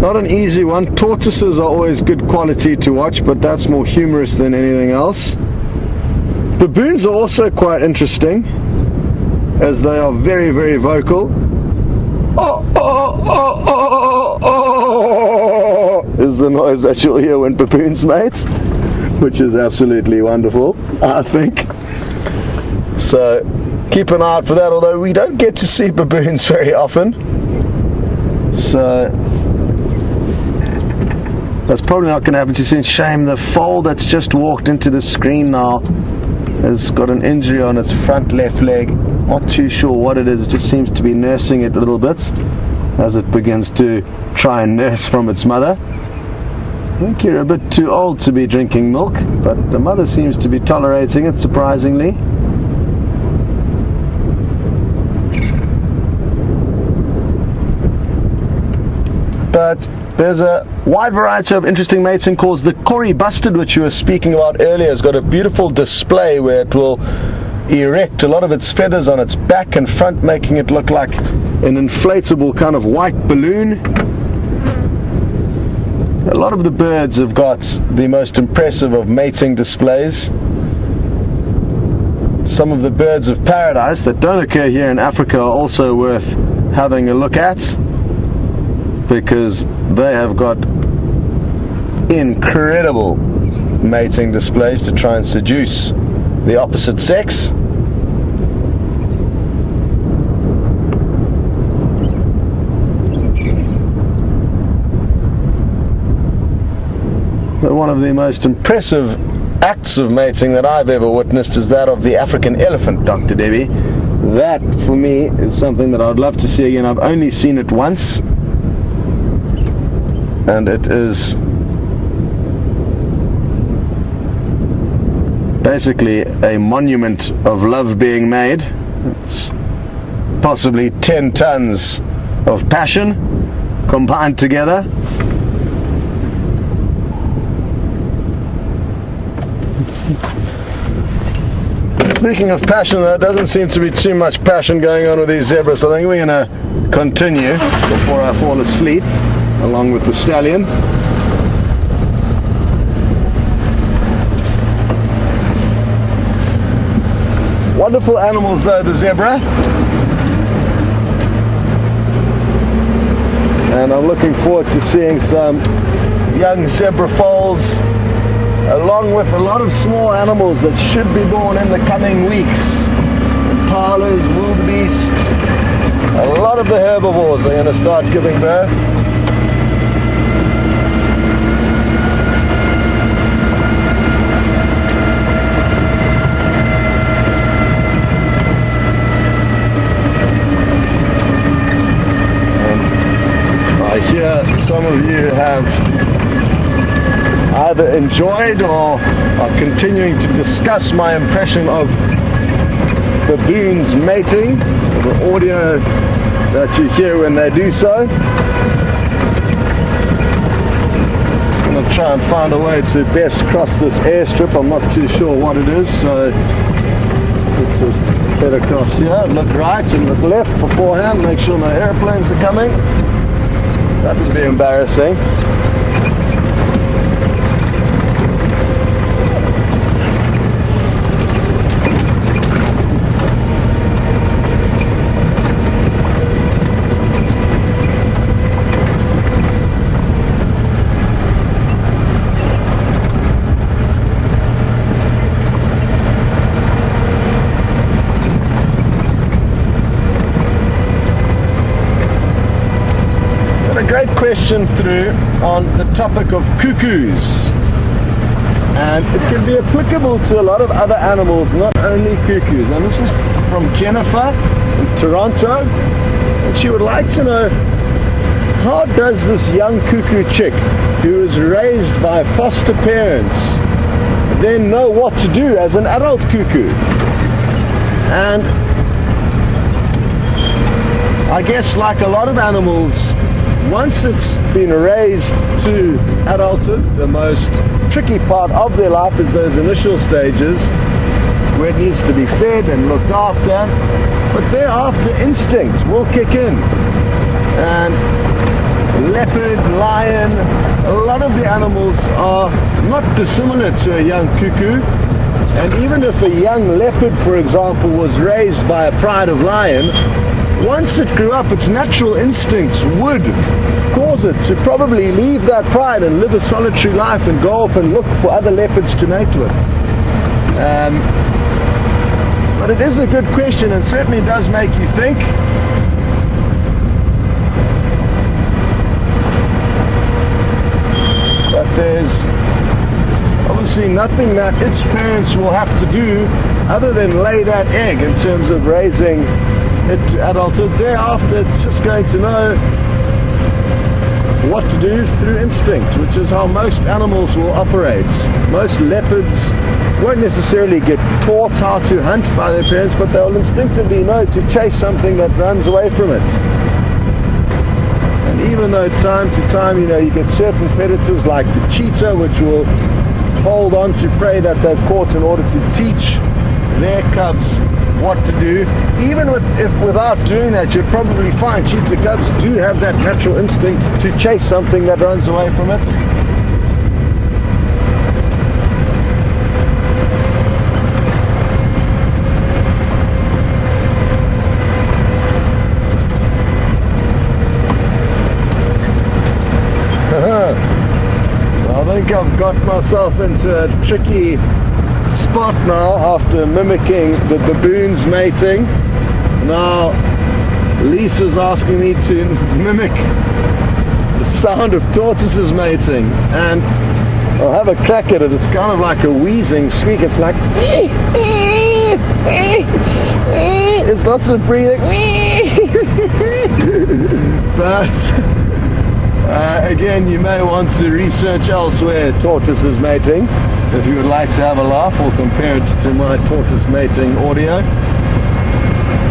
Not an easy one. Tortoises are always good quality to watch, but that's more humorous than anything else. Baboons are also quite interesting, as they are very, very vocal. Oh, oh, oh, oh, oh, oh, is the noise that you'll hear when baboons mate, which is absolutely wonderful, I think. So keep an eye out for that, although we don't get to see baboons very often. So that's probably not going to happen too soon. Shame, the foal that's just walked into the screen now has got an injury on its front left leg. Not too sure what it is. It just seems to be nursing it a little bit as it begins to try and nurse from its mother. I think you're a bit too old to be drinking milk, but the mother seems to be tolerating it, surprisingly. But there's a wide variety of interesting mating calls. The Corrie Bustard, which you were speaking about earlier, has got a beautiful display where it will erect a lot of its feathers on its back and front, making it look like an inflatable kind of white balloon. A lot of the birds have got the most impressive of mating displays. some of the birds of paradise that don't occur here in Africa are also worth having a look at, because they have got incredible mating displays to try and seduce the opposite sex. But one of the most impressive acts of mating that I've ever witnessed is that of the African elephant, Dr. Debbie. That, for me, is something that I'd love to see again. I've only seen it once, and it is basically a monument of love being made. It's possibly 10 tons of passion combined together. Speaking of passion, there doesn't seem to be too much passion going on with these zebras, so I think we're going to continue before I fall asleep along with the stallion. Wonderful animals though, the zebra. And I'm looking forward to seeing some young zebra foals, along with a lot of small animals that should be born in the coming weeks. Impalas, wildebeests, a lot of the herbivores are going to start giving birth. And I hear some of you have either enjoyed or are continuing to discuss my impression of baboons mating, the audio that you hear when they do so. Just going to try and find a way to best cross this airstrip. I'm not too sure what it is, so let's just head across here, look right and look left beforehand, make sure no airplanes are coming. That would be embarrassing. Great question through on the topic of cuckoos, and it can be applicable to a lot of other animals, not only cuckoos. And this is from Jennifer in Toronto, and she would like to know, how does this young cuckoo chick who is raised by foster parents then know what to do as an adult cuckoo? And I guess, like a lot of animals, once it's been raised to adulthood, the most tricky part of their life is those initial stages where it needs to be fed and looked after, but thereafter instinct will kick in. And leopard, lion, a lot of the animals are not dissimilar to a young cuckoo. And even if a young leopard, for example, was raised by a pride of lion, once it grew up, its natural instincts would cause it to probably leave that pride and live a solitary life and go off and look for other leopards to mate with. But it is a good question, and certainly does make you think. But there's obviously nothing that its parents will have to do other than lay that egg in terms of raising it to adulthood. Thereafter, it's just going to know what to do through instinct, which is how most animals will operate. Most leopards won't necessarily get taught how to hunt by their parents, but they'll instinctively know to chase something that runs away from it. And even though time to time, you get certain predators like the cheetah, which will hold on to prey that they've caught in order to teach their cubs what to do. Even if without doing that, you'd probably find cheetah cubs do have that natural instinct to chase something that runs away from it. think I've got myself into a tricky spot now after mimicking the baboons mating. Now Lisa's asking me to mimic the sound of tortoises mating, and I'll have a crack at it. It's kind of like a wheezing squeak. It's like it's lots of breathing. But again, you may want to research elsewhere tortoises mating if you would like to have a laugh or compare it to my tortoise mating audio.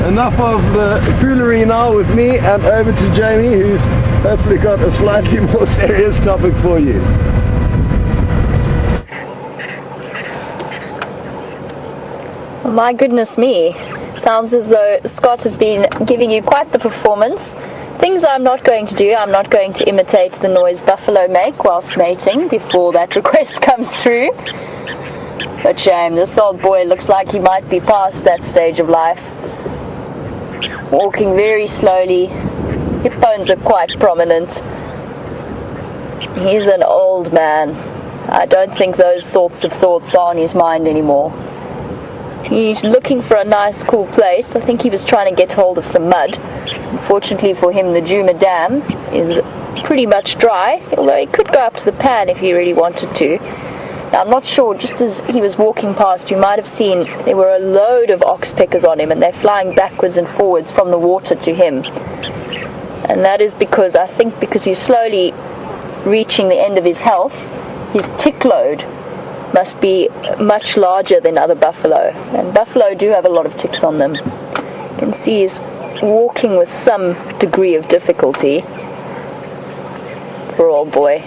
Enough of the foolery now with me, and over to Jamie, who's hopefully got a slightly more serious topic for you. My goodness me, sounds as though Scott has been giving you quite the performance. Things I'm not going to do, I'm not going to imitate the noise buffalo make whilst mating before that request comes through. But shame, this old boy looks like he might be past that stage of life. Walking very slowly, hip bones are quite prominent. He's an old man. I don't think those sorts of thoughts are on his mind anymore. He's looking for a nice cool place. I think he was trying to get hold of some mud. Unfortunately for him, the Juma Dam is pretty much dry, although he could go up to the pan if he really wanted to. Now, I'm not sure, just as he was walking past, you might have seen there were a load of oxpeckers on him, and they're flying backwards and forwards from the water to him. And that is because, I think, because he's slowly reaching the end of his health, his tick load must be much larger than other buffalo. And buffalo do have a lot of ticks on them. You can see he's walking with some degree of difficulty. Poor old boy.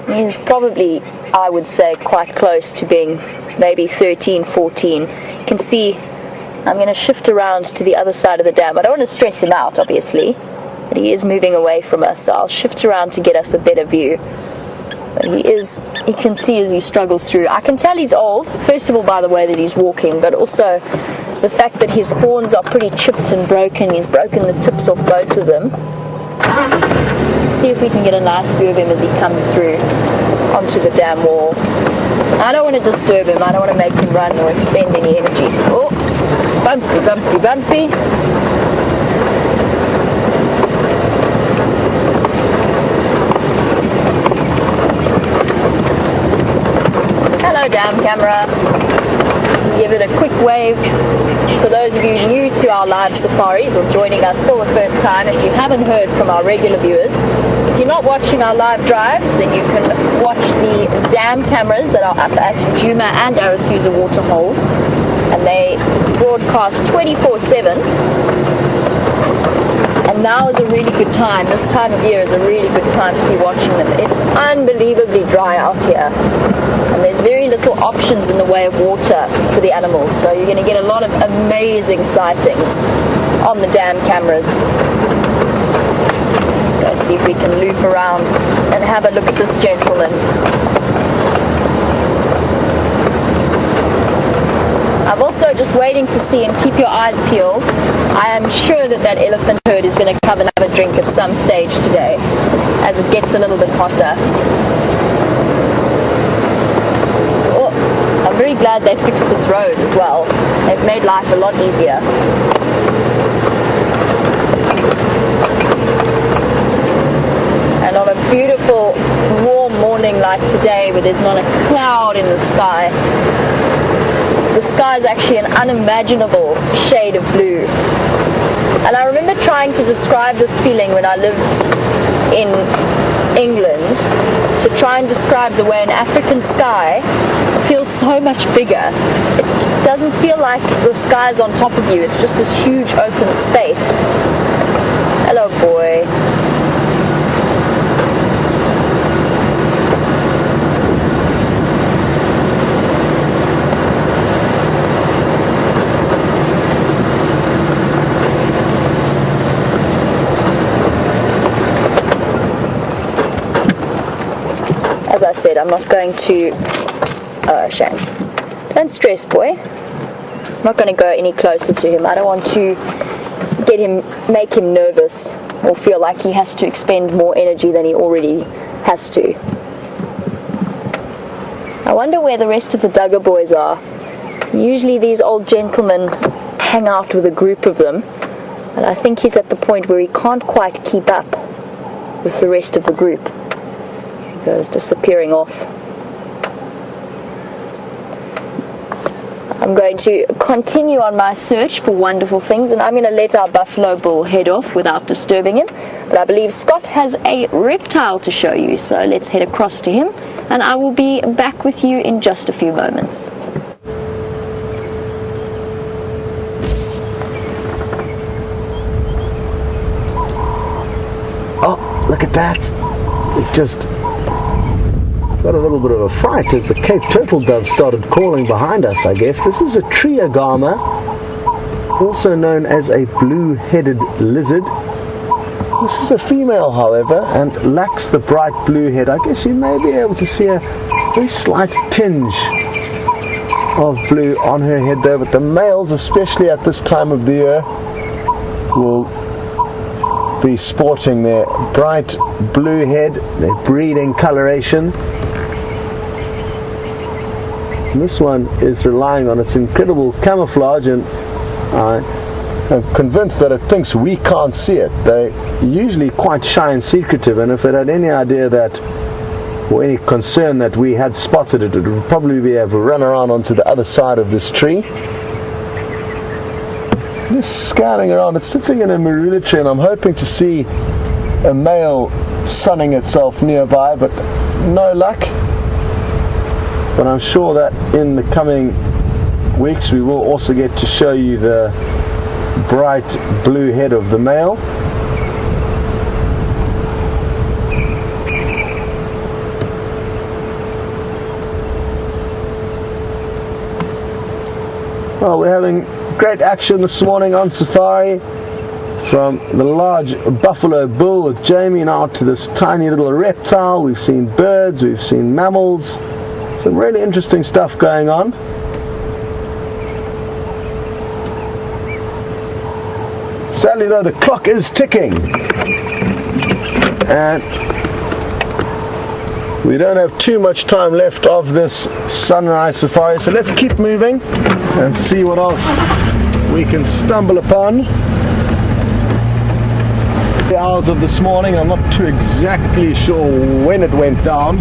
He's probably, I would say, quite close to being maybe 13, 14. You can see I'm going to shift around to the other side of the dam. I don't want to stress him out, obviously, but he is moving away from us, so I'll shift around to get us a better view. But you can see as he struggles through. I can tell he's old, first of all by the way that he's walking, but also the fact that his horns are pretty chipped and broken. He's broken the tips off both of them. Let's see if we can get a nice view of him as he comes through onto the dam wall. I don't want to disturb him. I don't want to make him run or expend any energy. Oh, bumpy, bumpy, bumpy. Hello, dam camera. Give it a quick wave. For those of you new to our live safaris or joining us for the first time, if you haven't heard from our regular viewers, if you're not watching our live drives, then you can watch the dam cameras that are up at Juma and Arathusa waterholes, and they broadcast 24/7. And now is a really good time. This time of year is a really good time to be watching them. It's unbelievably dry out here, and there's very little options in the way of water for the animals, so you're going to get a lot of amazing sightings on the dam cameras. Let's go see if we can loop around and have a look at this gentleman. I'm also just waiting to see, and keep your eyes peeled, I am sure that elephant herd is going to come and have a drink at some stage today as it gets a little bit hotter. I'm very glad they fixed this road as well. They've made life a lot easier. And on a beautiful warm morning like today, where there's not a cloud in the sky, the sky is actually an unimaginable shade of blue. And I remember trying to describe this feeling when I lived in England, to try and describe the way an African sky feels so much bigger. It doesn't feel like the sky is on top of you, it's just this huge open space. Hello, boy. As I said, I'm not going to... Oh, shame. Don't stress, boy. I'm not going to go any closer to him. I don't want to make him nervous or feel like he has to expend more energy than he already has to. I wonder where the rest of the Duggar boys are. Usually these old gentlemen hang out with a group of them, and I think he's at the point where he can't quite keep up with the rest of the group. He goes disappearing off. I'm going to continue on my search for wonderful things, and I'm going to let our buffalo bull head off without disturbing him. But I believe Scott has a reptile to show you, so let's head across to him, and I will be back with you in just a few moments. Oh, look at that. We've just got a little bit of a fright as the Cape turtle dove started calling behind us, I guess. This is a triagama, also known as a blue-headed lizard. This is a female, however, and lacks the bright blue head. I guess you may be able to see a very slight tinge of blue on her head there, but the males, especially at this time of the year, will be sporting their bright blue head, their breeding coloration. And this one is relying on its incredible camouflage, and I'm convinced that it thinks we can't see it. They're usually quite shy and secretive, and if it had any idea that, or any concern that we had spotted it, it would probably be able to run around onto the other side of this tree. Just scouting around. It's sitting in a marula tree, and I'm hoping to see a male sunning itself nearby, but no luck. But I'm sure that in the coming weeks we will also get to show you the bright blue head of the male. Well, we're having great action this morning on safari, from the large buffalo bull with Jamie now to this tiny little reptile. We've seen birds, we've seen mammals, some really interesting stuff going on. Sadly though, the clock is ticking and we don't have too much time left of this sunrise safari, so let's keep moving and see what else we can stumble upon. The hours of this morning, I'm not too exactly sure when it went down.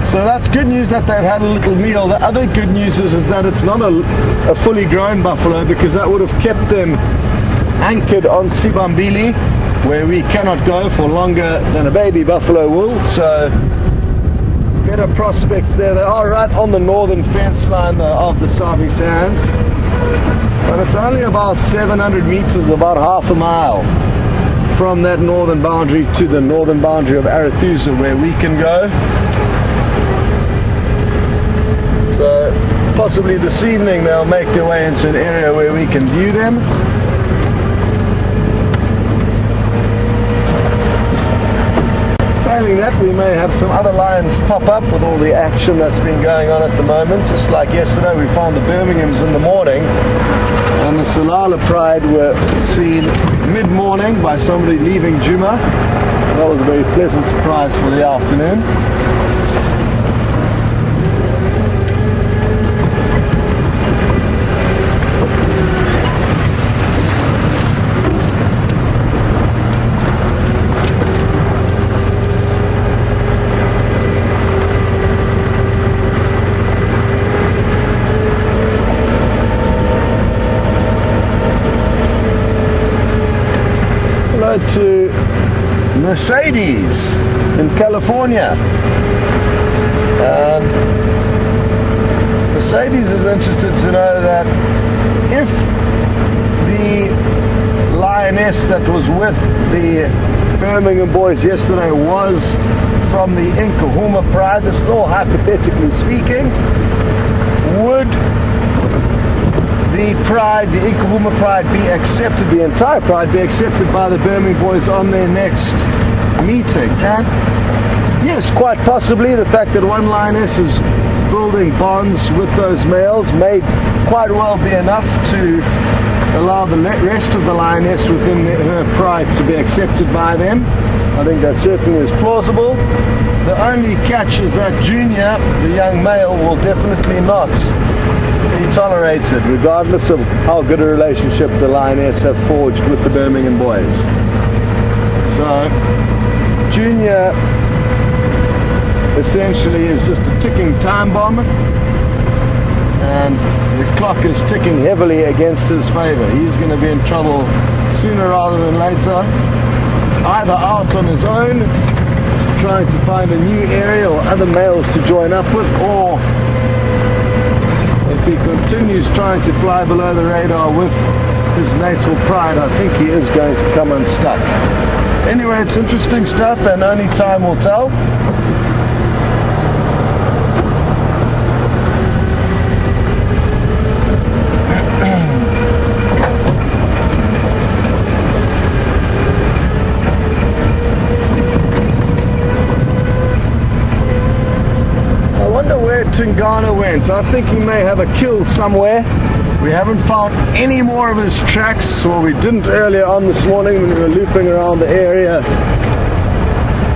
So that's good news that they've had a little meal. The other good news is that it's not a fully grown buffalo, because that would have kept them anchored on Sibambili, where we cannot go for longer than a baby buffalo will. So better prospects there. They are right on the northern fence line of the Sabi Sands, but it's only about 700 meters, about half a mile from that northern boundary to the northern boundary of Arethusa, where we can go. So possibly this evening they'll make their way into an area where we can view them. Failing that, we may have some other lions pop up with all the action that's been going on at the moment. Just like yesterday, we found the Birminghams in the morning, and the Salala Pride were seen mid-morning by somebody leaving Juma. So that was a very pleasant surprise for the afternoon. To Mercedes in California, and Mercedes is interested to know that if the lioness that was with the Birmingham boys yesterday was from the Nkahuma Pride, this is all hypothetically speaking, would the Pride, the Nkahuma Pride, be accepted, the entire Pride be accepted by the Birmingham boys on their next meeting? And yes, quite possibly. The fact that one lioness is building bonds with those males may quite well be enough to allow the rest of the lioness within her pride to be accepted by them. I think that certainly is plausible. The only catch is that Junior, the young male, will definitely not be tolerated, regardless of how good a relationship the lioness have forged with the Birmingham boys. So, Junior essentially is just a ticking time bomb, and the clock is ticking heavily against his favor. He's going to be in trouble sooner rather than later, either out on his own, trying to find a new area or other males to join up with, or if he continues trying to fly below the radar with his natal pride, I think he is going to come unstuck. Anyway, it's interesting stuff, and only time will tell. Tingana went. I think he may have a kill somewhere. We haven't found any more of his tracks, or we didn't earlier on this morning when we were looping around the area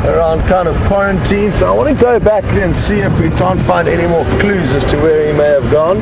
around kind of quarantine. So I want to go back there and see if we can't find any more clues as to where he may have gone.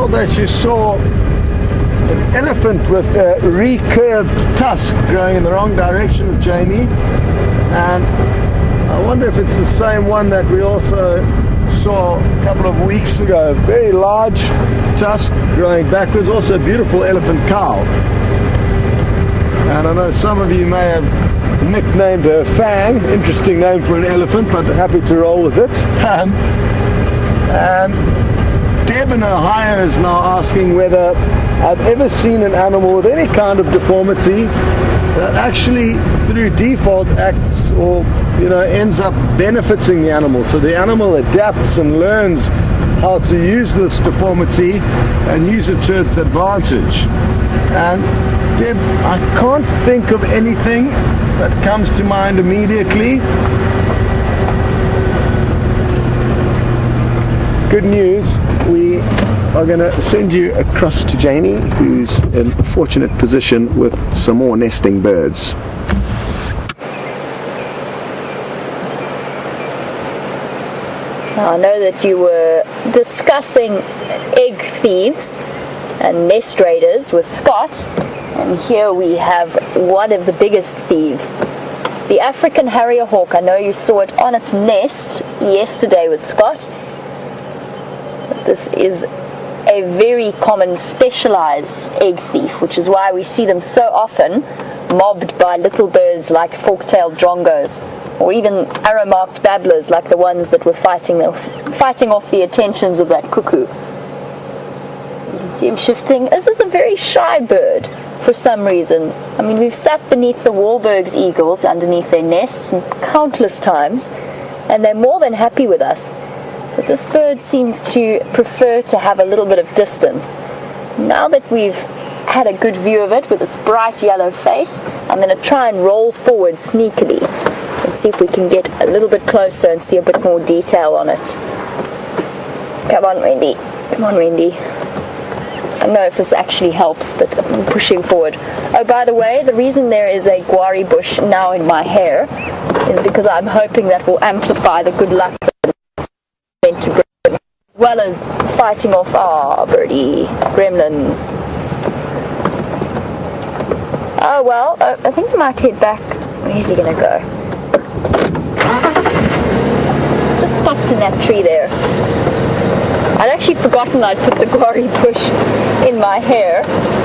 That you saw an elephant with a recurved tusk growing in the wrong direction with Jamie, and I wonder if it's the same one that we also saw a couple of weeks ago. Very large tusk growing backwards, also a beautiful elephant cow, and I know some of you may have nicknamed her Fang. Interesting name for an elephant, but happy to roll with it. Deb in Ohio is now asking whether I've ever seen an animal with any kind of deformity that actually through default acts or ends up benefiting the animal. So the animal adapts and learns how to use this deformity and use it to its advantage. And Deb, I can't think of anything that comes to mind immediately. Good news, we are going to send you across to Jamie, who's in a fortunate position with some more nesting birds. Now, I know that you were discussing egg thieves and nest raiders with Scott, and here we have one of the biggest thieves. It's the African harrier hawk. I know you saw it on its nest yesterday with Scott. This is a very common specialized egg thief, which is why we see them so often mobbed by little birds like fork-tailed drongos, or even arrow-marked babblers like the ones that were fighting off the attentions of that cuckoo. You can see him shifting. This is a very shy bird for some reason. I mean, we've sat beneath the Wahlberg's eagles underneath their nests countless times, and they're more than happy with us. But this bird seems to prefer to have a little bit of distance. Now that we've had a good view of it with its bright yellow face, I'm going to try and roll forward sneakily and see if we can get a little bit closer and see a bit more detail on it. Come on, Wendy. Come on, Wendy. I don't know if this actually helps, but I'm pushing forward. Oh, by the way, the reason there is a guari bush now in my hair is because I'm hoping that will amplify the good luck to bring, as well as fighting off our birdie gremlins. Oh well, I think we might head back. Where's he gonna go? Just stopped in that tree there. I'd actually forgotten I'd put the guari bush in my hair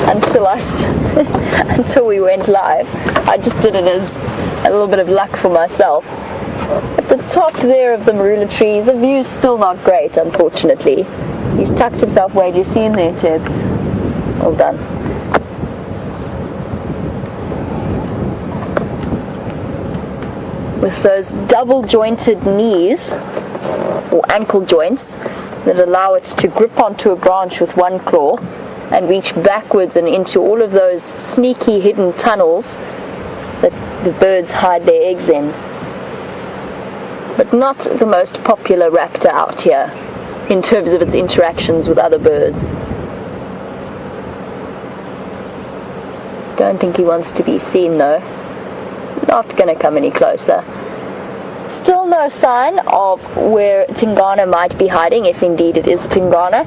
until we went live. I just did it as a little bit of luck for myself. At the top there of the marula trees, the view's still not great, unfortunately. He's tucked himself away. Do you see him there, Tibbs? Well done. With those double jointed knees, or ankle joints, that allow it to grip onto a branch with one claw and reach backwards and into all of those sneaky hidden tunnels that the birds hide their eggs in. But not the most popular raptor out here in terms of its interactions with other birds. Don't think he wants to be seen though. Not going to come any closer. Still no sign of where Tingana might be hiding, if indeed it is Tingana.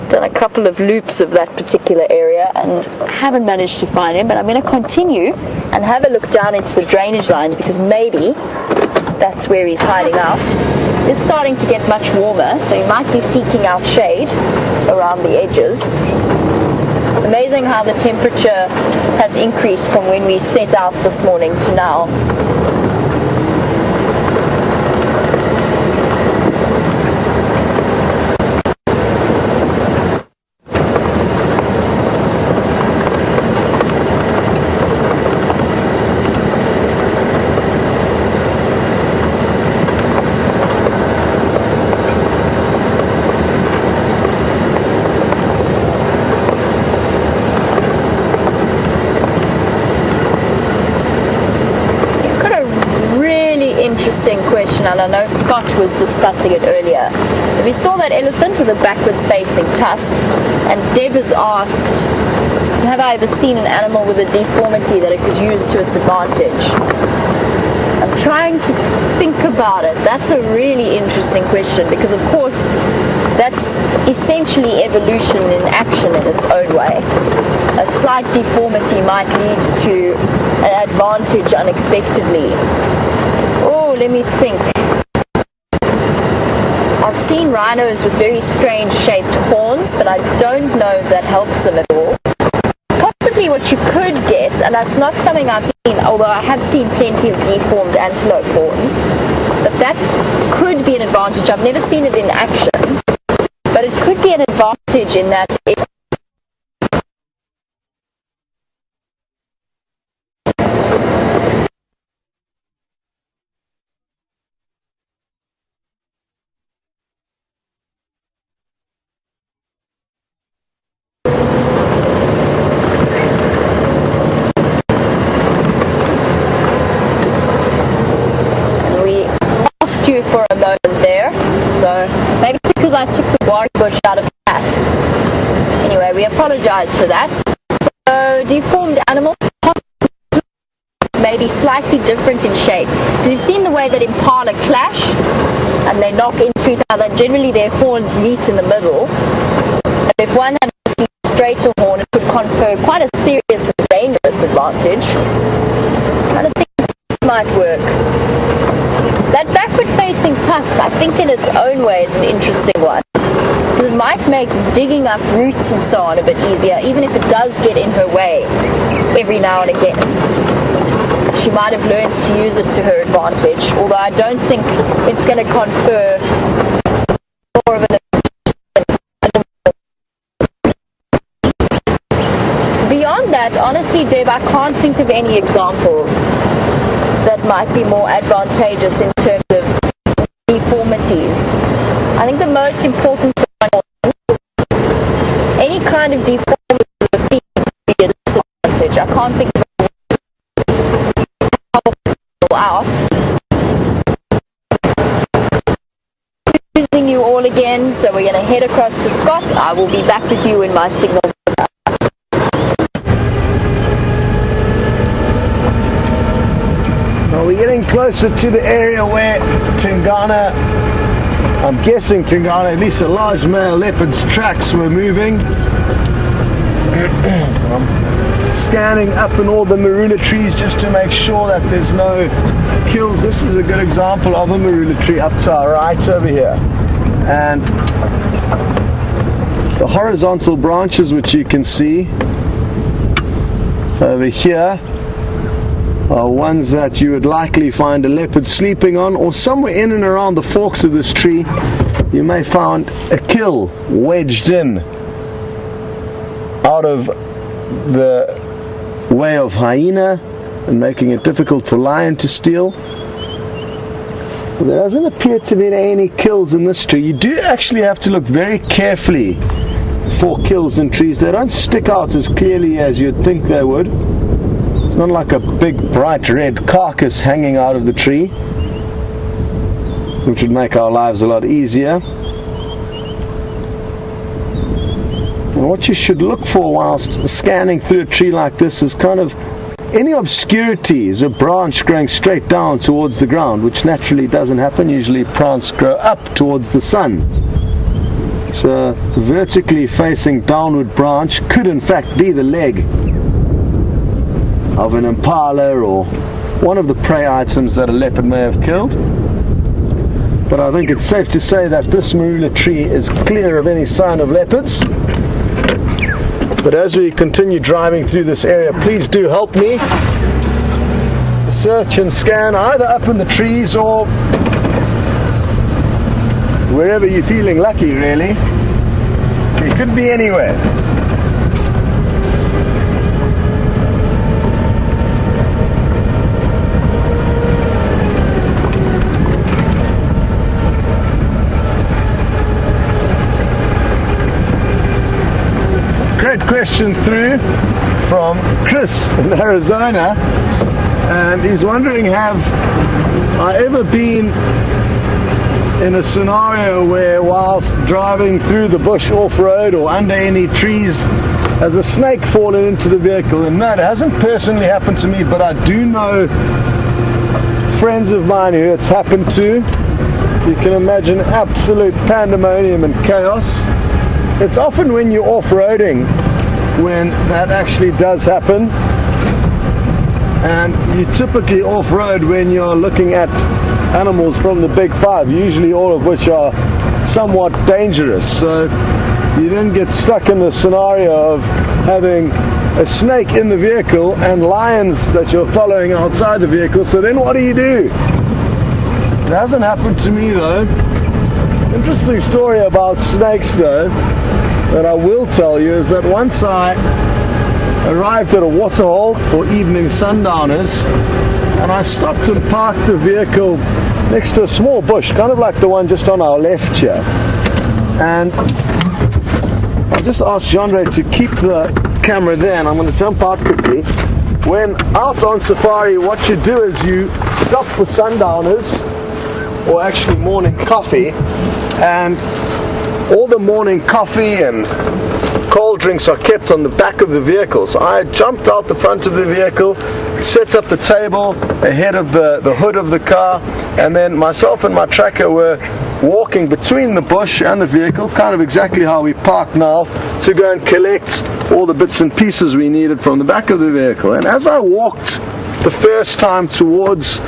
Done a couple of loops of that particular area and haven't managed to find him, but I'm going to continue and have a look down into the drainage lines, because maybe that's where he's hiding out. It's starting to get much warmer, so he might be seeking out shade around the edges. Amazing how the temperature has increased from when we set out this morning to now. Question, and I know Scott was discussing it earlier. We saw that elephant with a backwards facing tusk, and Deb has asked, have I ever seen an animal with a deformity that it could use to its advantage? I'm trying to think about it. That's a really interesting question, because of course that's essentially evolution in action in its own way. A slight deformity might lead to an advantage unexpectedly. Oh, let me think. I've seen rhinos with very strange shaped horns, but I don't know if that helps them at all. Possibly what you could get, and that's not something I've seen, although I have seen plenty of deformed antelope horns, but that could be an advantage. I've never seen it in action, but it could be an advantage in that it for a moment there, so maybe because I took the bark bush out of that. Anyway, we apologize for that. So deformed animals may be slightly different in shape, because you've seen the way that impala clash and they knock into each other. Generally their horns meet in the middle, and if one had a straighter horn, it could confer quite a serious and dangerous advantage. I don't think this might work. That backward-facing tusk, I think in its own way, is an interesting one. It might make digging up roots and so on a bit easier, even if it does get in her way every now and again. She might have learned to use it to her advantage, although I don't think it's going to confer more of an advantage. Beyond that, honestly, Deb, I can't think of any examples that might be more advantageous in terms of deformities. I think the most important one, any kind of deformity of the feet would be a disadvantage. I can't think of it out. Using you all again, so we're going to head across to Scott. I will be back with you in my signals. We're getting closer to the area where Tingana, I'm guessing Tingana, at least a large male leopard's tracks were moving. I'm scanning up in all the marula trees just to make sure that there's no kills. This is a good example of a marula tree up to our right over here. And the horizontal branches, which you can see over here, are ones that you would likely find a leopard sleeping on, or somewhere in and around the forks of this tree you may find a kill wedged in out of the way of hyena and making it difficult for lion to steal. There doesn't appear to be any kills in this tree. You do actually have to look very carefully for kills in trees. They don't stick out as clearly as you'd think they would. It's not like a big bright red carcass hanging out of the tree, which would make our lives a lot easier. And what you should look for whilst scanning through a tree like this is kind of any obscurities, a branch growing straight down towards the ground, which naturally doesn't happen. Usually plants grow up towards the sun. So a vertically facing downward branch could in fact be the leg of an impala or one of the prey items that a leopard may have killed. But I think it's safe to say that this marula tree is clear of any sign of leopards. But as we continue driving through this area, please do help me search and scan either up in the trees or wherever you're feeling lucky, really. It could be anywhere. Great question through from Chris in Arizona, and he's wondering, have I ever been in a scenario where whilst driving through the bush off-road or under any trees has a snake fallen into the vehicle? And no, it hasn't personally happened to me, but I do know friends of mine who it's happened to. You can imagine absolute pandemonium and chaos. It's often when you're off-roading when that actually does happen, and you typically off-road when you're looking at animals from the big five, usually all of which are somewhat dangerous. So you then get stuck in the scenario of having a snake in the vehicle and lions that you're following outside the vehicle. So then what do? It hasn't happened to me though. Interesting story about snakes though that I will tell you is that once I arrived at a waterhole for evening sundowners, and I stopped and parked the vehicle next to a small bush, kind of like the one just on our left here. And I just asked Jean-Ray to keep the camera there, and I'm going to jump out quickly. When out on safari, what you do is you stop for sundowners, or actually morning coffee, and all the morning coffee and cold drinks are kept on the back of the vehicle. So I jumped out the front of the vehicle, set up the table ahead of the hood of the car, and then myself and my tracker were walking between the bush and the vehicle, kind of exactly how we park now, to go and collect all the bits and pieces we needed from the back of the vehicle. And as I walked the first time towards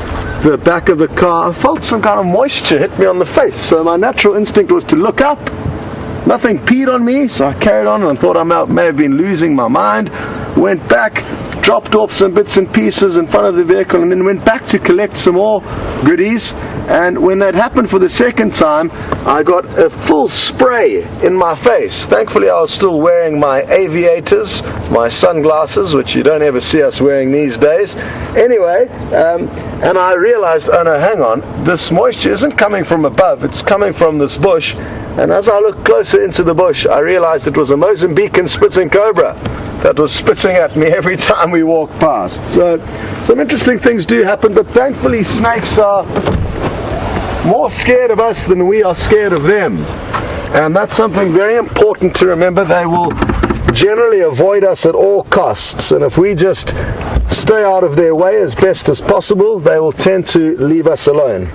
the back of the car, I felt some kind of moisture hit me on the face. So my natural instinct was to look up. Nothing peed on me, so I carried on and thought I may have been losing my mind. Went back, dropped off some bits and pieces in front of the vehicle, and then went back to collect some more goodies. And when that happened for the second time, I got a full spray in my face. Thankfully I was still wearing my aviators, my sunglasses, which you don't ever see us wearing these days. Anyway, and I realized, oh no, hang on, this moisture isn't coming from above, it's coming from this bush. And as I looked closer into the bush, I realized it was a Mozambican spitting cobra that was spitting at me every time we walked past. So some interesting things do happen, but thankfully snakes are more scared of us than we are scared of them. And that's something very important to remember. They will generally avoid us at all costs, and if we just stay out of their way as best as possible, they will tend to leave us alone.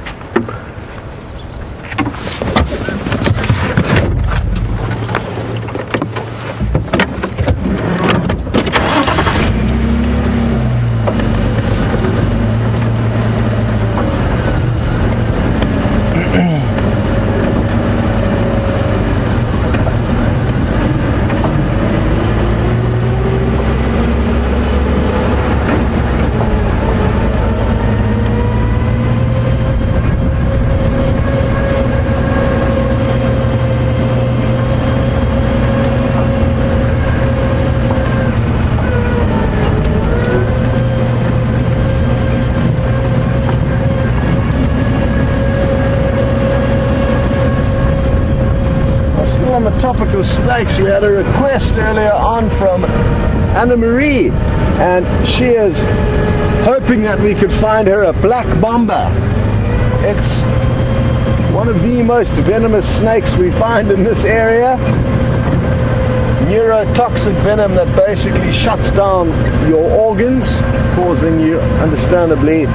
topic of snakes, we had a request earlier on from Anna Marie, and she is hoping that we could find her a black mamba. It's one of the most venomous snakes we find in this area. Neurotoxic venom that basically shuts down your organs, causing you, understandably,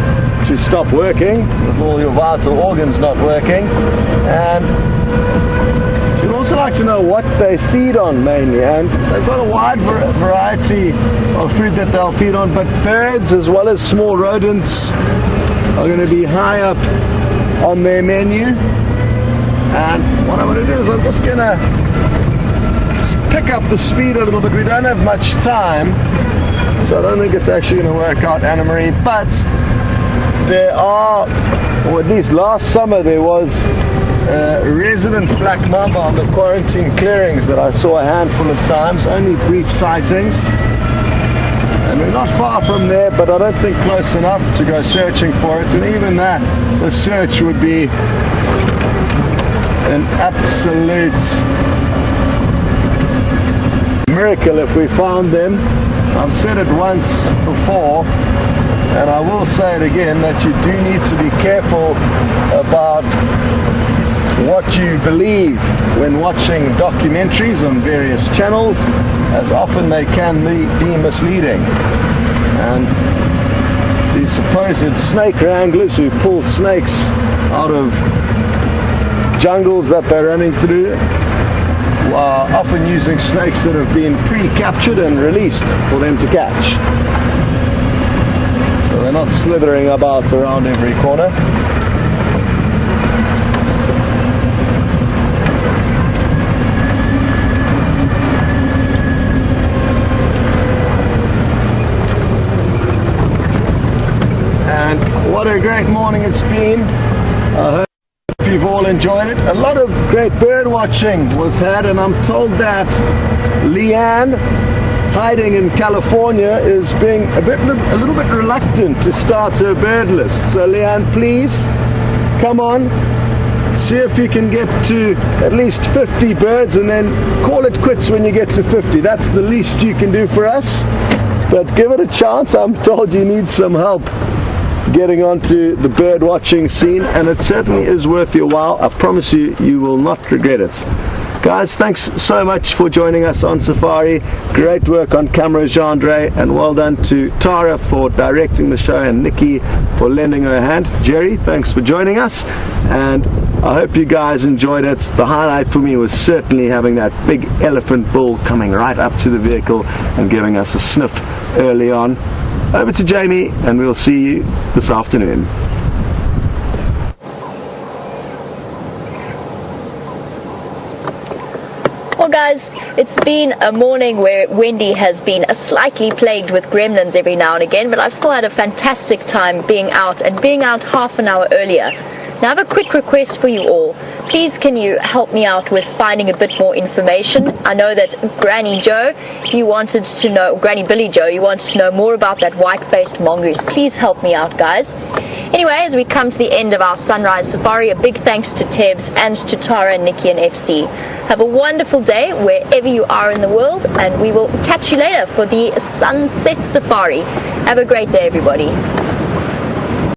to stop working, with all your vital organs not working. And she'd also like to know what they feed on mainly, and they've got a wide variety of food that they'll feed on, but birds as well as small rodents are going to be high up on their menu. And what I'm going to do is I'm just going to pick up the speed a little bit. We don't have much time, so I don't think it's actually going to work out, Anna Marie, but there are, or at least last summer there was a resident black mamba on the quarantine clearings that I saw a handful of times, only brief sightings, and we're not far from there, but I don't think close enough to go searching for it, and even that, the search would be an absolute miracle if we found them. I've said it once before, and I will say it again, that you do need to be careful about what you believe when watching documentaries on various channels, as often they can be misleading. And the supposed snake wranglers who pull snakes out of jungles that they're running through are often using snakes that have been pre-captured and released for them to catch. So they're not slithering about around every corner. And what a great morning it's been. I hope you've all enjoyed it. A lot of great bird watching was had, and I'm told that Leanne, hiding in California, is being a little bit reluctant to start her bird list. So Leanne, please come on, see if you can get to at least 50 birds, and then call it quits when you get to 50. That's the least you can do for us, but give it a chance. I'm told you need some help getting onto the bird watching scene, and it certainly is worth your while. I promise you, you will not regret it. Guys, thanks so much for joining us on Safari. Great work on camera, Jean-Andre, and well done to Tara for directing the show, and Nikki for lending her hand. Jerry, thanks for joining us, and I hope you guys enjoyed it. The highlight for me was certainly having that big elephant bull coming right up to the vehicle and giving us a sniff early on. Over to Jamie, and we'll see you this afternoon. Well guys, it's been a morning where Wendy has been slightly plagued with gremlins every now and again, but I've still had a fantastic time being out, and being out half an hour earlier. Now I have a quick request for you all. Please can you help me out with finding a bit more information? I know that Granny Joe, you wanted to know, Granny Billy Joe, you wanted to know more about that white-faced mongoose. Please help me out, guys. Anyway, as we come to the end of our Sunrise Safari, a big thanks to Tebs and to Tara, Nikki and FC. Have a wonderful day wherever you are in the world, and we will catch you later for the Sunset Safari. Have a great day, everybody.